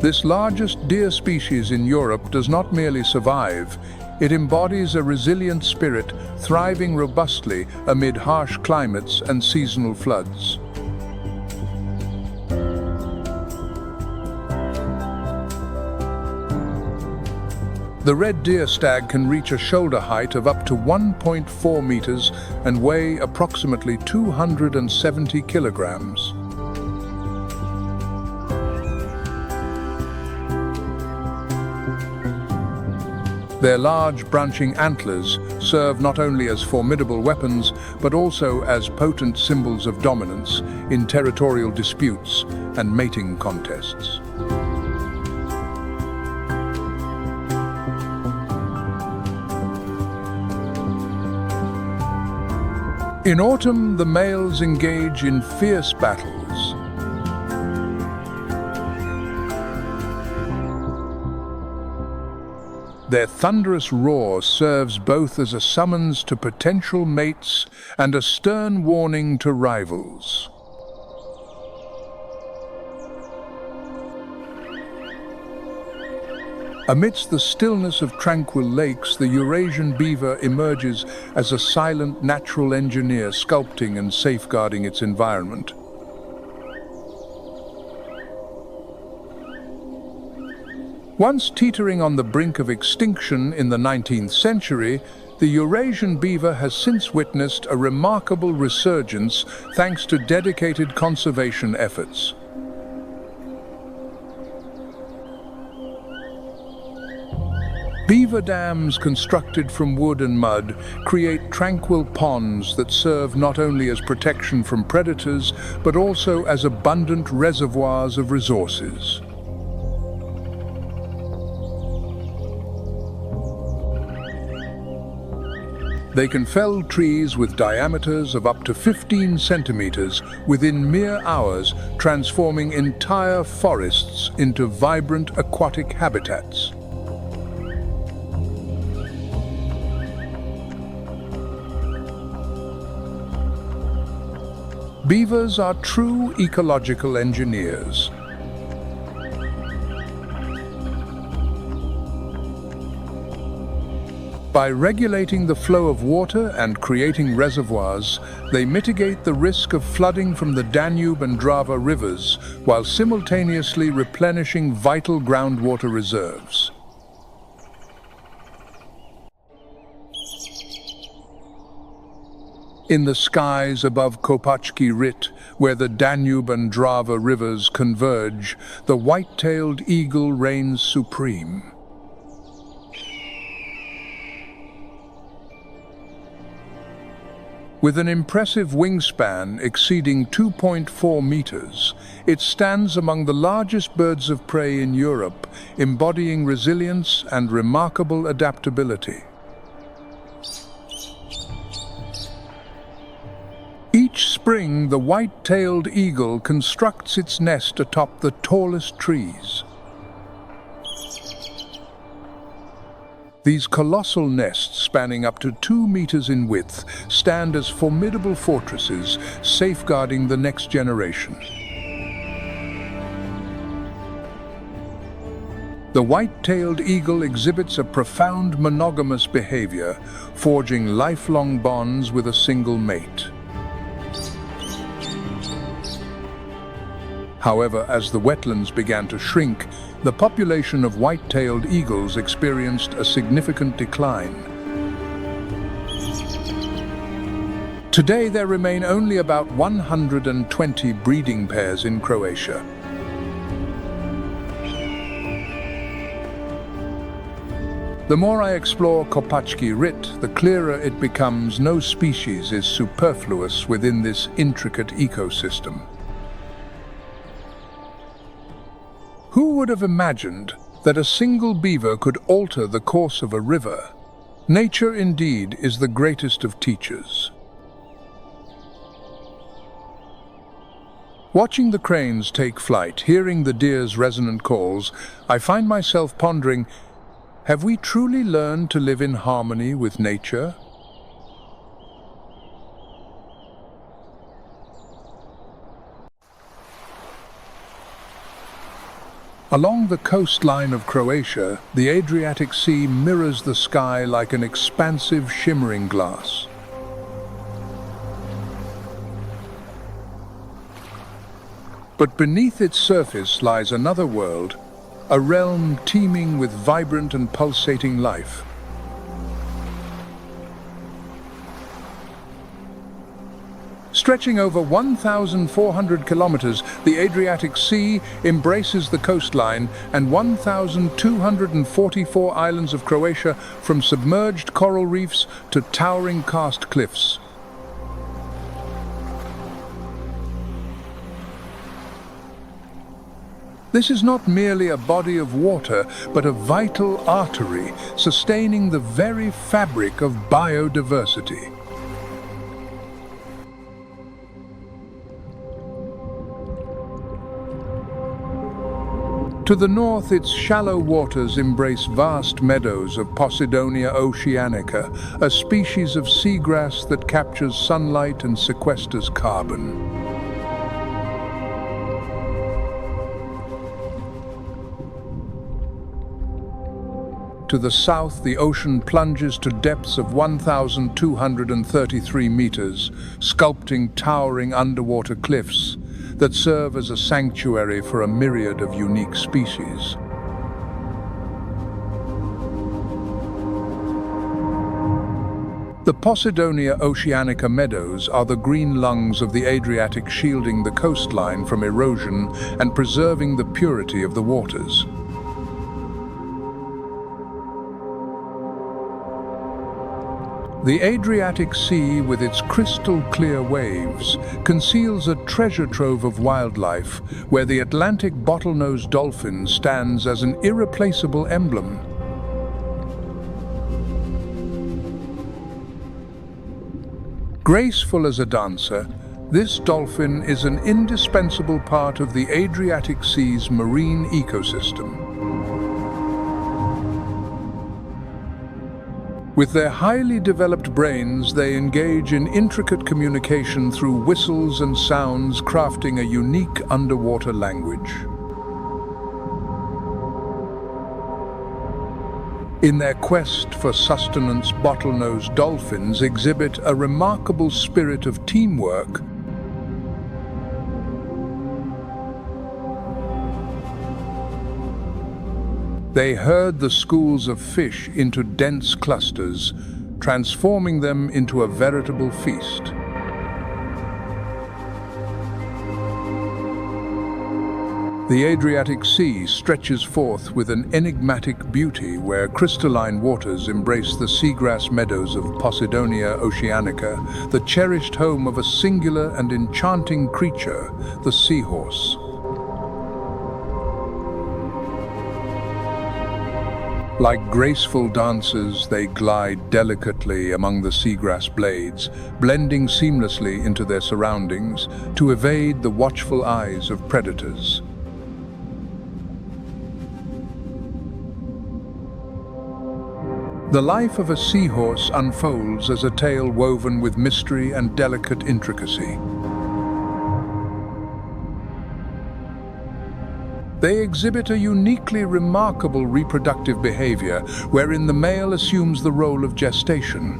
This largest deer species in Europe does not merely survive, it embodies a resilient spirit, thriving robustly amid harsh climates and seasonal floods. The red deer stag can reach a shoulder height of up to 1.4 meters and weigh approximately 270 kilograms. Their large branching antlers serve not only as formidable weapons, but also as potent symbols of dominance in territorial disputes and mating contests. In autumn, the males engage in fierce battles. Their thunderous roar serves both as a summons to potential mates and a stern warning to rivals. Amidst the stillness of tranquil lakes, the Eurasian beaver emerges as a silent natural engineer sculpting and safeguarding its environment. Once teetering on the brink of extinction in the 19th century, the Eurasian beaver has since witnessed a remarkable resurgence thanks to dedicated conservation efforts. Beaver dams constructed from wood and mud create tranquil ponds that serve not only as protection from predators, but also as abundant reservoirs of resources. They can fell trees with diameters of up to 15 centimeters within mere hours, transforming entire forests into vibrant aquatic habitats. Beavers are true ecological engineers. By regulating the flow of water and creating reservoirs, they mitigate the risk of flooding from the Danube and Drava rivers, while simultaneously replenishing vital groundwater reserves. In the skies above Kopachki Rit, where the Danube and Drava rivers converge, the white-tailed eagle reigns supreme. With an impressive wingspan exceeding 2.4 meters, it stands among the largest birds of prey in Europe, embodying resilience and remarkable adaptability. Each spring, the white-tailed eagle constructs its nest atop the tallest trees. These colossal nests, spanning up to 2 meters in width, stand as formidable fortresses, safeguarding the next generation. The white-tailed eagle exhibits a profound monogamous behavior, forging lifelong bonds with a single mate. However, as the wetlands began to shrink, the population of white-tailed eagles experienced a significant decline. Today, there remain only about 120 breeding pairs in Croatia. The more I explore Kopachki Rit, the clearer it becomes no species is superfluous within this intricate ecosystem. Who would have imagined that a single beaver could alter the course of a river? Nature, indeed, is the greatest of teachers. Watching the cranes take flight, hearing the deer's resonant calls, I find myself pondering, have we truly learned to live in harmony with nature? Along the coastline of Croatia, the Adriatic Sea mirrors the sky like an expansive, shimmering glass. But beneath its surface lies another world, a realm teeming with vibrant and pulsating life. Stretching over 1,400 kilometers, the Adriatic Sea embraces the coastline and 1,244 islands of Croatia, from submerged coral reefs to towering karst cliffs. This is not merely a body of water, but a vital artery sustaining the very fabric of biodiversity. To the north, its shallow waters embrace vast meadows of Posidonia oceanica, a species of seagrass that captures sunlight and sequesters carbon. To the south, the ocean plunges to depths of 1,233 meters, sculpting towering underwater cliffs that serve as a sanctuary for a myriad of unique species. The Posidonia oceanica meadows are the green lungs of the Adriatic, shielding the coastline from erosion and preserving the purity of the waters. The Adriatic Sea, with its crystal-clear waves, conceals a treasure trove of wildlife, where the Atlantic bottlenose dolphin stands as an irreplaceable emblem. Graceful as a dancer, this dolphin is an indispensable part of the Adriatic Sea's marine ecosystem. With their highly developed brains, they engage in intricate communication through whistles and sounds, crafting a unique underwater language. In their quest for sustenance, bottlenose dolphins exhibit a remarkable spirit of teamwork. They herd the schools of fish into dense clusters, transforming them into a veritable feast. The Adriatic Sea stretches forth with an enigmatic beauty, where crystalline waters embrace the seagrass meadows of Posidonia oceanica, the cherished home of a singular and enchanting creature, the seahorse. Like graceful dancers, they glide delicately among the seagrass blades, blending seamlessly into their surroundings to evade the watchful eyes of predators. The life of a seahorse unfolds as a tale woven with mystery and delicate intricacy. They exhibit a uniquely remarkable reproductive behavior, wherein the male assumes the role of gestation.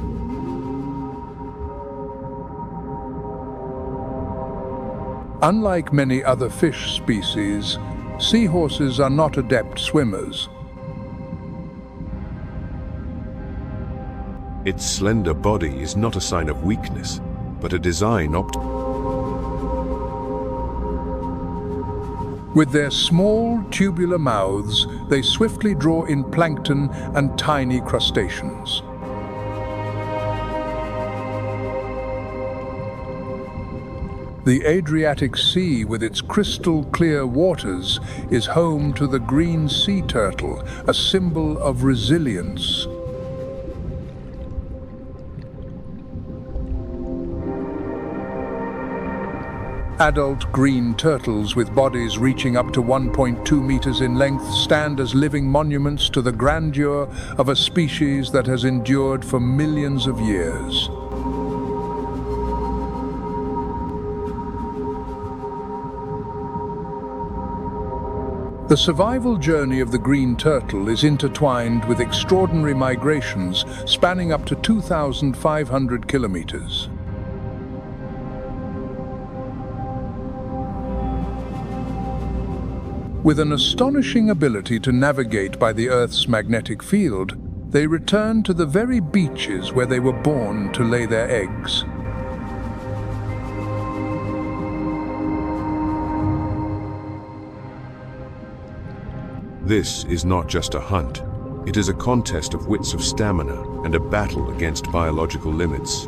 Unlike many other fish species, seahorses are not adept swimmers. Its slender body is not a sign of weakness, but a design With their small, tubular mouths, they swiftly draw in plankton and tiny crustaceans. The Adriatic Sea, with its crystal-clear waters, is home to the green sea turtle, a symbol of resilience. Adult green turtles with bodies reaching up to 1.2 meters in length stand as living monuments to the grandeur of a species that has endured for millions of years. The survival journey of the green turtle is intertwined with extraordinary migrations spanning up to 2,500 kilometers. With an astonishing ability to navigate by the Earth's magnetic field, they return to the very beaches where they were born to lay their eggs. This is not just a hunt. It is a contest of wits of stamina and a battle against biological limits.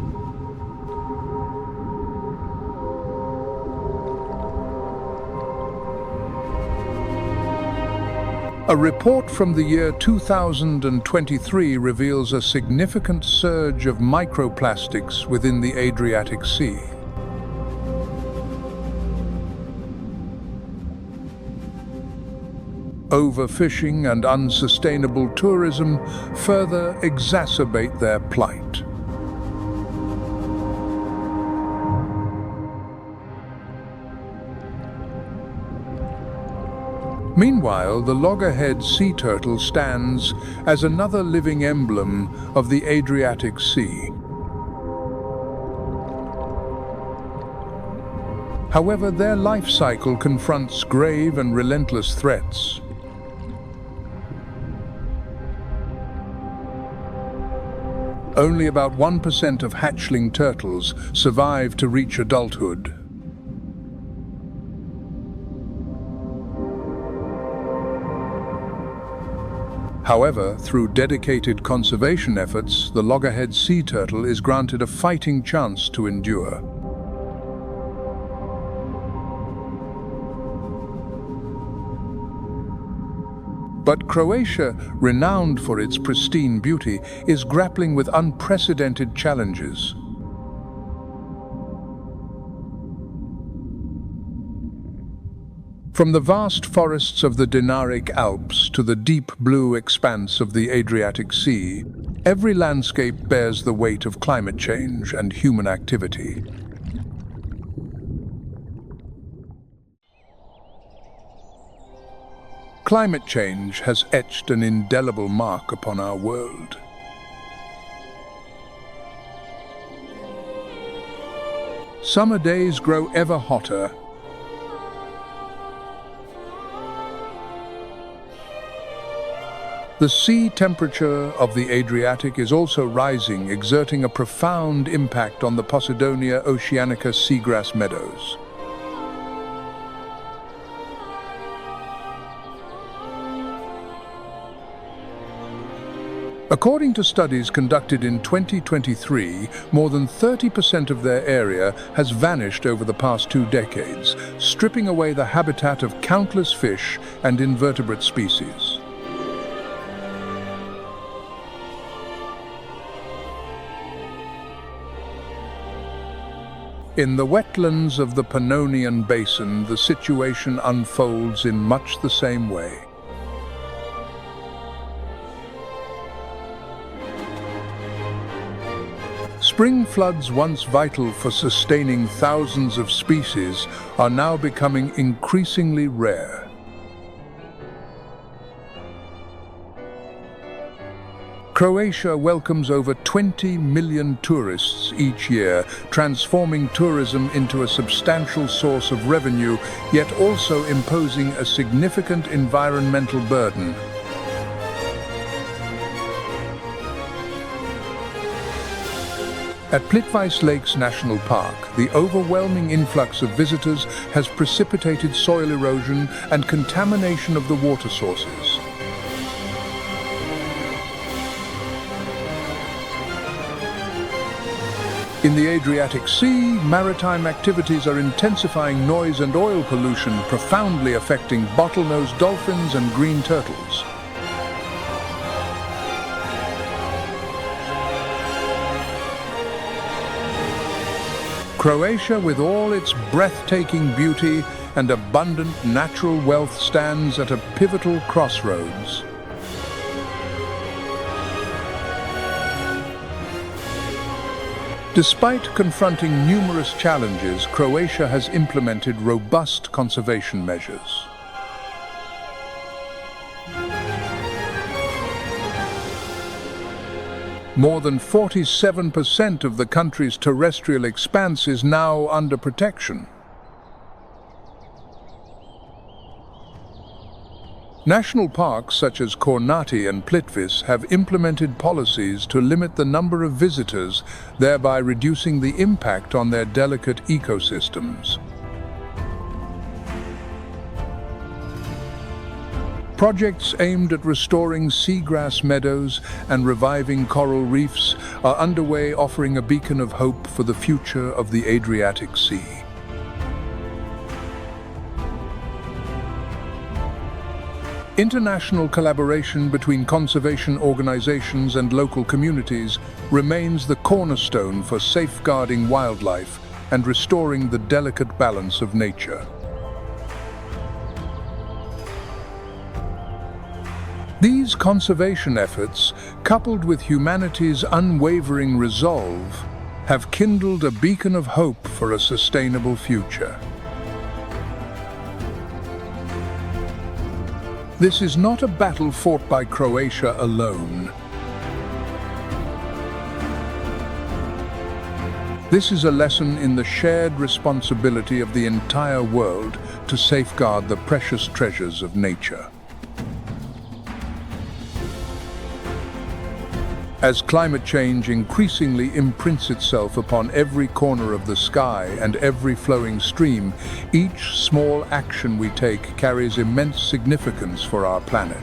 A report from the year 2023 reveals a significant surge of microplastics within the Adriatic Sea. Overfishing and unsustainable tourism further exacerbate their plight. Meanwhile, the loggerhead sea turtle stands as another living emblem of the Adriatic Sea. However, their life cycle confronts grave and relentless threats. Only about 1% of hatchling turtles survive to reach adulthood. However, through dedicated conservation efforts, the loggerhead sea turtle is granted a fighting chance to endure. But Croatia, renowned for its pristine beauty, is grappling with unprecedented challenges. From the vast forests of the Dinaric Alps to the deep blue expanse of the Adriatic Sea, every landscape bears the weight of climate change and human activity. Climate change has etched an indelible mark upon our world. Summer days grow ever hotter. The sea temperature of the Adriatic is also rising, exerting a profound impact on the Posidonia oceanica seagrass meadows. According to studies conducted in 2023, more than 30% of their area has vanished over the past 2 decades, stripping away the habitat of countless fish and invertebrate species. In the wetlands of the Pannonian Basin, the situation unfolds in much the same way. Spring floods, once vital for sustaining thousands of species, are now becoming increasingly rare. Croatia welcomes over 20 million tourists each year, transforming tourism into a substantial source of revenue, yet also imposing a significant environmental burden. At Plitvice Lakes National Park, the overwhelming influx of visitors has precipitated soil erosion and contamination of the water sources. In the Adriatic Sea, maritime activities are intensifying noise and oil pollution, profoundly affecting bottlenose dolphins and green turtles. Croatia, with all its breathtaking beauty and abundant natural wealth, stands at a pivotal crossroads. Despite confronting numerous challenges, Croatia has implemented robust conservation measures. More than 47% of the country's terrestrial expanse is now under protection. National parks such as Kornati and Plitvice have implemented policies to limit the number of visitors, thereby reducing the impact on their delicate ecosystems. Projects aimed at restoring seagrass meadows and reviving coral reefs are underway, offering a beacon of hope for the future of the Adriatic Sea. International collaboration between conservation organizations and local communities remains the cornerstone for safeguarding wildlife and restoring the delicate balance of nature. These conservation efforts, coupled with humanity's unwavering resolve, have kindled a beacon of hope for a sustainable future. This is not a battle fought by Croatia alone. This is a lesson in the shared responsibility of the entire world to safeguard the precious treasures of nature. As climate change increasingly imprints itself upon every corner of the sky and every flowing stream, each small action we take carries immense significance for our planet.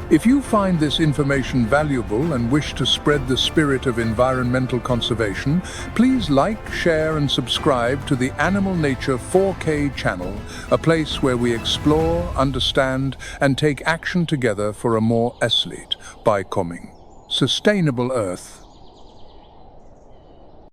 If you find this information valuable and wish to spread the spirit of environmental conservation, please like, share, and subscribe to the Animal Nature 4K channel, a place where we explore, understand, and take action together for a more sustainable Earth.